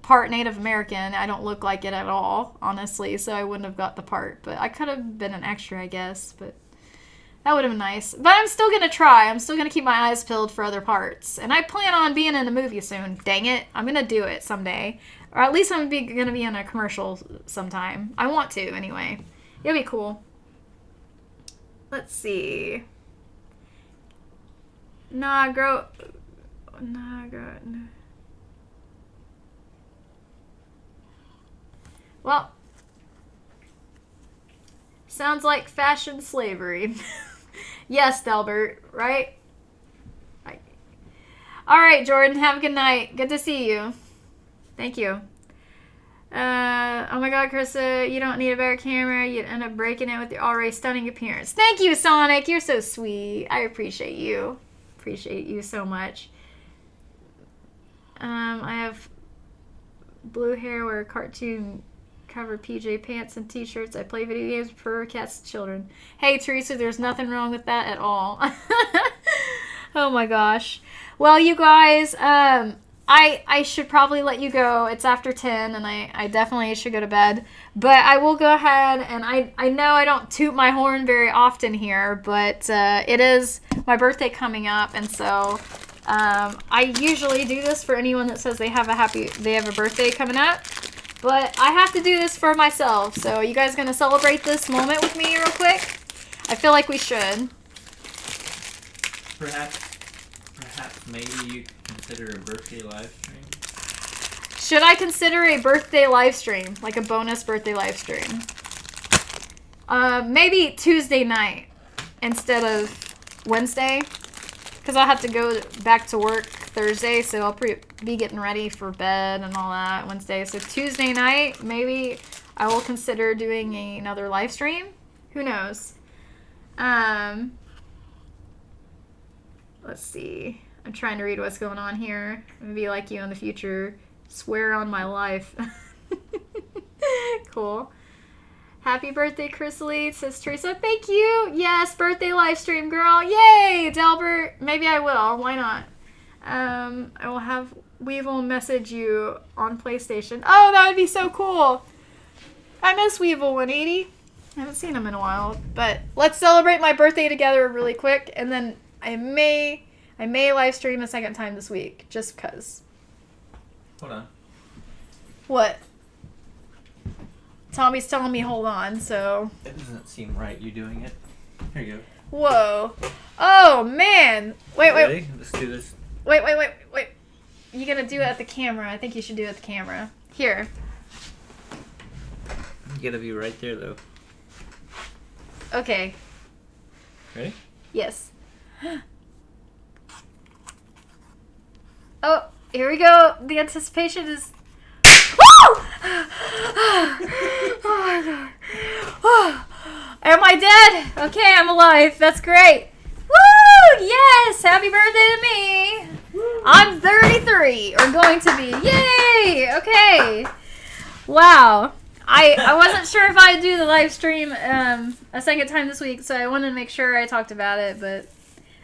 [SPEAKER 1] part Native American, I don't look like it at all, honestly, so I wouldn't have got the part. But I could have been an extra, I guess, but that would have been nice. But I'm still going to try. I'm still going to keep my eyes peeled for other parts. And I plan on being in a movie soon. Dang it. I'm going to do it someday. Or at least I'm going to be in a commercial sometime. I want to, anyway. It'll be cool. Let's see. Well, sounds like fashion slavery. Yes, Delbert, right? All right, Jordan, have a good night. Good to see you. Thank you. Oh my god, Carissa, you don't need a better camera. You'd end up breaking it with your already stunning appearance. Thank you, Sonic. You're so sweet. I appreciate you. Appreciate you so much. I have blue hair, wear cartoon cover PJ pants and t-shirts. I play video games for cats and children. Hey, Teresa, there's nothing wrong with that at all. Oh my gosh. Well, you guys, I should probably let you go. It's after 10, and I definitely should go to bed. But I will go ahead, and I know I don't toot my horn very often here, but it is my birthday coming up, and so I usually do this for anyone that says they have a birthday coming up. But I have to do this for myself. So you guys gonna celebrate this moment with me real quick? I feel like we should.
[SPEAKER 2] Perhaps maybe you consider a birthday live stream?
[SPEAKER 1] Should I consider a birthday live stream? Like a bonus birthday live stream? Maybe Tuesday night instead of Wednesday. Because I'll have to go back to work Thursday, so I'll be getting ready for bed and all that Wednesday. So Tuesday night, maybe I will consider doing another live stream. Who knows? Let's see. I'm trying to read what's going on here. I'm gonna be like you in the future. Swear on my life. Cool. Happy birthday, CarissaLicious, says Teresa. Thank you. Yes, birthday live stream, girl. Yay, Delbert. Maybe I will. Why not? I will have Weevil message you on PlayStation. Oh, that would be so cool. I miss Weevil 180. I haven't seen him in a while. But let's celebrate my birthday together really quick, and then I may live stream a second time this week, just because.
[SPEAKER 2] Hold on.
[SPEAKER 1] What? Tommy's telling me hold on, so.
[SPEAKER 2] It doesn't seem right, you doing it. Here you go.
[SPEAKER 1] Whoa. Oh, man. Wait.
[SPEAKER 2] Ready? Let's do this.
[SPEAKER 1] Wait. You you gonna do it at the camera? I think you should do it at the camera. Here.
[SPEAKER 2] You gotta be right there, though.
[SPEAKER 1] Okay.
[SPEAKER 2] Ready?
[SPEAKER 1] Yes. Oh, here we go. The anticipation is... Woo! Oh my god. Oh. Am I dead? Okay, I'm alive. That's great. Woo! Yes! Happy birthday to me! I'm 33, or going to be. Yay! Okay. Wow. I wasn't sure if I'd do the live stream a second time this week, so I wanted to make sure I talked about it, but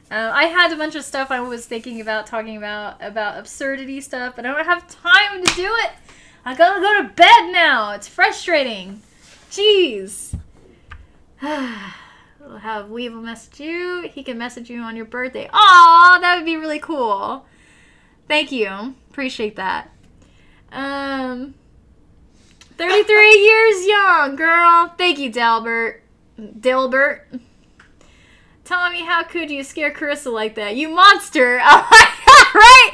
[SPEAKER 1] I had a bunch of stuff I was thinking about talking about absurdity stuff, but I don't have time to do it. I gotta go to bed now. It's frustrating. Jeez. We'll have Weevil message you. He can message you on your birthday. Aw, that would be really cool. Thank you. Appreciate that. 33 years young, girl. Thank you, Delbert. Tommy, how could you scare Carissa like that? You monster. Oh my god, right?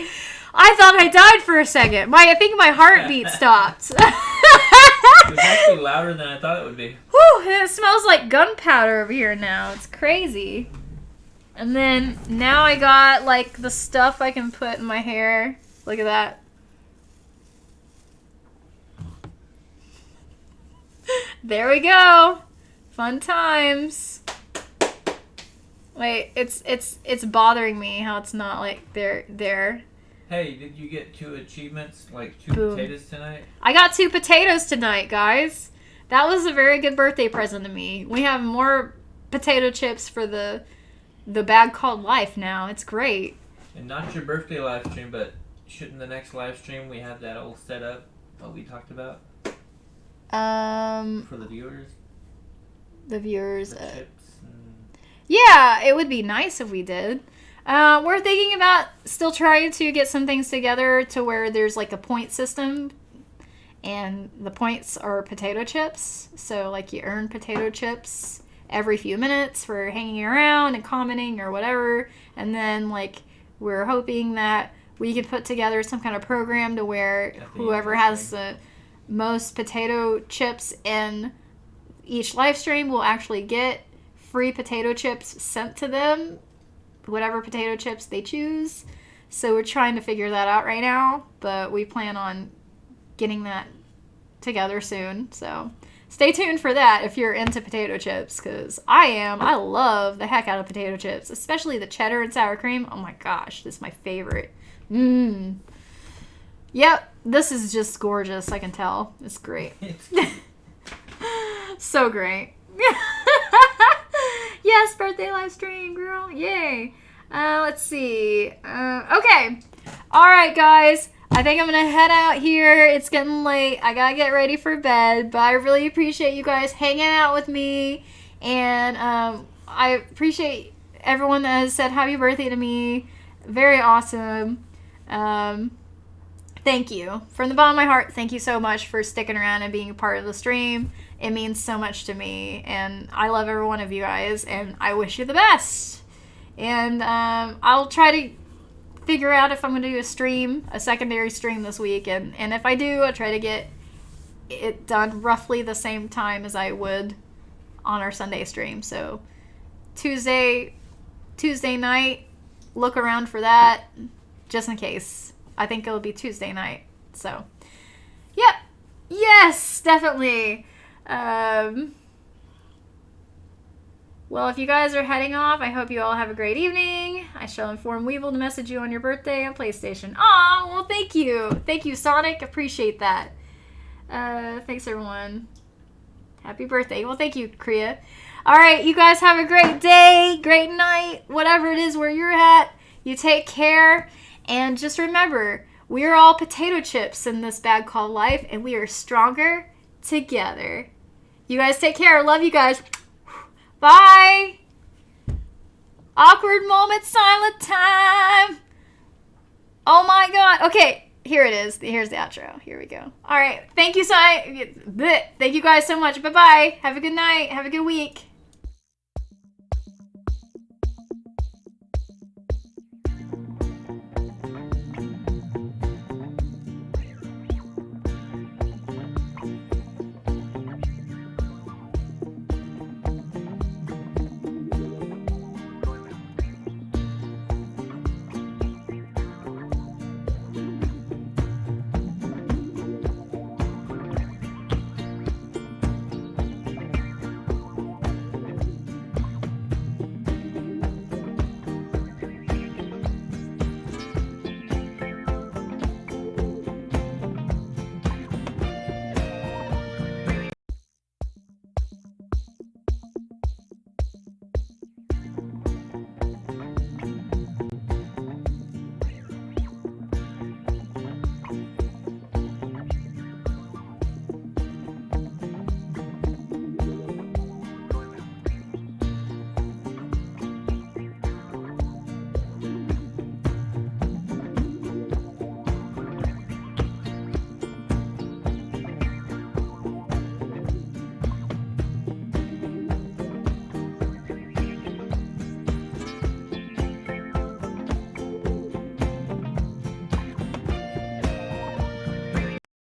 [SPEAKER 1] I thought I died for a second. I think my heartbeat stopped.
[SPEAKER 2] It was actually louder than I thought it would be.
[SPEAKER 1] Whew, it smells like gunpowder over here now. It's crazy. And then now I got like the stuff I can put in my hair. Look at that. There we go. Fun times. Wait, it's bothering me how it's not like there.
[SPEAKER 2] Hey, did you get 2 achievements, like 2
[SPEAKER 1] Boom.
[SPEAKER 2] potatoes tonight?
[SPEAKER 1] I got 2 potatoes tonight, guys. That was a very good birthday present to me. We have more potato chips for the bag called life now. It's great.
[SPEAKER 2] And not your birthday live stream, but shouldn't the next live stream we have that all set up, what we talked about? For the viewers?
[SPEAKER 1] The viewers.
[SPEAKER 2] The chips and...
[SPEAKER 1] Yeah, it would be nice if we did. We're thinking about still trying to get some things together to where there's like a point system, and the points are potato chips. So like you earn potato chips every few minutes for hanging around and commenting or whatever. And then like we're hoping that we could put together some kind of program to where whoever has the most potato chips in each live stream will actually get free potato chips sent to them, whatever potato chips they choose. So we're trying to figure that out right now, but we plan on getting that together soon. So stay tuned for that if you're into potato chips, because I am. I love the heck out of potato chips, especially the cheddar and sour cream. Oh my gosh, this is my favorite. Yep, this is just gorgeous. I can tell. It's great. So great. Yes, birthday live stream, girl. Yay. Let's see. Okay. All right, guys. I think I'm going to head out here. It's getting late. I got to get ready for bed. But I really appreciate you guys hanging out with me. And I appreciate everyone that has said happy birthday to me. Very awesome. Thank you. From the bottom of my heart, thank you so much for sticking around and being a part of the stream. It means so much to me, and I love every one of you guys, and I wish you the best. And I'll try to figure out if I'm going to do a secondary stream this week, and if I do, I'll try to get it done roughly the same time as I would on our Sunday stream. So Tuesday night, look around for that, just in case. I think it'll be Tuesday night. So, yep. Yes, definitely. Well, if you guys are heading off, I hope you all have a great evening. I shall inform Weevil to message you on your birthday on PlayStation. Aw, well, thank you. Thank you, Sonic. Appreciate that. Thanks, everyone. Happy birthday. Well, thank you, Kriya. All right, you guys have a great day, great night, whatever it is where you're at. You take care. And just remember, we are all potato chips in this bag called life, and we are stronger together. You guys take care. Love you guys. Bye. Awkward moment, silent time. Oh my god. Okay, here it is. Here's the outro. Here we go. All right. Thank you, thank you guys so much. Bye-bye. Have a good night. Have a good week.